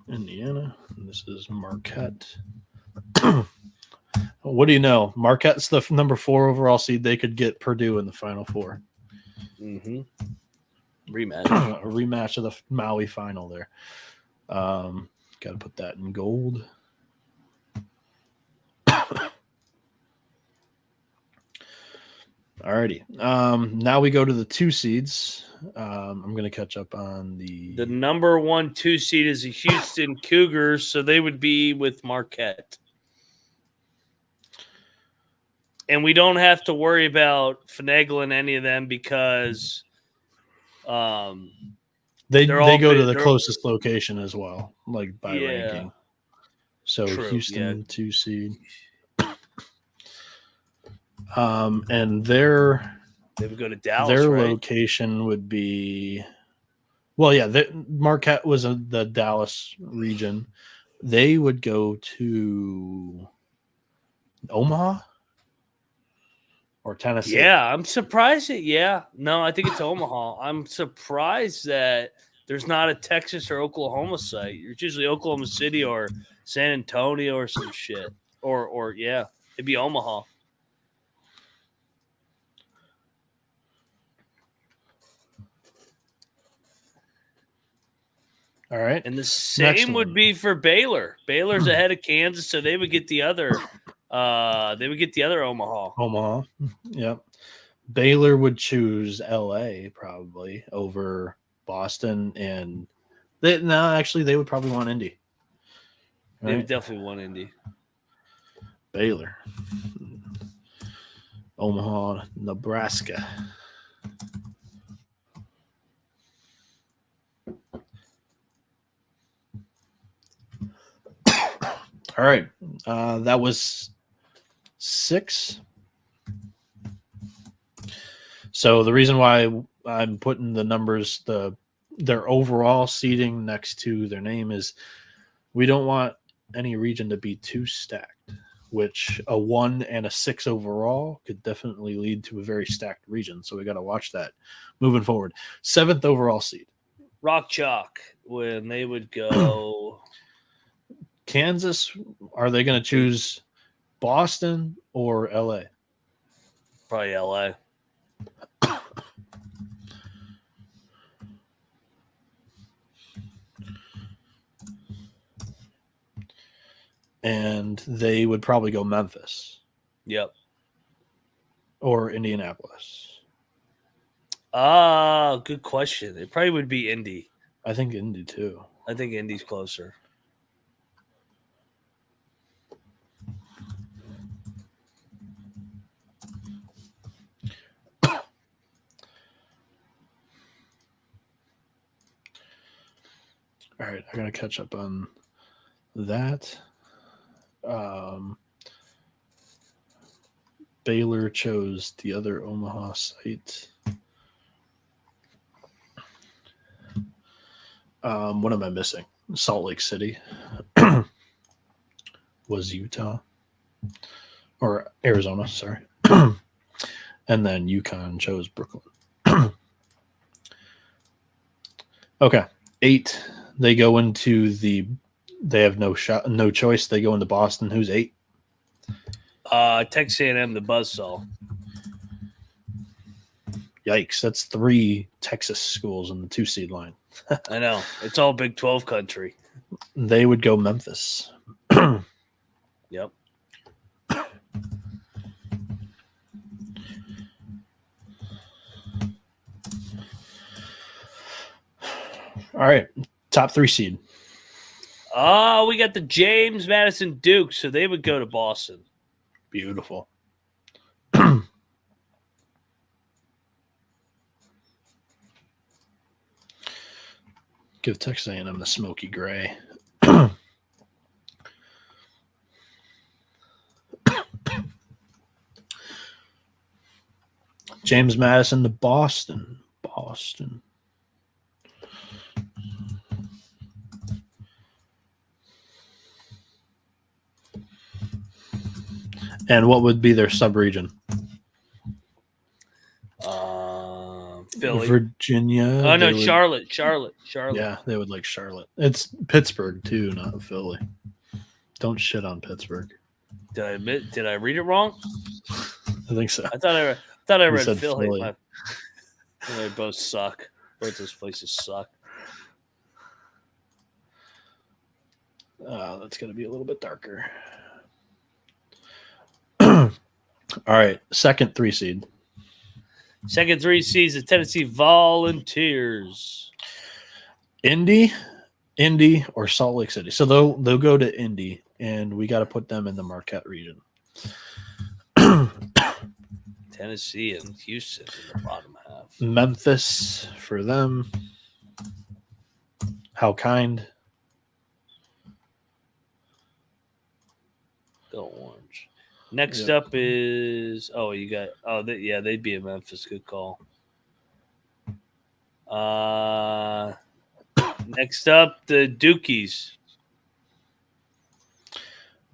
Indiana. This is Marquette. What do you know? Marquette's the number 4 overall seed. They could get Purdue in the Final Four. Mm-hmm. Rematch. A rematch of the Maui final there. Got to put that in gold. Alrighty. Now we go to the 2 seeds. I'm going to catch up on The number 1 2 seed is the Houston Cougars, so they would be with Marquette. And we don't have to worry about finagling any of them because they go to the they're, closest location as well, like by ranking. So true, Houston 2 seed. And they would go to Dallas. Their right? location would be, well, yeah. Marquette was the Dallas region. They would go to Omaha or Tennessee. Yeah, I'm surprised no, I think it's Omaha. I'm surprised that there's not a Texas or Oklahoma site. It's usually Oklahoma City or San Antonio or some shit. Or yeah, it'd be Omaha. All right. And the same would be for Baylor. Baylor's ahead of Kansas, so they would get the other Omaha. Omaha. Yep. Baylor would choose LA probably over Boston, and they would probably want Indy. Right? They would definitely want Indy. Baylor. Omaha, Nebraska. All right. That was 6. So the reason why I'm putting the numbers, their overall seating next to their name is we don't want any region to be too stacked, which a 1 and a 6 overall could definitely lead to a very stacked region. So we got to watch that moving forward. 7th overall seed. Rock Chalk, when they would go. Kansas, are they going to choose Boston or LA? Probably LA. And they would probably go Memphis. Yep. Or Indianapolis. Good question. It probably would be Indy. I think Indy too. I think Indy's closer. All right, I gotta catch up on that. Baylor chose the other Omaha site. What am I missing? Salt Lake City was Utah or Arizona, sorry. And then UConn chose Brooklyn. Okay, 8. They go into they have no choice. They go into Boston. Who's 8? Texas A&M, the buzzsaw. Yikes, that's 3 Texas schools in the 2 seed line. I know. It's all Big 12 country. They would go Memphis. Yep. All right, top 3 seed. Oh, we got the James Madison Duke, so they would go to Boston. Beautiful. Give Texas A&M the smoky gray. James Madison to Boston. Boston. And what would be their sub-region? Philly. Virginia. Oh, no, Charlotte. Yeah, they would like Charlotte. It's Pittsburgh, too, not Philly. Don't shit on Pittsburgh. Did I read it wrong? I think so. I thought I read Philly. They both suck. Both those places suck. That's going to be a little bit darker. All right, second 3 seed. Second 3 seeds, the Tennessee Volunteers. Indy, or Salt Lake City. So they'll go to Indy, and we got to put them in the Marquette region. Tennessee and Houston in the bottom half. Memphis for them. How kind. Go Orange. Next up is they'd be in Memphis. Good call. Next up, the Dukies.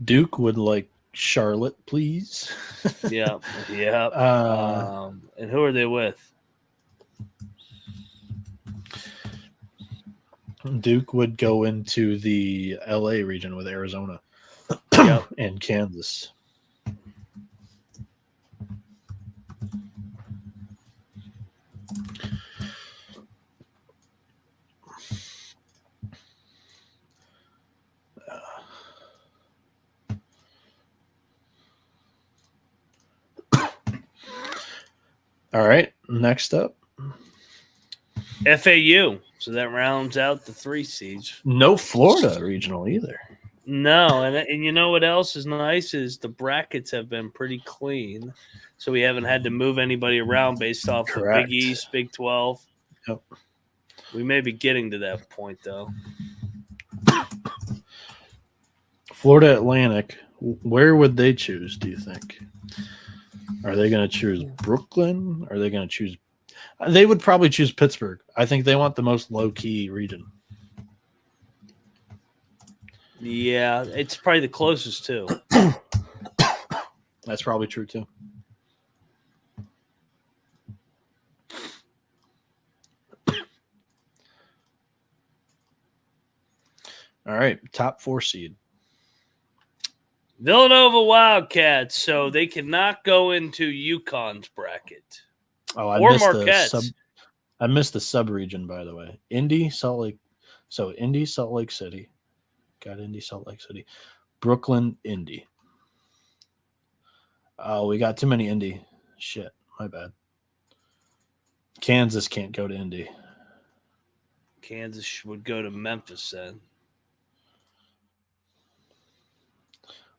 Duke would like Charlotte, please. Yeah. And who are they with? Duke would go into the LA region with Arizona and Kansas. All right, next up. FAU. So that rounds out the 3 seeds. No Florida regional either. No, and you know what else is nice is the brackets have been pretty clean. So we haven't had to move anybody around based off of Big East, Big 12. Yep. We may be getting to that point, though. Florida Atlantic, where would they choose, do you think? Are they going to choose Brooklyn? Are they going to choose... They would probably choose Pittsburgh. I think they want the most low-key region. Yeah, it's probably the closest, too. That's probably true, too. All right, top 4 seed. Villanova Wildcats, so they cannot go into UConn's bracket. Oh, I missed the sub-region, by the way. Indy, Salt Lake. So Indy, Salt Lake City. Got Indy, Salt Lake City. Brooklyn, Indy. Oh, we got too many Indy. Shit, my bad. Kansas can't go to Indy. Kansas would go to Memphis then.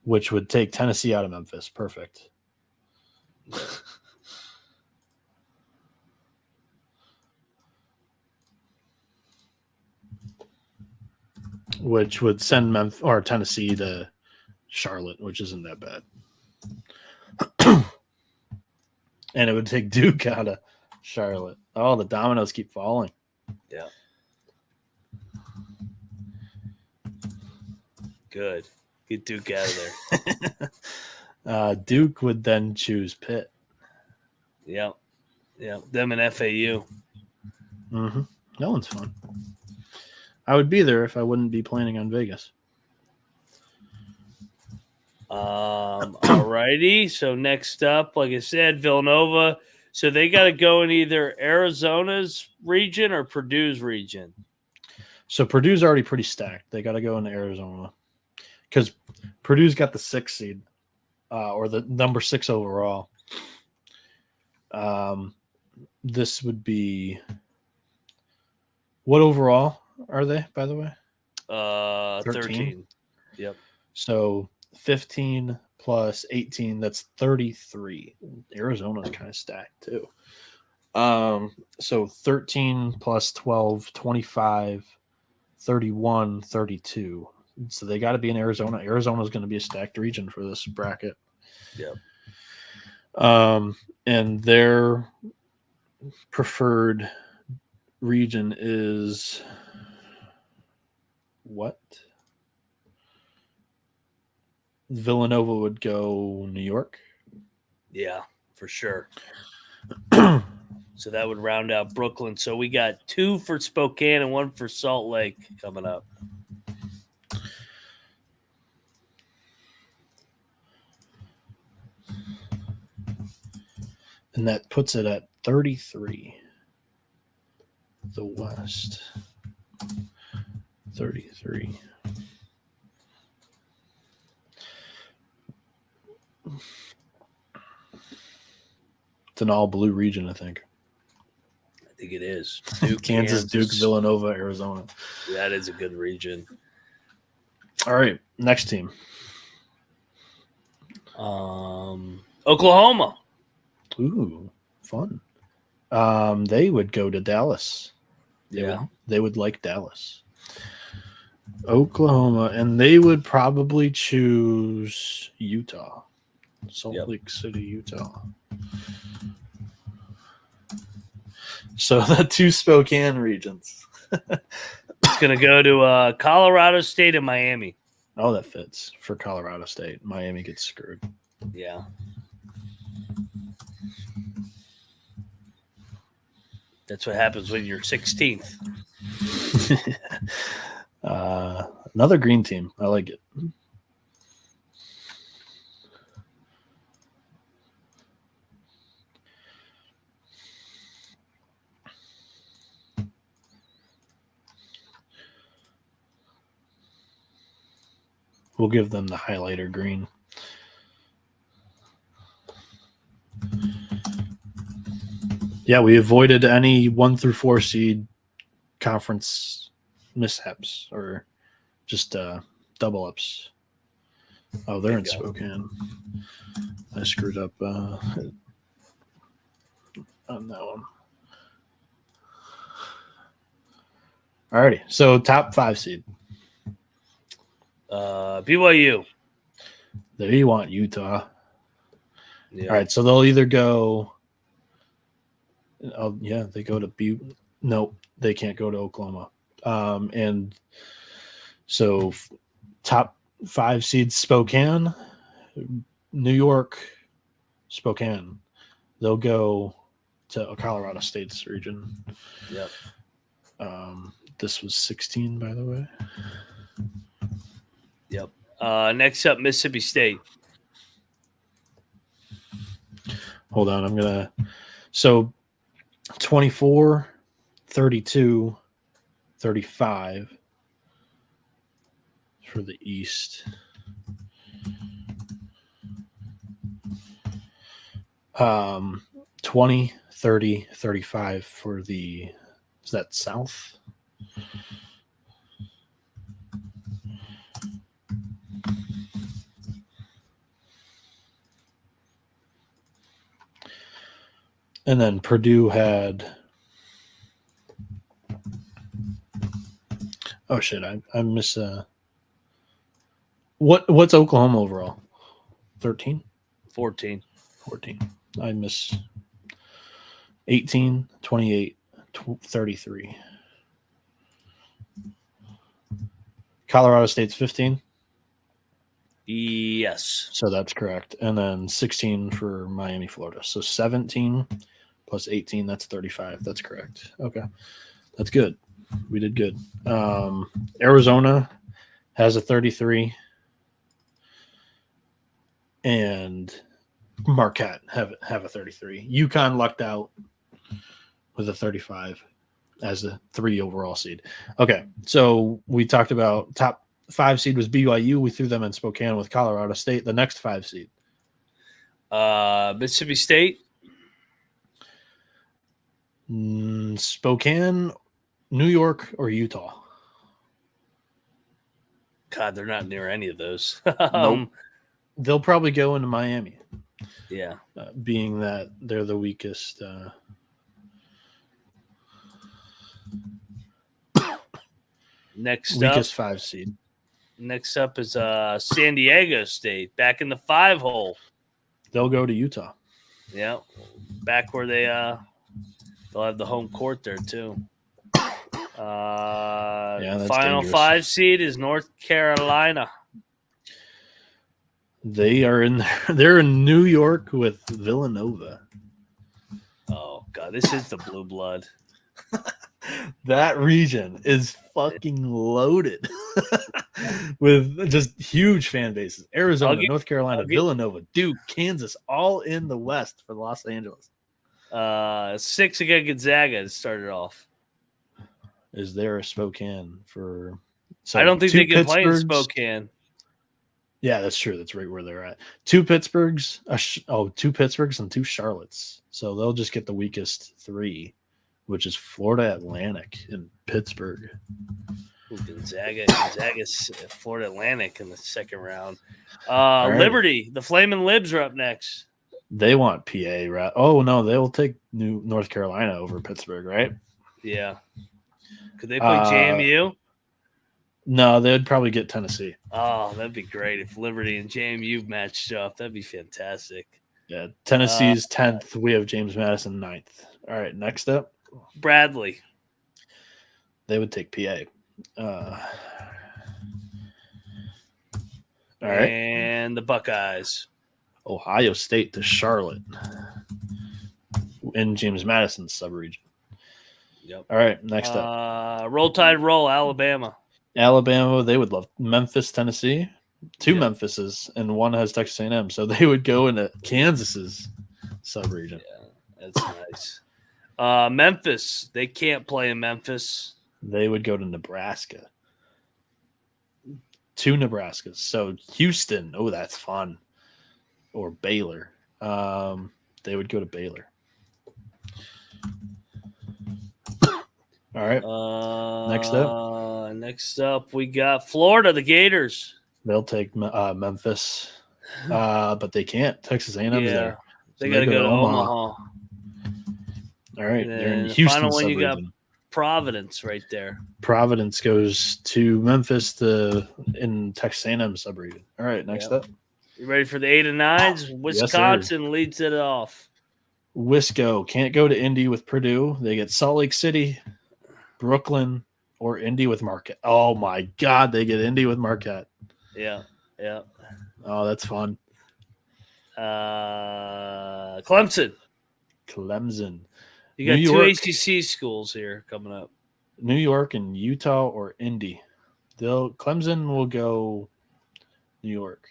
Which would take Tennessee out of Memphis. Perfect. Which would send Memphis or Tennessee to Charlotte, which isn't that bad. And it would take Duke out of Charlotte. Oh, the dominoes keep falling. Yeah. Good. Get Duke out of there. Duke would then choose Pitt. Yeah. Them and FAU. Mm-hmm. That one's fun. I would be there if I wouldn't be planning on Vegas. All righty. So next up, like I said, Villanova. So they got to go in either Arizona's region or Purdue's region. So Purdue's already pretty stacked. They got to go into Arizona because Purdue's got the 6th seed or the number 6 overall. This would be what overall are they, by the way? 13. Yep. So 15 plus 18, that's 33. Arizona's kind of stacked too. So 13 plus 12, 25, 31, 32. So they got to be in Arizona. Arizona's going to be a stacked region for this bracket. Yep. And their preferred region is what? Villanova would go New York. Yeah, for sure. So that would round out Brooklyn. So we got 2 for Spokane and 1 for Salt Lake coming up. And that puts it at 33. The West. 33. It's an all blue region, I think. I think it is. Duke, Kansas, Duke, Villanova, Arizona. That is a good region. All right, next team. Oklahoma. Ooh, fun. They would go to Dallas. They would like Dallas. Oklahoma, and they would probably choose Utah. Salt Lake City, Utah. So the two Spokane regions. It's going to go to Colorado State and Miami. Oh, that fits for Colorado State. Miami gets screwed. Yeah. That's what happens when you're 16th. Another green team. I like it. We'll give them the highlighter green. Yeah, we avoided any 1 through 4 seed conference mishaps or just double ups. Oh, they're in Spokane. I screwed up on that one. Alrighty, so top 5 seed. BYU. There you want Utah. Yeah. All right, so they'll either go. Oh yeah, they go to Butte. Nope, they can't go to Oklahoma. And so top 5 seeds: Spokane, New York, Spokane. They'll go to Colorado State's region. Yep. This was 16, by the way. Yep. Next up, Mississippi State. Hold on, I'm gonna. So 24, 32, 35 for the East. 20, 30, 35 for the, is that South? And then Purdue had, oh shit, I miss what's Oklahoma overall? 13? 14. I miss 18, 28, 33. Colorado State's 15. Yes. So that's correct. And then 16 for Miami, Florida. So 17 plus 18, that's 35. That's correct. Okay. That's good. We did good. Arizona has a 33. And Marquette have a 33. UConn lucked out with a 35 as a 3 overall seed. Okay. So we talked about top 5 seed was BYU. We threw them in Spokane with Colorado State. The next 5 seed. Mississippi State. Spokane, New York, or Utah. God, they're not near any of those. Nope. They'll probably go into Miami. Yeah. Being that they're the weakest. Weakest 5 seed. Next up is San Diego State, back in the 5 hole. They'll go to Utah. Yeah, back where they'll have the home court there too. Final dangerous. 5 seed is North Carolina. They are in there. They're in New York with Villanova. Oh God, this is the blue blood. That region is fucking loaded with just huge fan bases. Arizona, North Carolina, Villanova, Duke, Kansas, all in the West for Los Angeles. 6 against Gonzaga to start it off. Is there a Spokane for? So I don't think they can play in Spokane. Yeah, that's true. That's right where they're at. Two Pittsburghs, two Pittsburghs and two Charlottes. So they'll just get the weakest three, which is Florida Atlantic and Pittsburgh. Ooh, Gonzaga's Florida Atlantic in the second round. right. Liberty, the Flamin' Libs are up next. They want PA, right? Oh no, they will take North Carolina over Pittsburgh, right? Yeah. Could they play JMU? No, they'd probably get Tennessee. Oh, that'd be great if Liberty and JMU matched up. That'd be fantastic. Yeah, Tennessee's 10th. We have James Madison 9th. All right, next up. Bradley. They would take PA. All right. And the Buckeyes. Ohio State to Charlotte in James Madison's subregion. Yep. All right, next up. Roll Tide Roll, Alabama. Alabama, they would love Memphis, Tennessee. Two Memphises, and one has Texas A&M. So they would go into Kansas's subregion. Yeah, that's nice. Memphis, they can't play in Memphis. They would go to Nebraska. Two Nebraskas. So Houston, oh, that's fun. Or Baylor. They would go to Baylor. All right. Next up, we got Florida, the Gators. They'll take Memphis, but they can't. Texas A&M's there. So they got to go to Omaha. All right. And they're in the Houston final one, you got subregion. Providence right there. Providence goes to Memphis in Texas A&M subregion. All right. Next up. You ready for the 8 and 9s? Wisconsin leads it off. Wisco can't go to Indy with Purdue. They get Salt Lake City, Brooklyn, or Indy with Marquette. Oh my God, they get Indy with Marquette. Yeah. Oh, that's fun. Clemson. You got two ACC schools here coming up. New York and Utah or Indy. Clemson will go New York.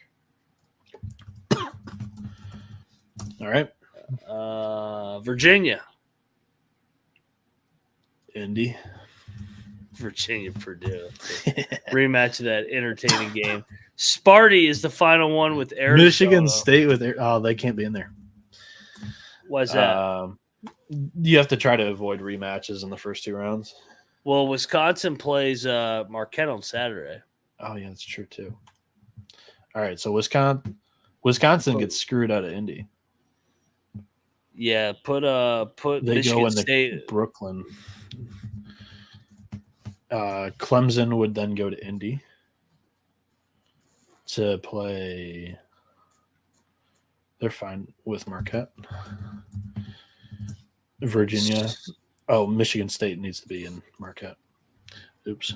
All right. Virginia. Indy. Virginia, Purdue. Rematch of that entertaining game. Sparty is the final one with Arizona. Michigan State with they can't be in there. Why's that? You have to try to avoid rematches in the first two rounds. Well, Wisconsin plays Marquette on Saturday. Oh yeah, that's true too. All right, so Wisconsin gets screwed out of Indy. Yeah, put they Michigan go into State. Brooklyn. Clemson would then go to Indy to play. They're fine with Marquette. Virginia. Oh, Michigan State needs to be in Marquette. Oops.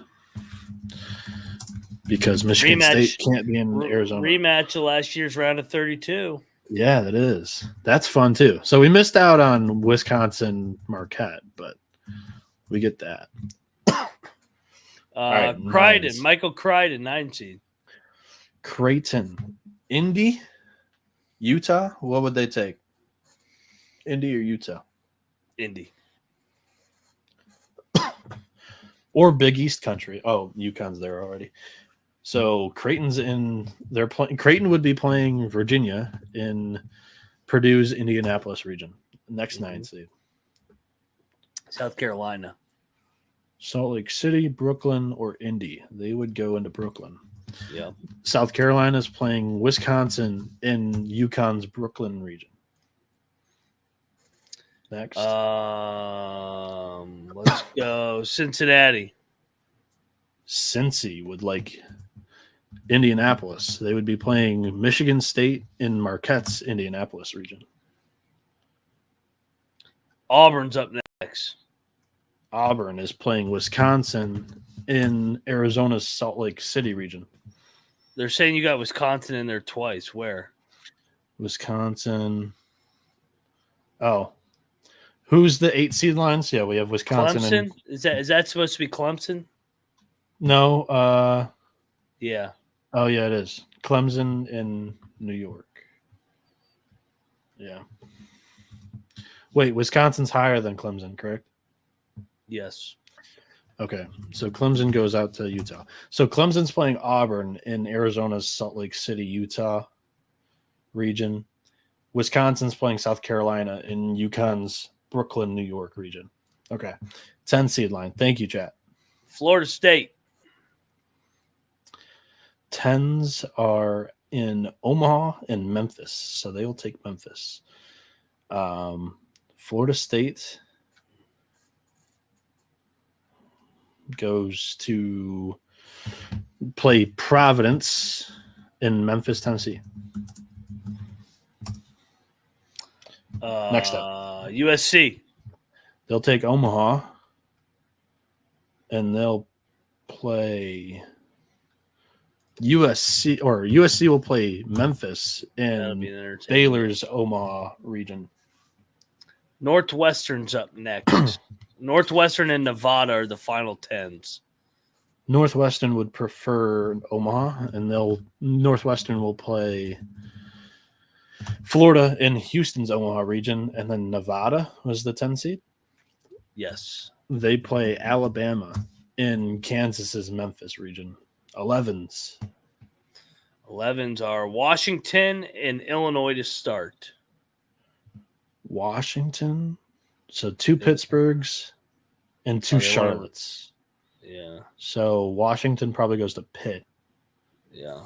Because Michigan State can't be in Arizona. Rematch of last year's round of 32. Yeah, that is. That's fun too. So we missed out on Wisconsin Marquette, but we get that. Right, Crichton, Michael Crichton, 9 seed. Creighton, Indy, Utah. What would they take? Indy or Utah? Indy. Or Big East country. Oh, UConn's there already. So Creighton's in. Creighton would be playing Virginia in Purdue's Indianapolis region. Next 9 seed. South Carolina. Salt Lake City, Brooklyn, or Indy. They would go into Brooklyn. Yeah. South Carolina is playing Wisconsin in UConn's Brooklyn region. Next. Let's go Cincinnati. Cincy would like Indianapolis. They would be playing Michigan State in Marquette's Indianapolis region. Auburn's up next. Auburn is playing Wisconsin in Arizona's Salt Lake City region. They're saying you got Wisconsin in there twice. Where? Wisconsin. Oh. Who's the 8 seed lines? Yeah, we have Wisconsin. Clemson? Is that supposed to be Clemson? No. Yeah. Oh, yeah, it is. Clemson in New York. Yeah. Wait, Wisconsin's higher than Clemson, correct? Yes. Okay, so Clemson goes out to Utah. So Clemson's playing Auburn in Arizona's Salt Lake City, Utah region. Wisconsin's playing South Carolina in UConn's Brooklyn, New York region. Okay, 10 seed line. Thank you, chat. Florida State. 10s are in Omaha and Memphis, so they will take Memphis. Florida State goes to play Providence in Memphis, Tennessee. Next up, USC. They'll take Omaha and they'll play USC, or USC will play Memphis in Baylor's Omaha region. Northwestern's up next. Northwestern and Nevada are the final 10s. Northwestern would prefer Omaha, and Northwestern will play Florida in Houston's Omaha region, and then Nevada was the 10 seed. Yes. They play Alabama in Kansas's Memphis region. 11s. 11s are Washington and Illinois to start. Washington. So 2 Pittsburghs and 2 Charlottes. Yeah. So Washington probably goes to Pitt. Yeah.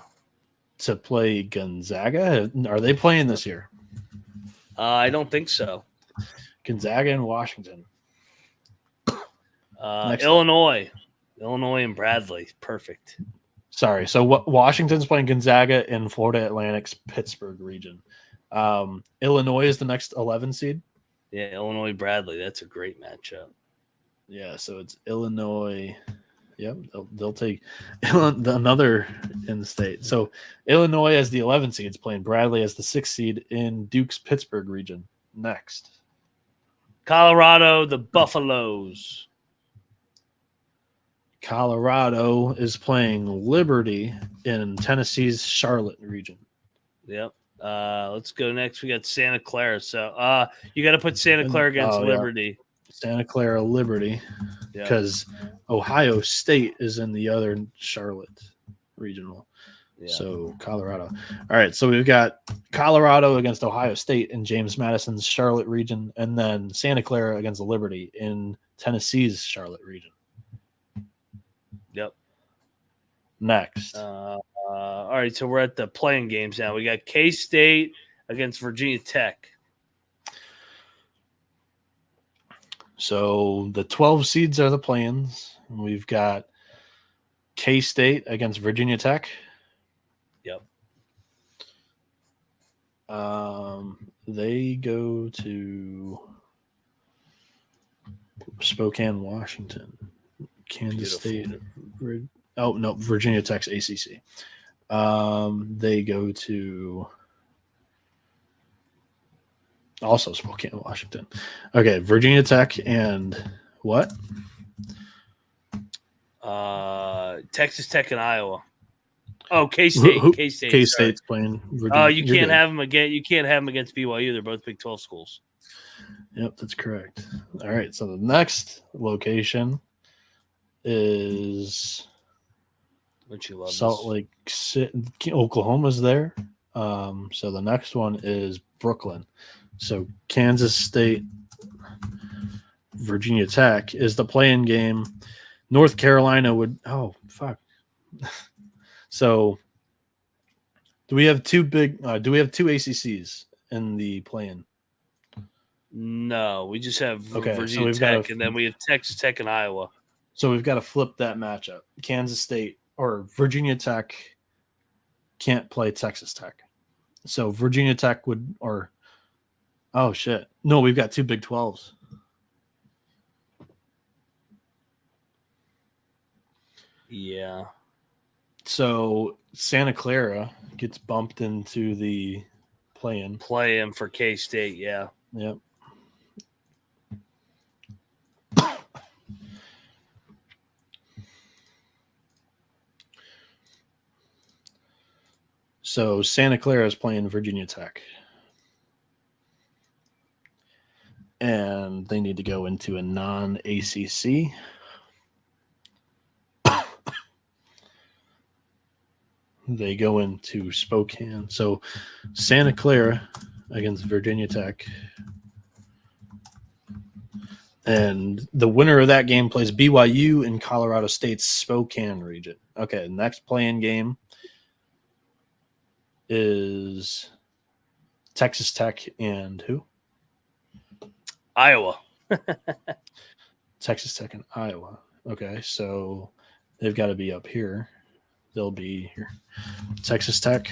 To play Gonzaga. Are they playing this year? I don't think so. Gonzaga and Washington. Illinois. Illinois and Bradley. Perfect. Sorry. So Washington's playing Gonzaga in Florida Atlantic's Pittsburgh region. Illinois is the next 11 seed. Yeah, Illinois Bradley. That's a great matchup. Yeah, so it's Illinois. Yep, they'll take another in-state. So Illinois as the 11 seed is playing Bradley as the 6th seed in Duke's Pittsburgh region. Next. Colorado, the Buffaloes. Colorado is playing Liberty in Tennessee's Charlotte region. Yep. Let's go next. We got Santa Clara. So you got to put Santa Clara against Liberty. Yeah. Santa Clara Liberty, because Ohio State is in the other Charlotte regional. Yeah. So Colorado. All right, so we've got Colorado against Ohio State in James Madison's Charlotte region, and then Santa Clara against Liberty in Tennessee's Charlotte region. Yep. Next. All right, so we're at the playing games now. We got K-State against Virginia Tech. So the 12 seeds are the play-ins. We've got K-State against Virginia Tech. Yep. They go to Spokane, Washington. Kansas State. Oh, no, Virginia Tech's ACC. They go to also Spokane, Washington. Okay, Virginia Tech and what? Texas Tech and Iowa. Oh, K-State. K-State's playing Virginia. Oh, you can't have them again. You can't have them against BYU. They're both Big 12 schools. Yep, that's correct. All right, so the next location is Salt Lake City. Oklahoma's there. So the next one is Brooklyn. So Kansas State, Virginia Tech is the play-in game. North Carolina would – oh, fuck. So do we have two ACCs in the play-in? No, we just have Virginia so Tech, and then we have Texas Tech and Iowa. So we've got to flip that matchup. Kansas State or Virginia Tech can't play Texas Tech. So Virginia Tech would – or – oh, shit. No, we've got 2 Big 12s. Yeah. So Santa Clara gets bumped into the play-in. Play-in for K-State, yeah. Yep. So Santa Clara is playing Virginia Tech. And they need to go into a non-ACC. They go into Spokane. So Santa Clara against Virginia Tech. And the winner of that game plays BYU in Colorado State's Spokane region. Okay, next playing game is Texas Tech and who? Iowa. Texas Tech and Iowa. Okay, so they've got to be up here. They'll be here. Texas Tech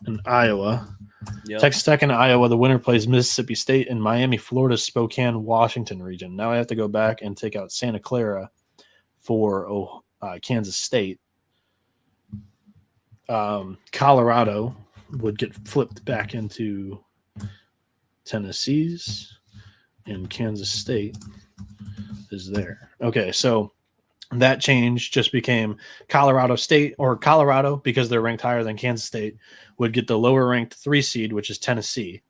and Iowa. Yep. Texas Tech and Iowa. The winner plays Mississippi State in Miami, Florida, Spokane, Washington region. Now I have to go back and take out Santa Clara for Kansas State. Colorado would get flipped back into Tennessee's, and Kansas State is there. Okay, so that change just became Colorado State, or Colorado, because they're ranked higher than Kansas State, would get the lower ranked 3 seed, which is Tennessee.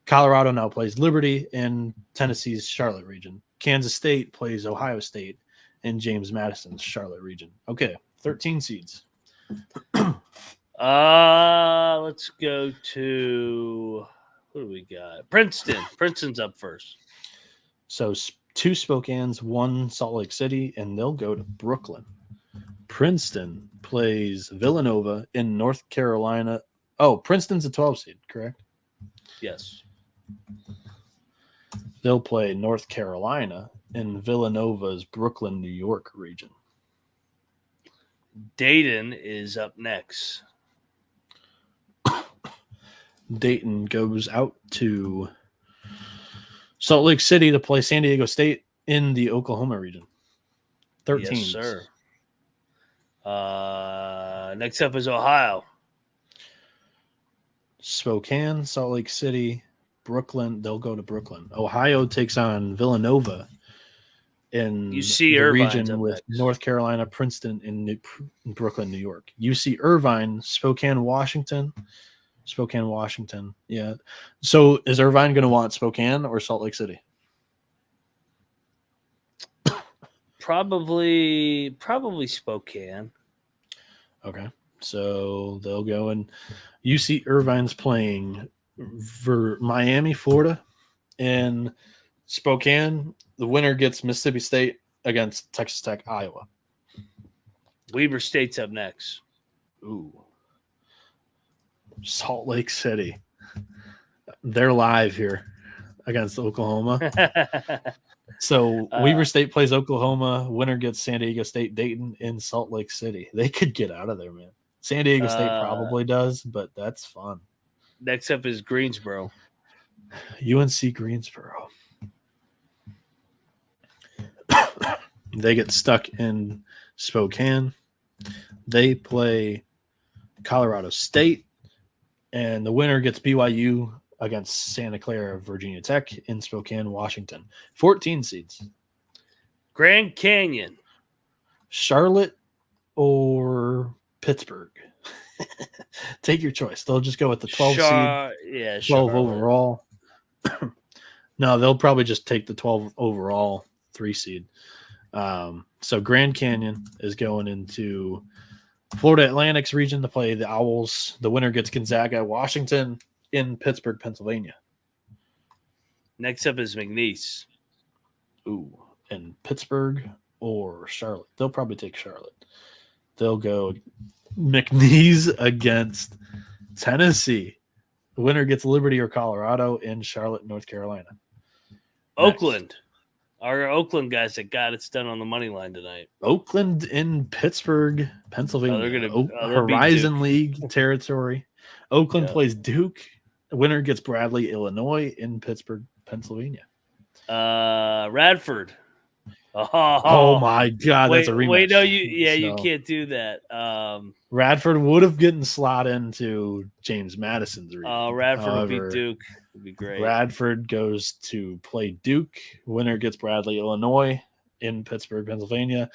Colorado now plays Liberty in Tennessee's Charlotte region. Kansas State plays Ohio State in James Madison's Charlotte region. Okay, 13 seeds. Let's go to, what do we got? Princeton. Princeton's up first. So 2 Spokanes, 1 Salt Lake City, and they'll go to Brooklyn. Princeton plays Villanova in North Carolina. Oh, Princeton's a 12 seed, correct? Yes. They'll play North Carolina in Villanova's Brooklyn, New York region. Dayton is up next. Dayton goes out to Salt Lake City to play San Diego State in the Oklahoma region. 13. Yes, sir. Next up is Ohio. Spokane, Salt Lake City, Brooklyn. They'll go to Brooklyn. Ohio takes on Villanova in UC the Irvine's region up with next. North Carolina, Princeton, in Brooklyn, New York. UC Irvine, Spokane, Washington. Yeah. So is Irvine going to want Spokane or Salt Lake City? Probably Spokane. Okay. So they'll go and UC Irvine's playing for Miami, Florida, and Spokane. The winner gets Mississippi State against Texas Tech, Iowa. Weber State's up next. Ooh. Salt Lake City. They're live here against Oklahoma. So Weber State plays Oklahoma. Winner gets San Diego State, Dayton in Salt Lake City. They could get out of there, man. San Diego State probably does, but that's fun. Next up is Greensboro. UNC Greensboro. They get stuck in Spokane. They play Colorado State, and the winner gets BYU against Santa Clara, Virginia Tech in Spokane, Washington. 14 seeds. Grand Canyon. Charlotte or Pittsburgh? Take your choice. They'll just go with the 12 seed. Yeah, 12 Charlotte. overall. No, they'll probably just take the 12 overall 3 seed. So Grand Canyon is going into Florida Atlantic's region to play the Owls. The winner gets Gonzaga, Washington in Pittsburgh, Pennsylvania. Next up is McNeese. Ooh, and Pittsburgh or Charlotte. They'll probably take Charlotte. They'll go McNeese against Tennessee. The winner gets Liberty or Colorado in Charlotte, North Carolina. Oakland. Our Oakland guys that got it done on the money line tonight. Oakland in Pittsburgh, Pennsylvania. Horizon League territory. Oakland plays Duke. The winner gets Bradley, Illinois in Pittsburgh, Pennsylvania. Radford. Oh my God, that's a rematch. Wait, no, you can't do that. Radford would have gotten slot into James Madison's region. Radford would beat Duke. Would be great. Radford goes to play Duke. Winner gets Bradley, Illinois in Pittsburgh, Pennsylvania.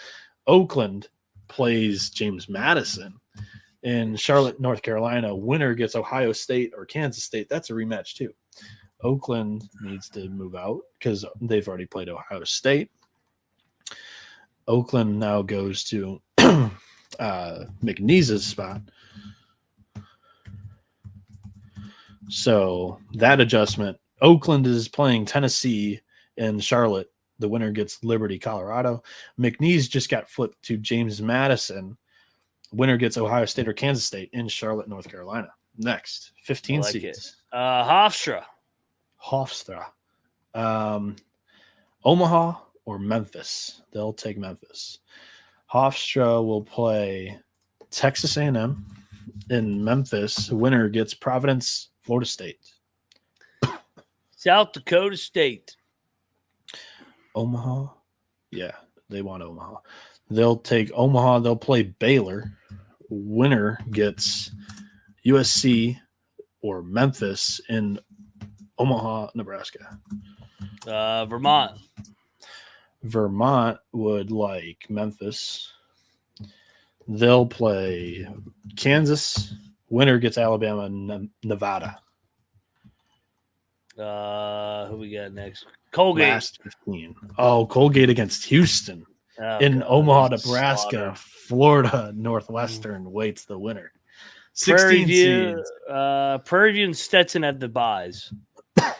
Oakland plays James Madison in Charlotte, North Carolina. Winner gets Ohio State or Kansas State. That's a rematch too. Oakland needs to move out because they've already played Ohio State. Oakland now goes to McNeese's spot. So that adjustment, Oakland is playing Tennessee and Charlotte. The winner gets Liberty, Colorado. McNeese just got flipped to James Madison. Winner gets Ohio State or Kansas State in Charlotte, North Carolina. Next, 15 like seeds. Hofstra. Omaha or Memphis. They'll take Memphis. Hofstra will play Texas A&M in Memphis. Winner gets Providence, Florida State. South Dakota State. Omaha. Yeah, they want Omaha. They'll take Omaha. They'll play Baylor. Winner gets USC or Memphis in Omaha, Nebraska. Vermont. Vermont would like Memphis. They'll play Kansas. Winner gets Alabama, Nevada. Who we got next? Colgate. Last 15. Oh, Colgate against Houston. In Omaha, Nebraska. Slaughter. Florida Northwestern waits the winner. 16 Prairie View, seeds. Prairie View and Stetson have the buys. All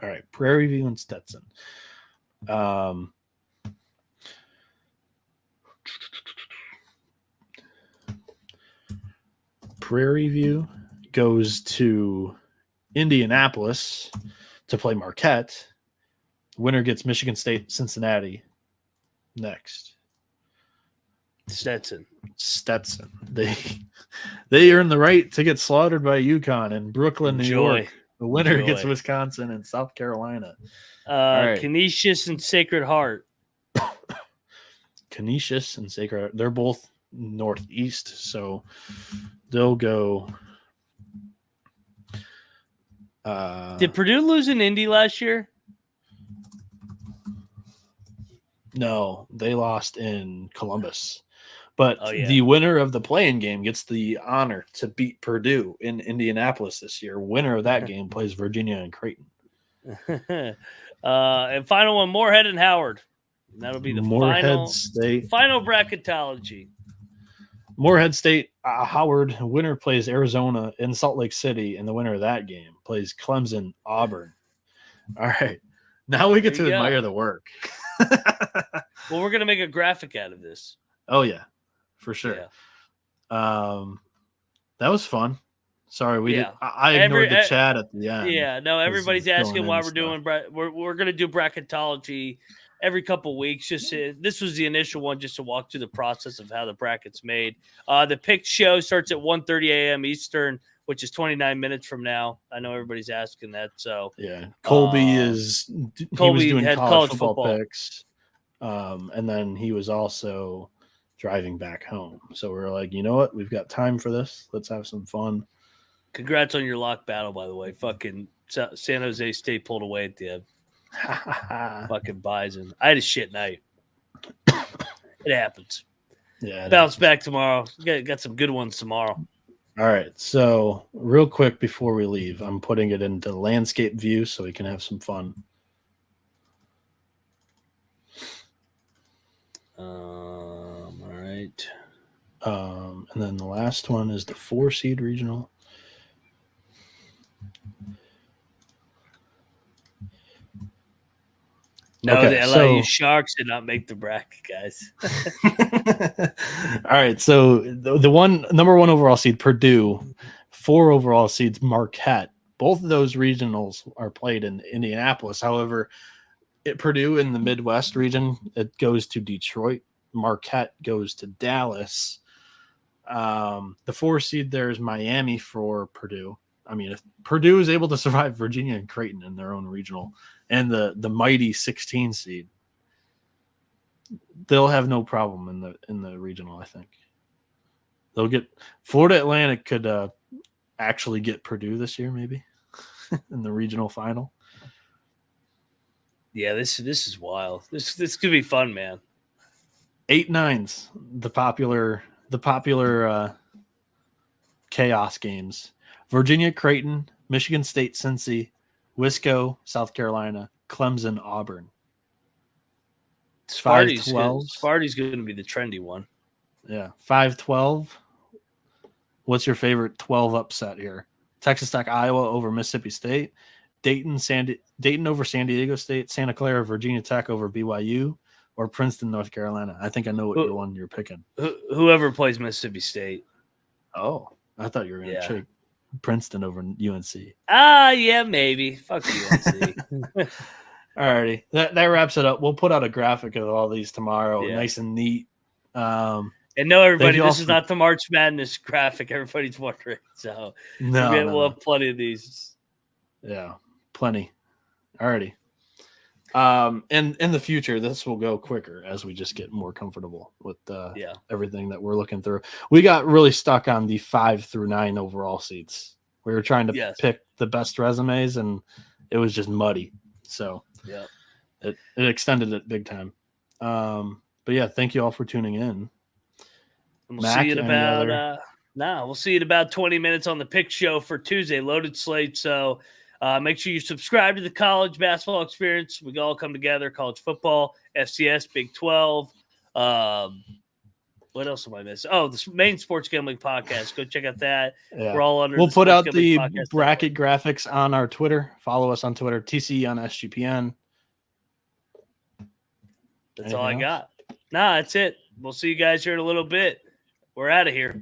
right, Prairie View and Stetson. Prairie View goes to Indianapolis to play Marquette. Winner gets Michigan State, Cincinnati. Next. Stetson. They earn the right to get slaughtered by UConn in Brooklyn, New York. The winner gets Wisconsin and South Carolina. Right. Canisius and Sacred Heart. Canisius and Sacred Heart. They're both northeast, so they'll go. Did Purdue lose in Indy last year? No, they lost in Columbus. But the winner of the play-in game gets the honor to beat Purdue in Indianapolis this year. Winner of that game plays Virginia and Creighton. And final one, Moorhead and Howard. And that'll be the Moorhead State. Final bracketology. Moorhead State, Howard. Winner plays Arizona in Salt Lake City, and the winner of that game plays Clemson, Auburn. All right. Now we get to admire the work. Well, we're going to make a graphic out of this. Oh, yeah. For sure. Yeah. That was fun. Sorry, we did. I ignored the chat at the end. Yeah, no, everybody's asking why we're doing. We're going to do bracketology every couple weeks. Just this was the initial one, just to walk through the process of how the bracket's made. The pick show starts at 1:30 a.m. Eastern, which is 29 minutes from now. I know everybody's asking that. So yeah, Colby was doing college football picks, and then he was also driving back home. So we're like, you know what? We've got time for this. Let's have some fun. Congrats on your lock battle, by the way. Fucking San Jose State pulled away at the end. Fucking Bison. I had a shit night. It happens. Yeah. Bounce back tomorrow. Got some good ones tomorrow. All right. So real quick before we leave, I'm putting it into landscape view so we can have some fun. All right. And then the last one is the 4-seed regional. No, okay, the LIU Sharks did not make the bracket, guys. All right, so the number one overall seed, Purdue, 4 overall seeds, Marquette. Both of those regionals are played in Indianapolis. However, Purdue in the Midwest region, it goes to Detroit. Marquette goes to Dallas. The 4 seed there is Miami for Purdue. I mean, if Purdue is able to survive Virginia and Creighton in their own regional and the mighty 16 seed, they'll have no problem in the regional, I think. They'll get Florida Atlantic could actually get Purdue this year, maybe, in the regional final. Yeah, this is wild. This could be fun, man. 8-9s, the popular chaos games. Virginia, Creighton, Michigan State, Cincy, Wisco, South Carolina, Clemson, Auburn. Sparty's going to be the trendy one. Yeah, 5-12. What's your favorite 12 upset here? Texas Tech, Iowa over Mississippi State, Dayton over San Diego State, Santa Clara, Virginia Tech over BYU, or Princeton, North Carolina. I think I know what you're picking. Whoever plays Mississippi State. Oh, I thought you were going to take Princeton over UNC. Yeah, maybe. Fuck UNC. Alrighty, that wraps it up. We'll put out a graphic of all these tomorrow, nice and neat. And no, everybody, this is not the March Madness graphic. Everybody's wondering. So we'll have plenty of these. Yeah, plenty. Alrighty. And in the future, this will go quicker as we just get more comfortable with everything that we're looking through. We got really stuck on the 5 through 9 overall seats. We were trying to pick the best resumes, and it was just muddy. So it extended it big time. But yeah, thank you all for tuning in. And we'll see you in about we'll see you in about 20 minutes on the pick show for Tuesday. Loaded slate. So make sure you subscribe to the College Basketball Experience. We all come together. College football, FCS, Big 12. What else am I missing? Oh, the main sports gambling podcast. Go check out that. Yeah. We're all under. We'll put out the bracket graphics on our Twitter. Follow us on Twitter. TC on SGPN. That's all I got. Nah, that's it. We'll see you guys here in a little bit. We're out of here.